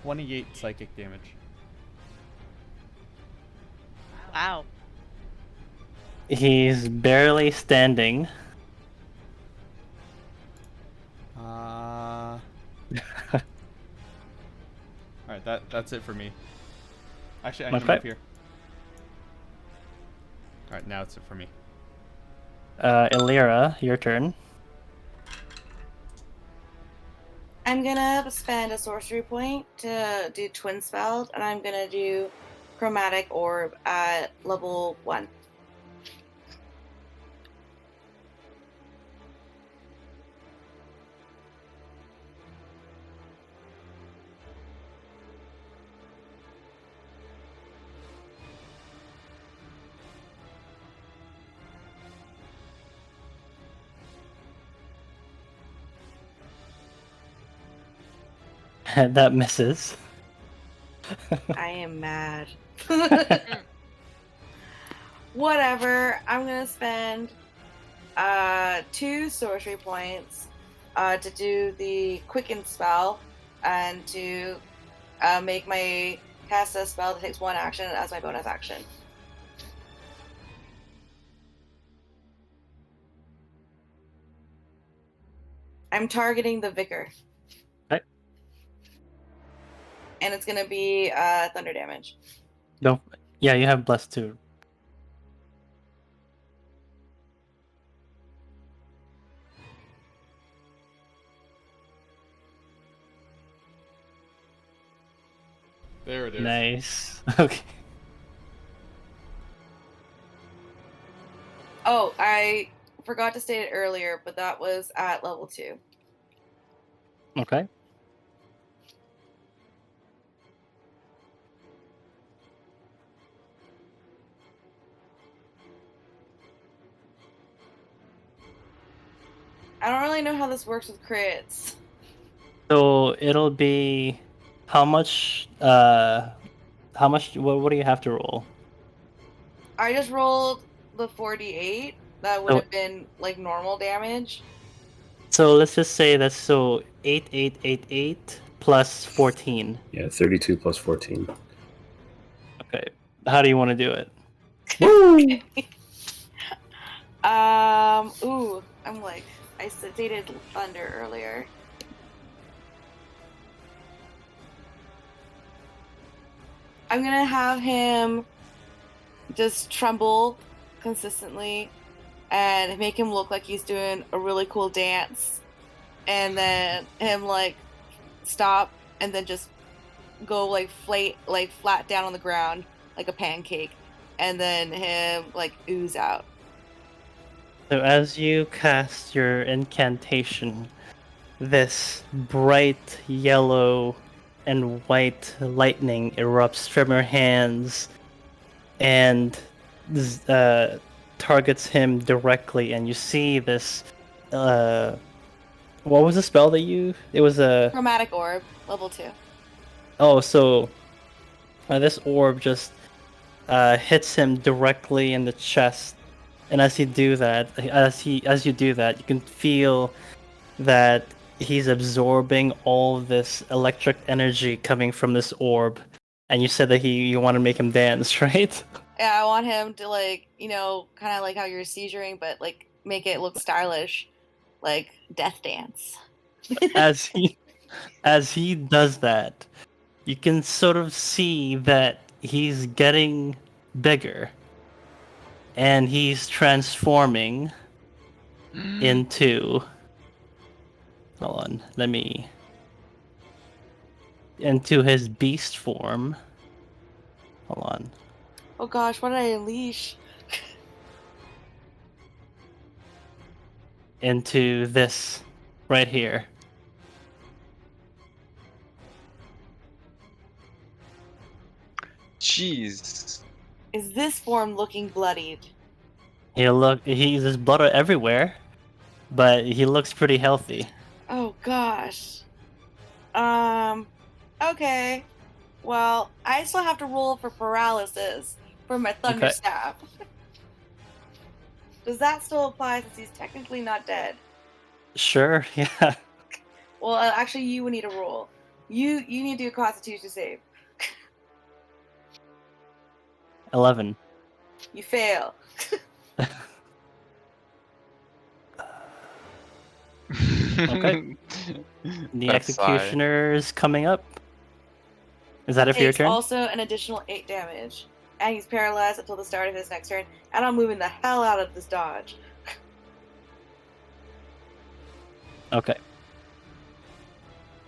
28 psychic damage. Wow. He's barely standing. Alright, that's it for me. Actually, I'm gonna Okay. move here. Alright, now it's it for me. Illyra, your turn. I'm gonna spend a sorcery point to do twin spells, and I'm gonna do chromatic orb at level 1. That misses. I am mad. Whatever. I'm gonna spend 2 sorcery points to do the quicken spell and to make my cast a spell that takes 1 action as my bonus action. I'm targeting the Vicar. Okay. And it's gonna be thunder damage. No. Yeah, you have blessed too. There it is. Nice. Okay. Oh, I forgot to state it earlier, but that was at level 2. Okay. I don't really know how this works with crits. So it'll be how much what do you have to roll? I just rolled the 48. That would So- have been like normal damage. So let's just say that's so 8 plus 14. Yeah, 32 plus 14. Okay. How do you want to do it? Ooh, I'm like, I stated thunder earlier. I'm gonna have him just tremble consistently and make him look like he's doing a really cool dance, and then him like stop and then just go like flat down on the ground like a pancake, and then him like ooze out. So as you cast your incantation, this bright yellow and white lightning erupts from your hands and targets him directly, and you see this what was the spell that you it was a Chromatic orb, level 2. oh so this orb just hits him directly in the chest, and as you do that you can feel that he's absorbing all this electric energy coming from this orb. And you said that you want to make him dance, right? Yeah, I want him to like, kind of like how you're seizuring, but like make it look stylish, like death dance. As he does that, you can sort of see that he's getting bigger, and he's transforming into. Hold on, into his beast form. Hold on. Oh gosh, what did I unleash? Into this right here. Jeez. Is this form looking bloodied? He's blood everywhere, but he looks pretty healthy. Oh gosh. Okay. Well, I still have to roll for paralysis for my thunder Okay. staff. Does that still apply since he's technically not dead? Sure, yeah. Well, actually, you would need a roll. You need to do a Constitution save. 11. You fail. Okay. The That sigh. executioner's coming up. Is that it for your Takes turn? also an additional 8 damage, and he's paralyzed until the start of his next turn. And I'm moving the hell out of this dodge. Okay.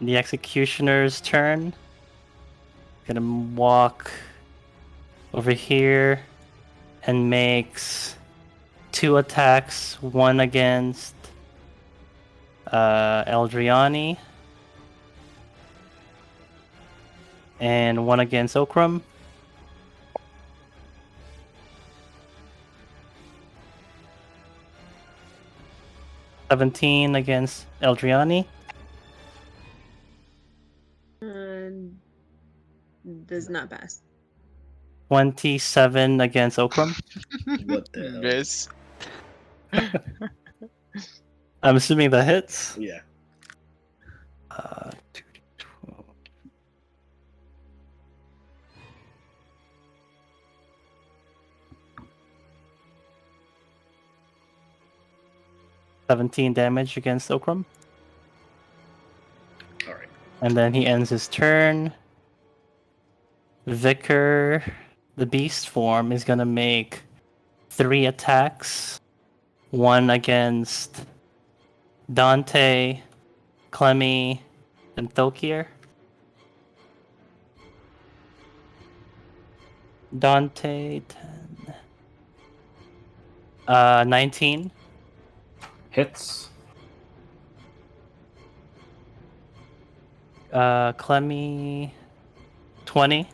The executioner's turn. Gonna walk over here and makes 2 attacks, one against Eldriani and one against Okram. $17 against Eldriani. Does not pass. 27 against Okram. What the hell? Miss. I'm assuming that hits. Yeah. 2d12. 17 damage against Okram. All right. And then he ends his turn. Vicar, the beast form, is gonna make 3 attacks. One against Dante, Clemmy, and Thokir. Dante, 10. 19. Hits. Clemmy, 20.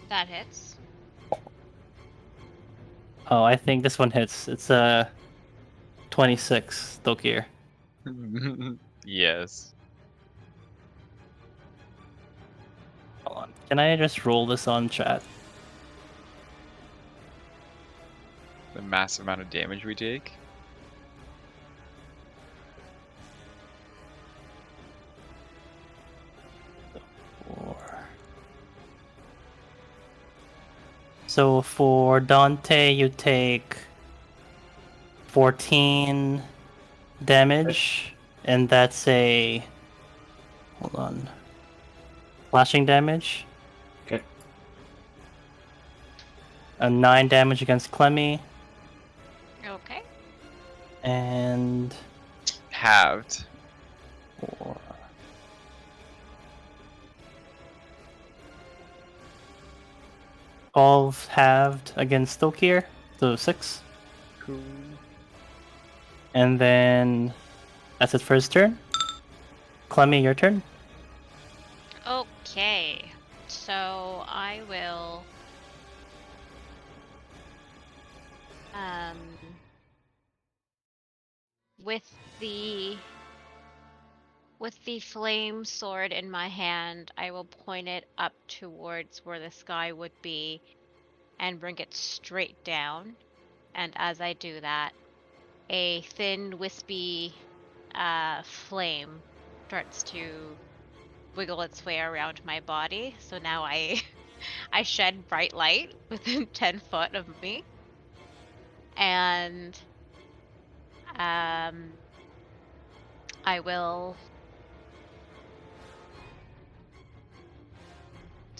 That hits. Oh, I think this one hits. It's 26, Thokir. Yes. Hold on. Can I just roll this on chat? The massive amount of damage we take. So for Dante, you take 14 damage, and that's a. Hold on. Slashing damage. Okay. 9 damage against Clemmy, Okay. and. Halved. 4. All halved against Stokir, so 6. Cool. And then that's it for his turn. Clemmy, your turn. Okay. So I will with the flame sword in my hand, I will point it up towards where the sky would be and bring it straight down. And as I do that, a thin, wispy flame starts to wiggle its way around my body. So now I I shed bright light within 10 foot of me. And I will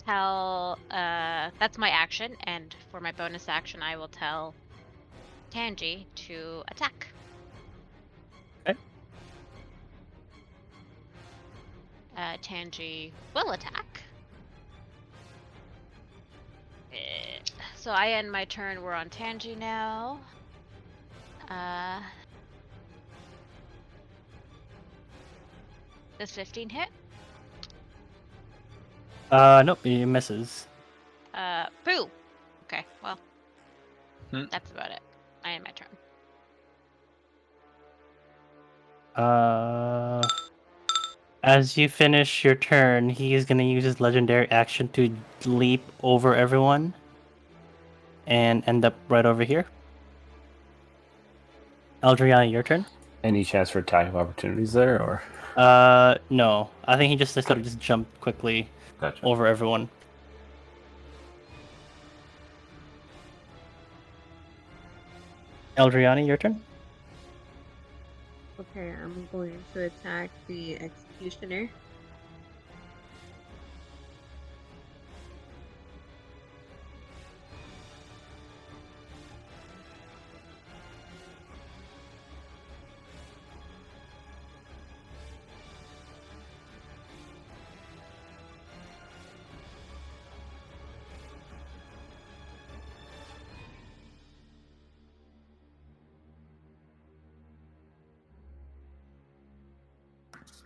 tell that's my action, and for my bonus action I will tell Tangy to attack. Okay. Tangy will attack. So I end my turn. We're on Tangy now. Does 15 hit? Nope, he misses. Boo! Okay, well, Hmm. that's about it. I end my turn. As you finish your turn, he is going to use his legendary action to leap over everyone and end up right over here. Eldriana, your turn. Any chance for attack of opportunities there, or? No. I think he just sort of just jumped quickly Gotcha. over everyone. Eldriana, your turn. Okay, I'm going to attack the executioner.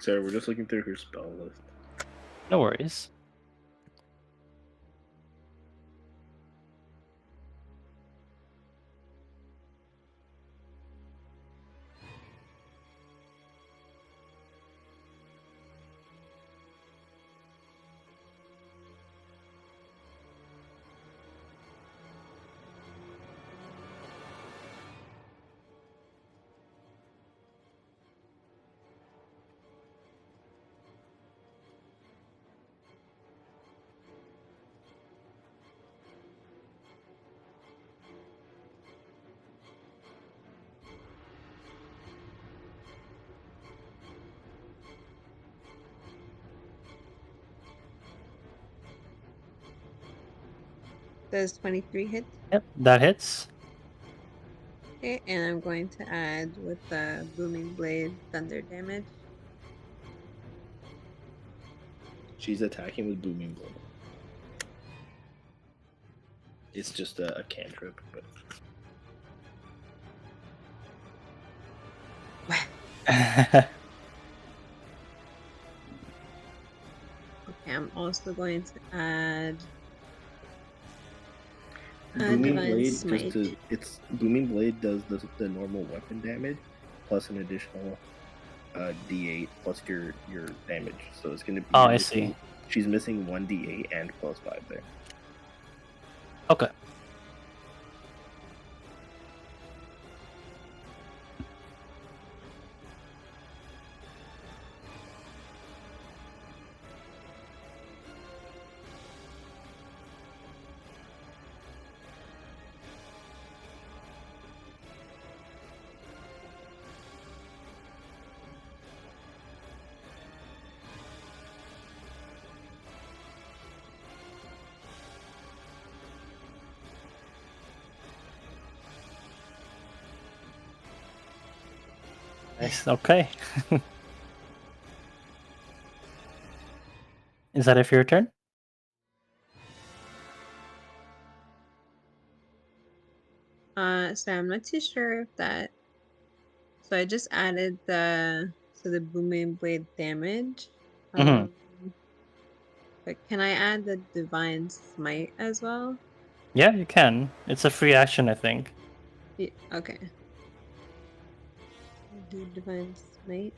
So we're just looking through her spell list. No worries. Does 23 hit? Yep, that hits. Okay, and I'm going to add with the booming blade thunder damage. She's attacking with booming blade. It's just a cantrip, but Okay, I'm also going to add booming divine blade smite. it's booming blade does the normal weapon damage plus an additional d8 plus your damage. So it's gonna be. Oh, I see. She's missing 1d8 and +5 there. Okay. Nice. Okay. Is that it for your turn? So I'm not too sure if that. So I just added the booming blade damage. Mhm. But can I add the divine smite as well? Yeah, you can. It's a free action, I think. Yeah, okay. Do divine smite.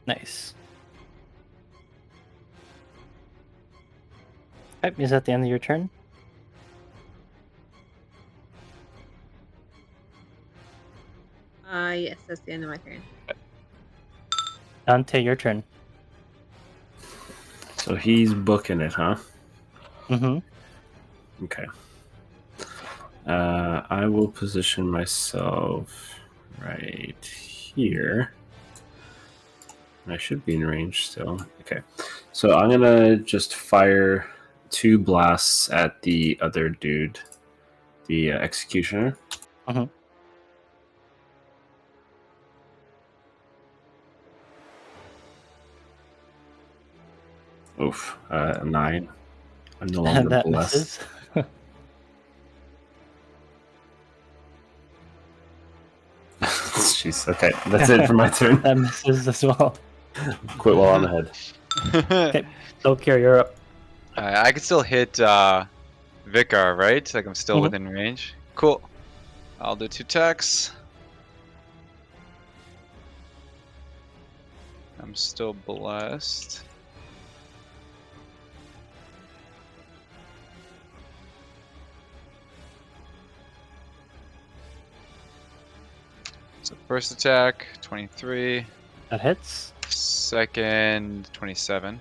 Nice. Yep, is that the end of your turn? Yes, that's the end of my turn. Dante, your turn. So he's booking it, huh? Mm-hmm. Okay. I will position myself right here. I should be in range still. Okay. So I'm gonna just fire 2 blasts at the other dude, the executioner. Mm-hmm. Oof. 9. I'm no longer That blessed. misses. Jeez. Okay. That's it for my turn. That misses as well. Quit while I'm ahead. Okay, Lokir, you're up. I could still hit Vicar, right? Like I'm still Mhm. within range. Cool. I'll do 2 attacks. I'm still blessed. So first attack, 23. That hits. Second, 27.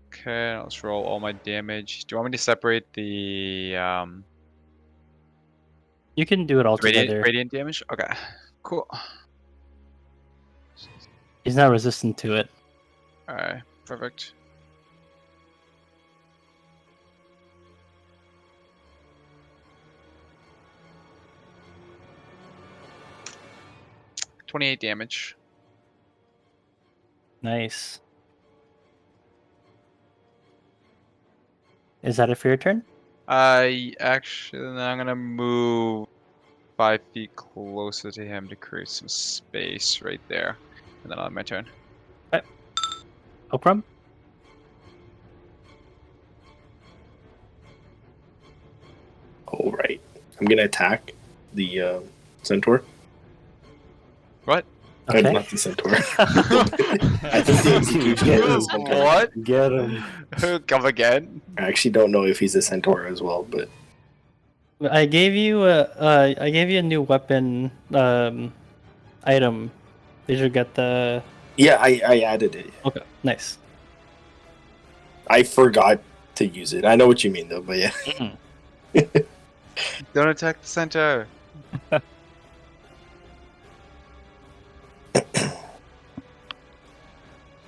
Okay, let's roll all my damage. Do you want me to separate the You can do it all together. radiant damage? Okay, cool. He's not resistant to it. Alright, perfect. $28 damage. Nice. Is that it for your turn? Actually, I'm gonna move 5 feet closer to him to create some space right there. And then I'll have my turn. Okram? All right. I'm gonna attack the centaur. What? Okay. Not the centaur. I think the executioner is gonna. What? Get him. Come again? I actually don't know if he's a centaur as well, but I gave you a new weapon item. Did you get the? yeah, I added it. Okay, nice. I forgot to use it. I know what you mean though, but yeah. Mhm. Don't attack the center.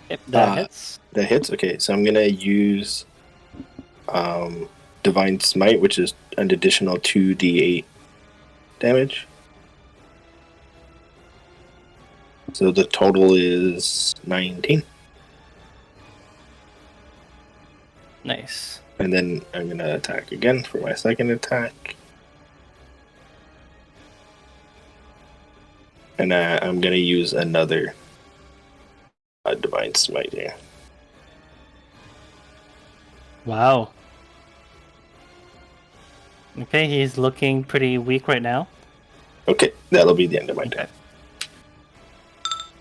Yep, that Uh, hits. That hits. Okay, so I'm gonna use divine smite, which is an additional 2d8 damage. So the total is 19. Nice. And then I'm gonna attack again for my second attack. And I'm gonna use another divine smite here. Wow. Okay, he's looking pretty weak right now. Okay, that'll be the end of my Okay.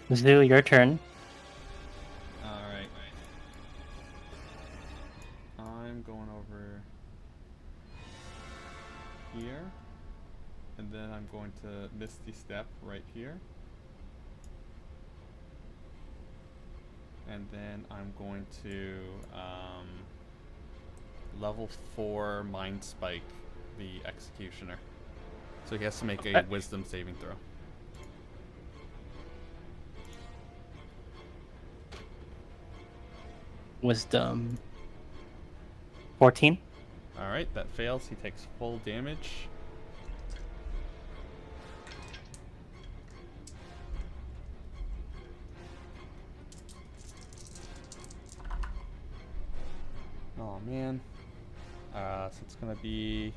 turn. Zoo, your turn. Alright. I'm going over here. And then I'm going to Misty Step right here. And then I'm going to level 4 Mind Spike the Executioner. So he has to make a Wisdom saving throw. Wisdom. 14. Alright, that fails. He takes full damage. Oh man. So it's gonna be...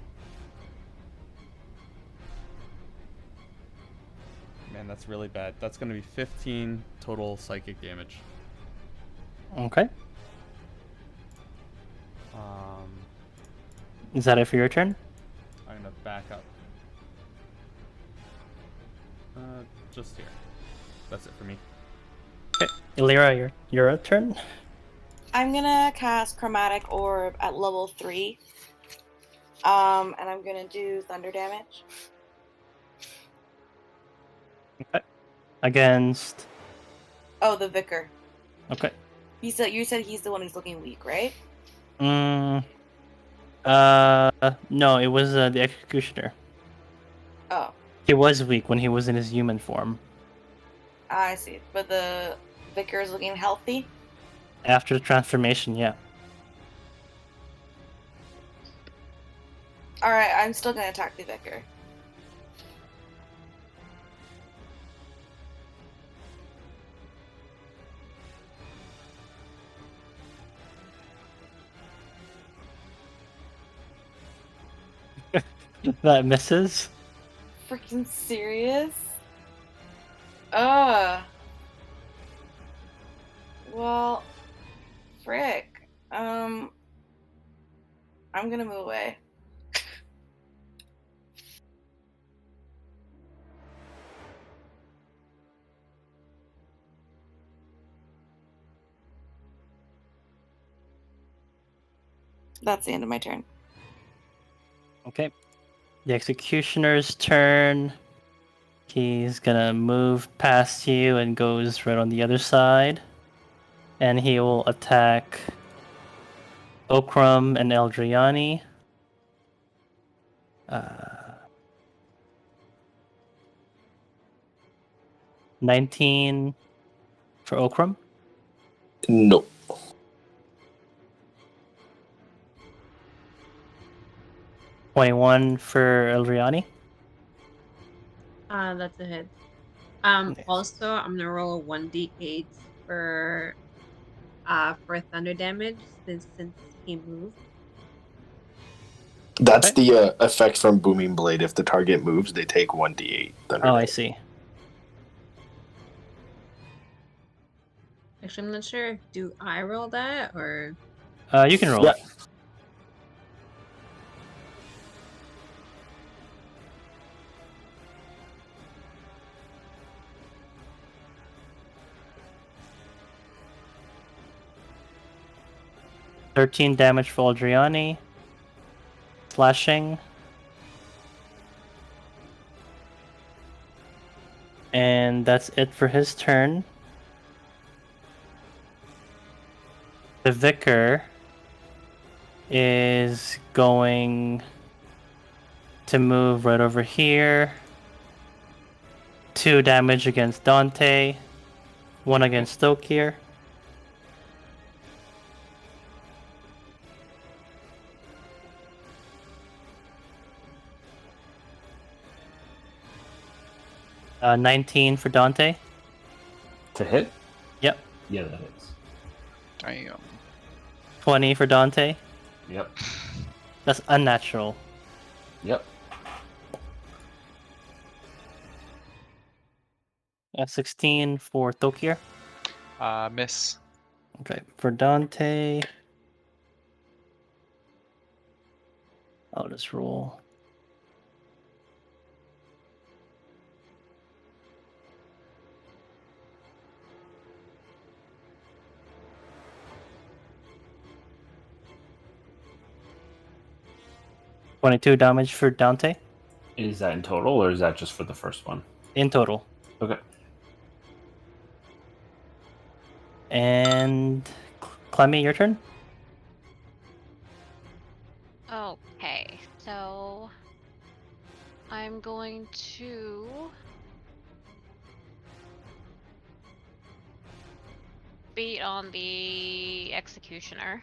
Man, that's really bad. That's gonna be 15 total psychic damage. Okay. Um, Is that it for your turn? I'm gonna back up. just here. That's it for me. Okay, Illyra, your turn. I'm gonna cast Chromatic Orb at level 3. And I'm gonna do thunder damage. Okay. Against. Oh, the Vicar. Okay. You said he's the one who's looking weak, right? No, it was the Executioner. Oh, He was weak when he was in his human form. I see. But the Vicar is looking healthy. After the transformation, yeah. All right, I'm still gonna attack the Vicar. That misses. Freaking serious? Well, frick. I'm gonna move away. That's the end of my turn. Okay. The Executioner's turn. He's gonna move past you and goes right on the other side. And he will attack Okram and Eldriani. 19 for Okram. No. 21 for Eldriani. That's a hit. Nice. Also, I'm gonna roll a 1d8 for thunder damage since he moved. That's Okay. the effect from Booming Blade. If the target moves, they take 1d8. Thunder Oh, I damage. see. Actually, I'm not sure. Do I roll that or? You can roll Yeah. it. $13 damage for Aldriani. Slashing. And that's it for his turn. The Vicar is going to move right over here. 2 damage against Dante. 1 against Stokir. Uh, 19 for Dante. To hit? Yep. Yeah, that hits. Damn. 20 for Dante. Yep. That's unnatural. Yep. 16 for Tokir. Miss. Okay, for Dante, I'll just roll. $22 damage for Dante Is that in total, or is that just for the first one? in total. Okay. And Clemmy, your turn. Okay, so I'm going to beat on the Executioner.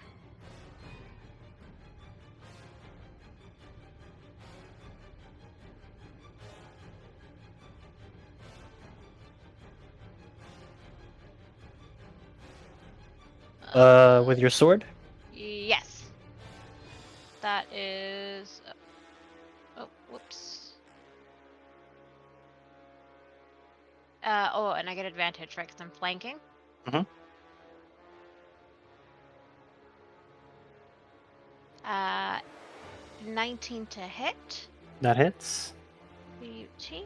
With your sword. Yes. That is. Oh, whoops. Oh, and I get advantage, right? Because I'm flanking. Mhm. 19 to hit. That hits. Beauty.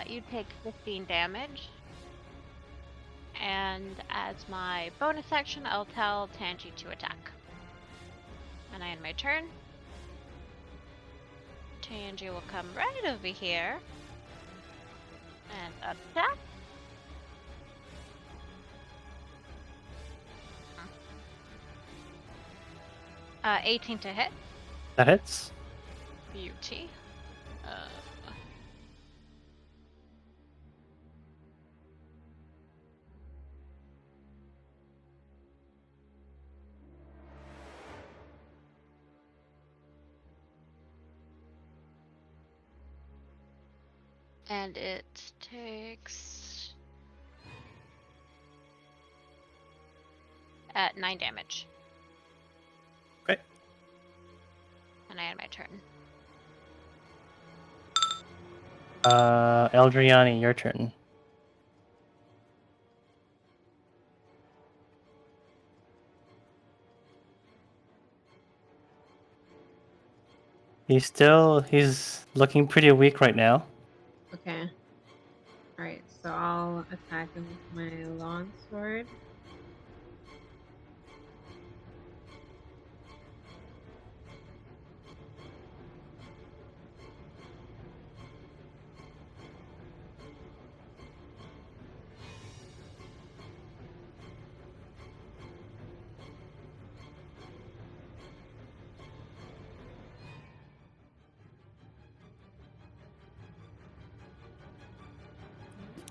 you take 15 damage. And as my bonus action, I'll tell Tangy to attack. And I end my turn. Tangy will come right over here and attack. 18 to hit. That hits. Beauty. And it takes 9 damage. Okay. And I end my turn. Eldriani, your turn. He's looking pretty weak right now. Okay. Alright, so I'll attack him with my longsword.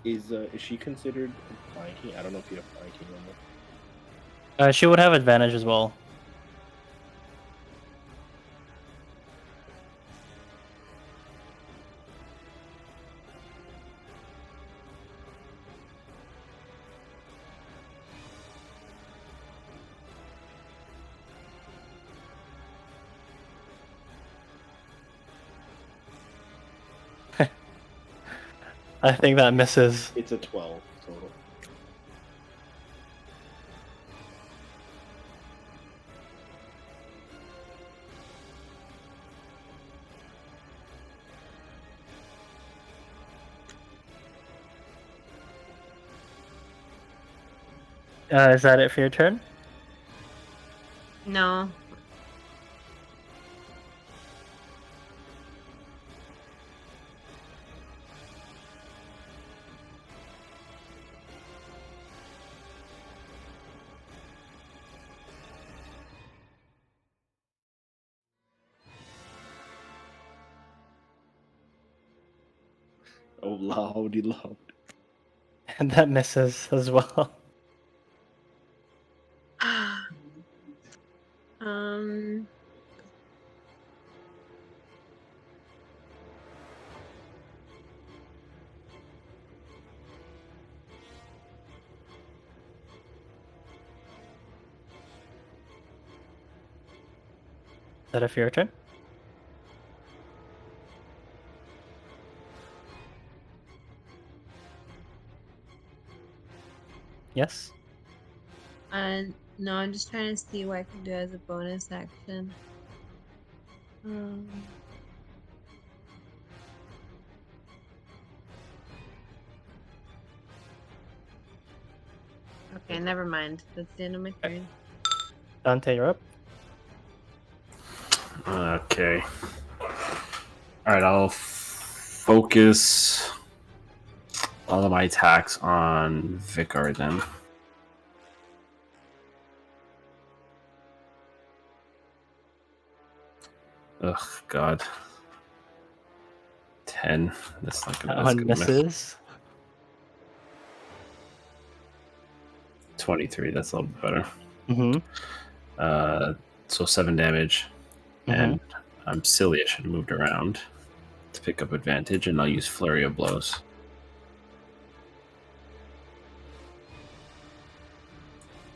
Is she considered flanking? I don't know if you have flanking on there. She would have advantage as well. I think that misses. It's a 12 total. Is that it for your turn? No. Oh, loudy loud. And that misses as well. Um. Is that it for your turn? Yes. No, I'm just trying to see what I can do as a bonus action. Okay, never mind. That's the end of my turn. Dante, you're up. Okay. Alright, I'll focus all of my attacks on Vicar then. Ugh, God. 10. That's not gonna, That that's one gonna miss. misses. 23, that's a little bit better. Mm-hmm. So 7 damage. Mm-hmm. And I'm silly, I should have moved around to pick up advantage, and I'll use Flurry of Blows.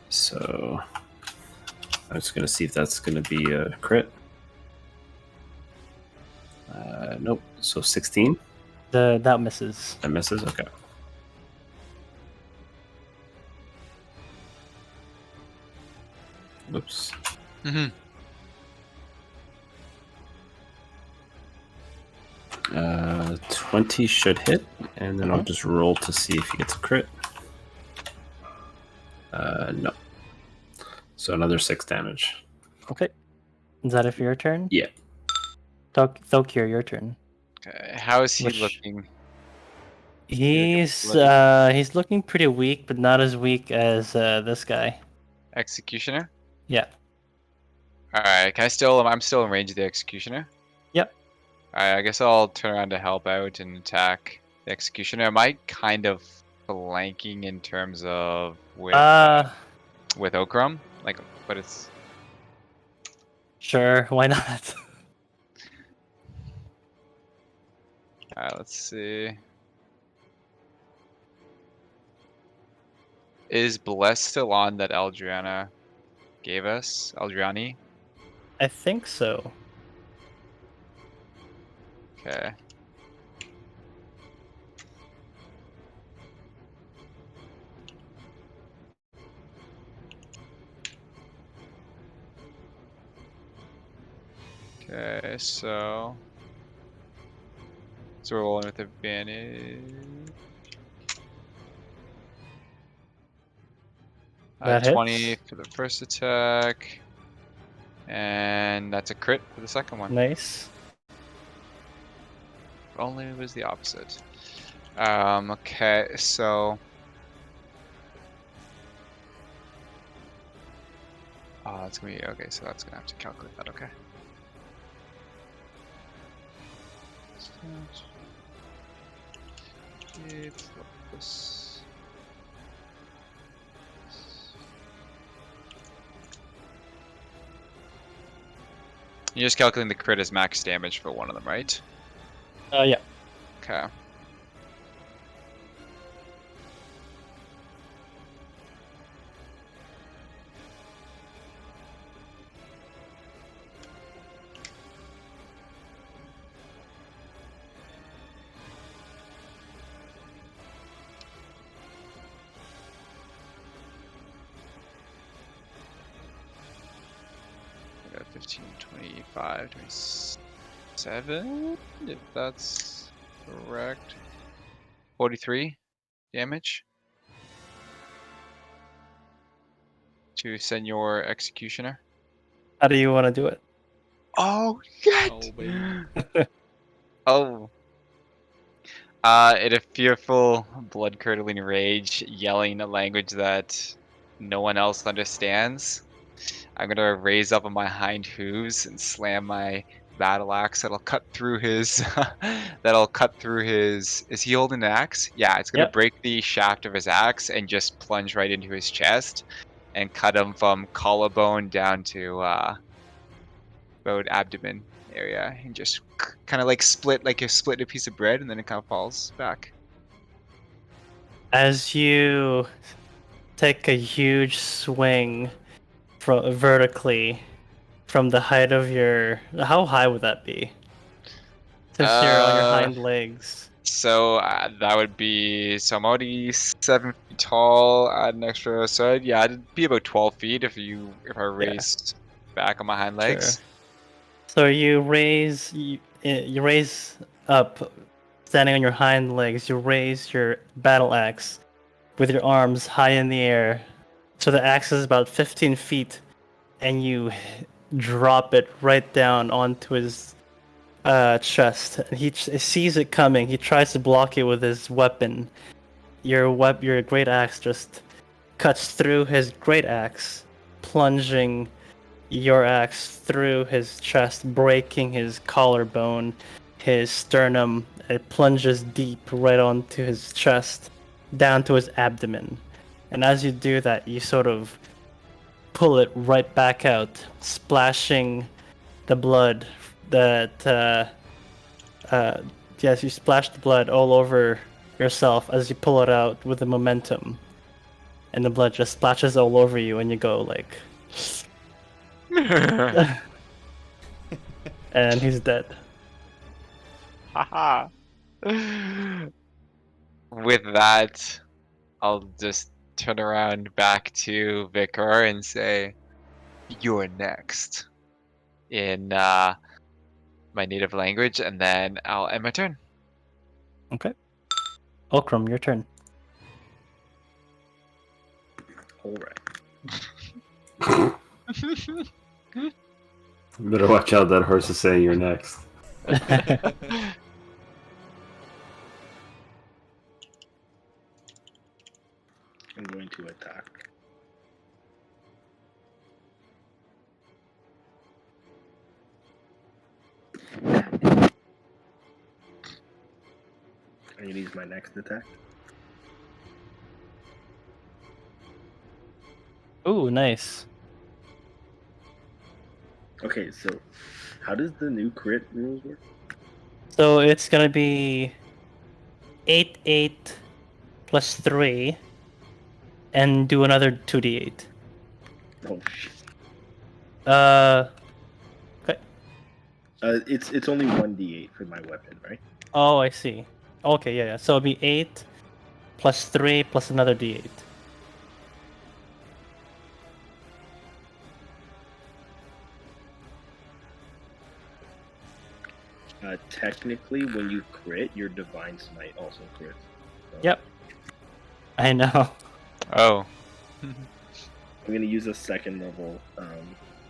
So I'm just going to see if that's going to be a crit. Nope. So 16? That misses. That misses? Okay. Whoops. Mm-hmm. 12 20 should hit, and then I'll just roll to see if he gets a crit. No. So another 6 damage. Okay. Is that it for your turn? Yeah. Thokir, your turn. Okay. How is he Which- looking? He's looking pretty weak, but not as weak as this guy. Executioner? Yeah. Alright, I'm still in range of the Executioner? Yep. Alright, I guess I'll turn around to help out and attack the Executioner. Am I kind of flanking in terms of with Okram? Like, but it's... Sure, why not? Alright, let's see. Is Bless still on that Aldriana gave us? Aldriani? I think so. Okay. Okay, so we're rolling with advantage. That 20 hits. for the first attack, and that's a crit for the second one. Nice. If only it was the opposite. Okay, so it's gonna be okay. So that's gonna have to calculate that. Okay. You're just calculating the crit as max damage for one of them, right? Yeah. Okay. I got 15, 25, 27, if that's correct. 43 damage to Senor Executioner. How do you want to do it? Oh, shit! Oh, baby. Oh. In a fearful, blood-curdling rage, yelling a language that no one else understands, I'm gonna raise up on my hind hooves and slam my battle axe that'll cut through his is he holding an axe? Yeah, it's gonna Yep. break the shaft of his axe and just plunge right into his chest and cut him from collarbone down to about abdomen area and just kind of like split like you split a piece of bread and then it kind of falls back. As you take a huge swing vertically from the height of your... How high would that be? Since you're on your hind legs. So that would be, so I'm already 7 feet tall, add an extra, so yeah, it'd be about 12 feet if I raised back on my hind legs. Sure. So you raise up, standing on your hind legs. You raise your battle axe with your arms high in the air. So the axe is about 15 feet, and you drop it right down onto his chest. And he sees it coming. He tries to block it with his weapon. Your great axe just cuts through his great axe, plunging your axe through his chest, breaking his collarbone, his sternum. It plunges deep right onto his chest, down to his abdomen. And as you do that, you sort of pull it right back out, splashing the blood that yes, you splash the blood all over yourself as you pull it out with the momentum. And the blood just splashes all over you and you go like and he's dead. Haha. With that, I'll just turn around back to Vicar and say, "You're next," in my native language, and then I'll end my turn. Okay. Okram, your turn. All right. You better watch out, that horse is saying you're next. I'm going to attack. I'm going to use my next attack. Ooh, nice. Okay, so how does the new crit rules work? So it's gonna be 8 plus 3, and do another 2d8. Oh shit! Okay. It's only 1d8 for my weapon, right? Oh, I see. Okay, yeah. So it'll be 8 plus 3 plus another d8. Technically, when you crit, your divine smite also crits. So Yep. I know. Oh. I'm gonna use a second level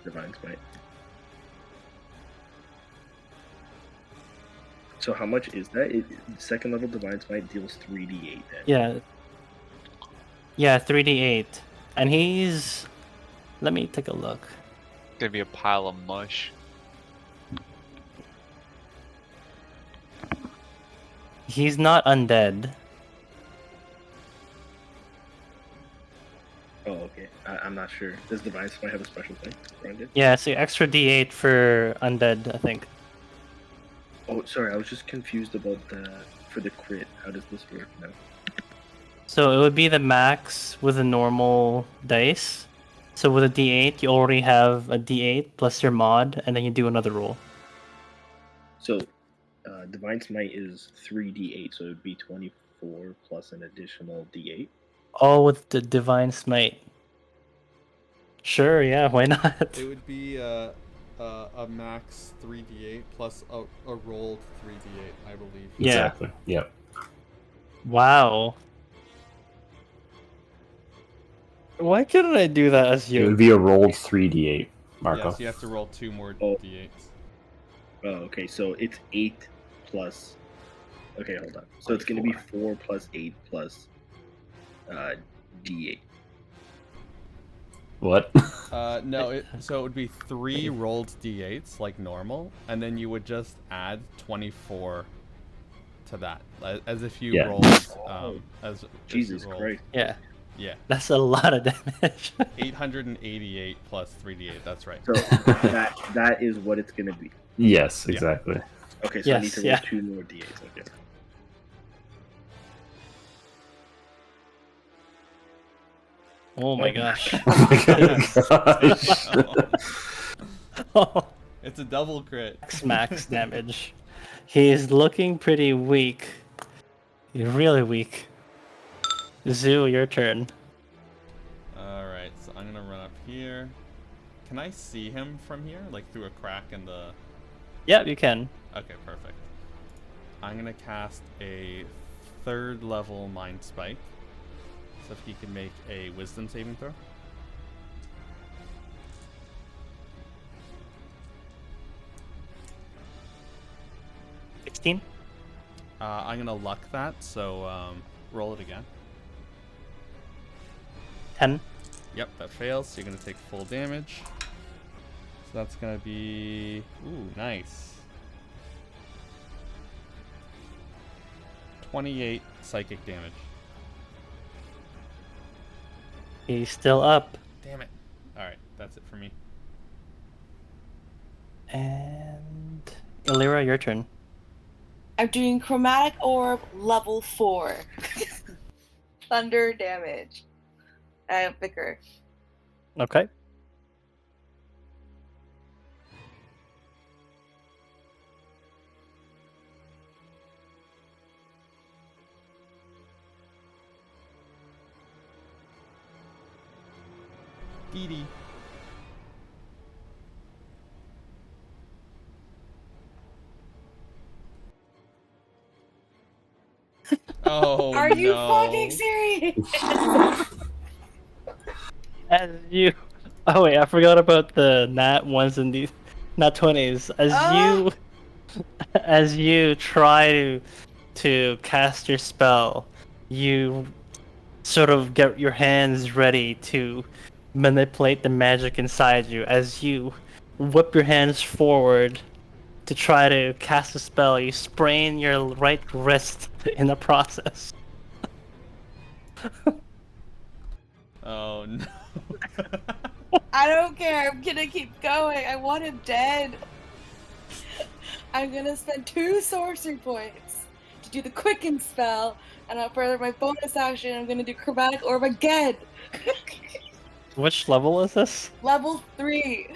divine smite. So how much is that? Second level divine smite deals 3d8 damage. Yeah. Yeah, 3d8. And he's... Let me take a look. Gonna be a pile of mush. He's not undead. Oh, okay. I'm not sure. Does divine smite have a special thing around it? Yeah, so extra d8 for undead, I think. Oh, sorry. I was just confused about for the crit. How does this work now? So it would be the max with a normal dice. So with a d8, you already have a d8 plus your mod, and then you do another roll. So, divine smite is 3d8, so it would be 24 plus an additional d8. All with the divine smite. Sure, yeah, why not? It would be a max 3d8 plus a rolled 3d8, I believe. Yeah. Exactly. Yep. Wow. Why couldn't I do that as It you? would be a rolled 3d8, Marco. Yes, you have to roll 2 more Oh. d8s. Oh, okay. So it's 8 plus. Okay, hold on. So it's going to be 4 plus 8 plus d8. What? No, so it would be 3 rolled d8s like normal, and then you would just add 24 to that, as if you Yeah. rolled. As Jesus if you rolled, Christ. Yeah, Yeah, that's a lot of damage. 888 plus 3d8. That's right. So that is what it's going to be. Yes, Yeah. exactly. Okay, so I need Yes, to roll yeah. 2 more d8s. Okay. Oh my gosh. It's a double crit. Max damage. He's looking pretty weak. He's really weak. Zoo, your turn. Alright, so I'm gonna run up here. Can I see him from here? Like through a crack in the... Yep, you can. Okay, perfect. I'm gonna cast a 3rd level Mind Spike. So if he can make a Wisdom saving throw. $16? I'm gonna luck that, so roll it again. 10? Yep, that fails, so you're gonna take full damage. So that's gonna be... Ooh, nice. 28 psychic damage. He's still up. Damn it. Alright, that's it for me. And... Illyra, your turn. I'm doing chromatic orb level 4. Thunder damage. Vicar. Okay. Dee Dee. Oh Are you fucking no. serious? As you, oh wait, I forgot about the nat ones and these nat 20s. Oh, As you try to cast your spell, you sort of get your hands ready to manipulate the magic inside you. As you whip your hands forward to try to cast a spell, you sprain your right wrist in the process. Oh no. I don't care. I'm gonna keep going. I want him dead. I'm gonna spend 2 sorcery points to do the quicken spell, and for my bonus action, I'm gonna do chromatic orb again. Which level is this? Level 3.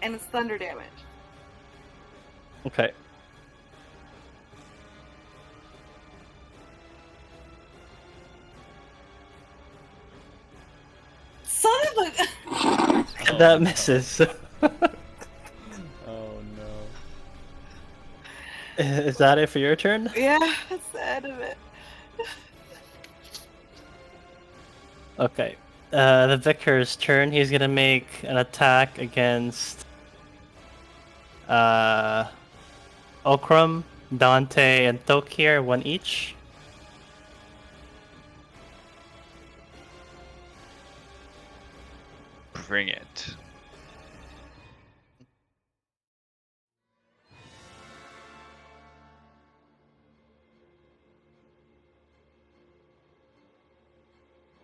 And it's thunder damage. Okay. Son of a. Oh, That no. misses. Oh no. Is that it for your turn? Yeah, that's the end of it. Okay. The Vicar's turn. He's gonna make an attack against Okram, Dante, and Tokir, one each. Bring it.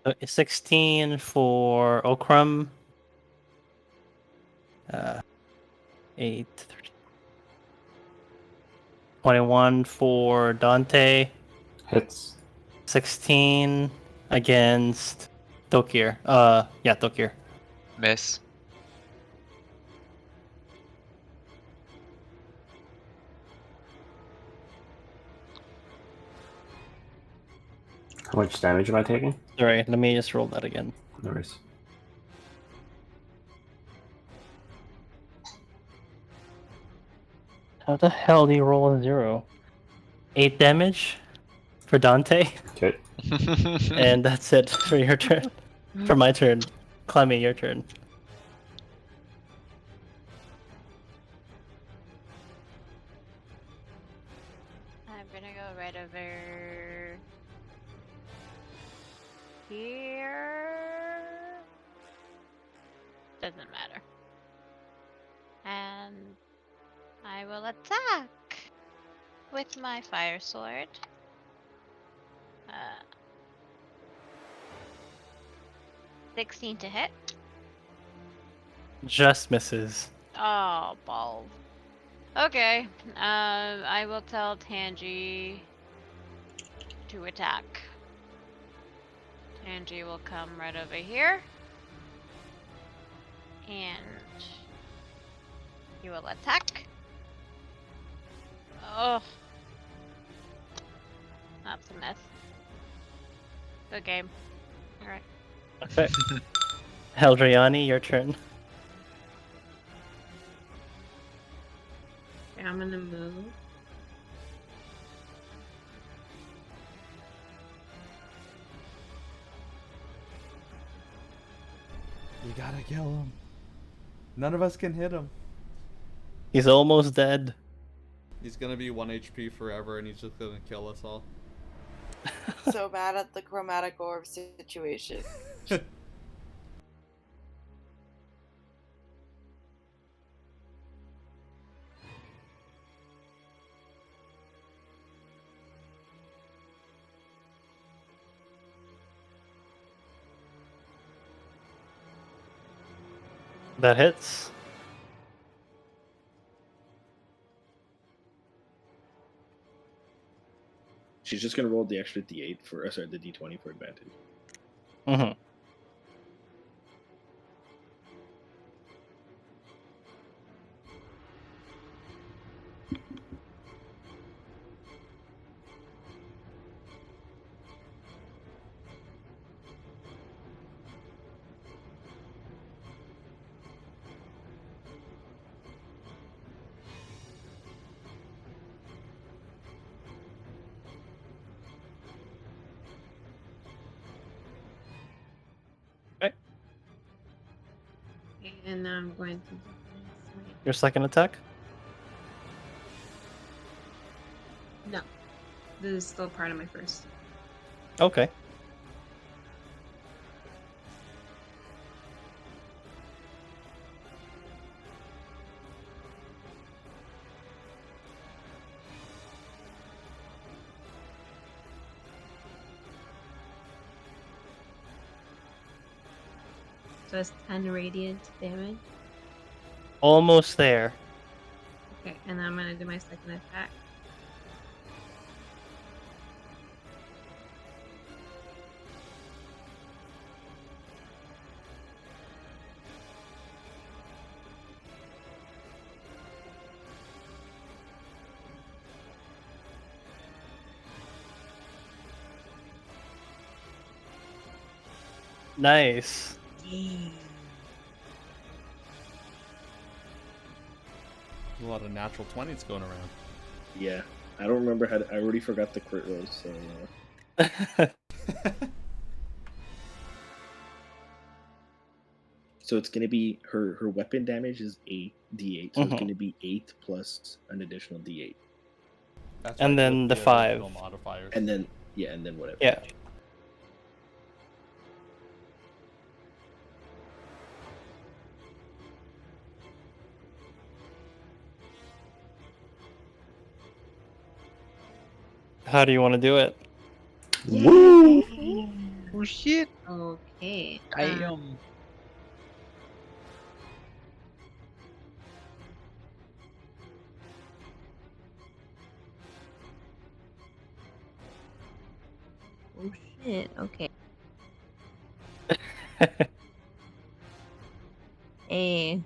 So 16 for Okram. 8, 13, 21 for Dante. Hits. 16 against Tokir. Yeah, Tokir. Miss. How much damage am I taking? Sorry, let me just roll that again. No worries. How the hell do you roll a 0? 8 damage for Dante, Okay. and that's it for your turn. For my turn. Clemmy, your turn. I'm gonna go right over here. Doesn't matter. And I will attack with my fire sword. 16 to hit. Just misses. Oh, balls. Okay. I will tell Tangy to attack. Tangy will come right over here. And he will attack. Oh. That's a miss. Good game. Alright. Okay. Heldriani, your turn. Okay, I'm gonna move. You gotta kill him. None of us can hit him. He's almost dead. He's gonna be 1 HP forever and he's just gonna kill us all. So mad at the chromatic orb situation. That hits. She's just gonna roll the extra D8 for, sorry, the D20 for advantage. Mm-hmm. And now I'm going to do my smite. Your second attack? No, this is still part of my first. Okay. So it's 10 radiant damage. Almost there. Okay, and I'm gonna do my second attack. Nice. A lot of natural 20s going around. Yeah, I don't remember how. I already forgot the crit rolls. So, so it's gonna be her weapon damage is 8d8, so it's Mhm. gonna be 8 plus an additional d8, That's And right, then with the 5. original modifiers. and then whatever. Yeah. How do you want to do it? Woo! Oh shit! Okay. Damn. Oh shit. Okay. A.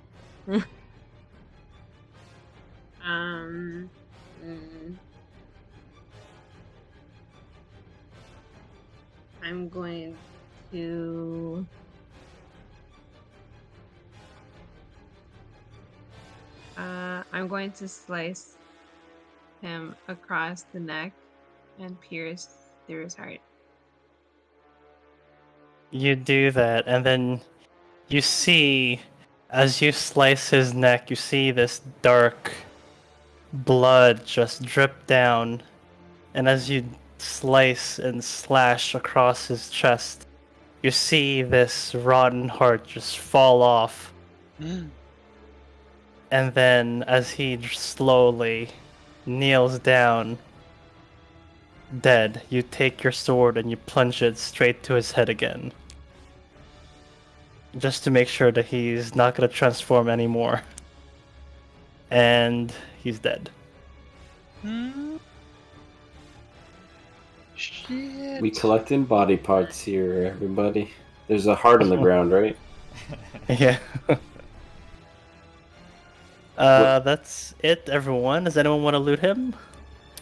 um. mm, I'm going to. I'm going to slice him across the neck and pierce through his heart. You do that, and then you see, as you slice his neck, you see this dark blood just drip down. And as you slice and slash across his chest, you see this rotten heart just fall off. And then, as he slowly kneels down, dead, you take your sword and you plunge it straight to his head again. Just to make sure that he's not going to transform anymore. And he's dead. Shit. We collecting body parts here, everybody. There's a heart on the ground, right? Yeah. What- That's it, everyone. Does anyone want to loot him?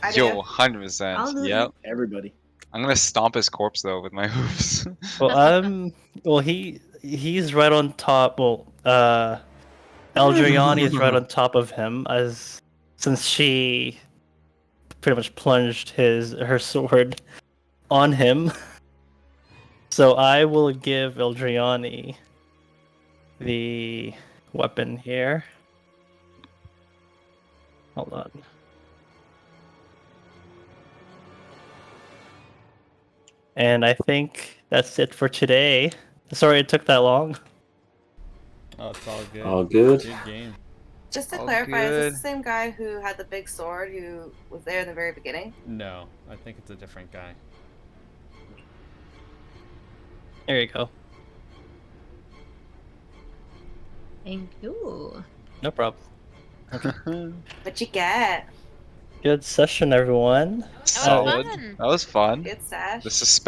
I do. Yo, I'll 100%. do Yep. Everybody. I'm gonna stomp his corpse though with my hooves. Well, he's right on top. Well, Eldriani is right on top of him, as since she pretty much plunged her sword on him. So I will give Eldriani the weapon here. Hold on. And I think that's it for today. Sorry it took that long. Oh, it's all good. All good. Good game. Just to All clarify, is this good. the same guy who had the big sword who was there in the very beginning? No, I think it's a different guy. There you go. Thank you. No problem. What you get? Good session, everyone. That was Solid. fun. That was fun. Good stash. The suspense.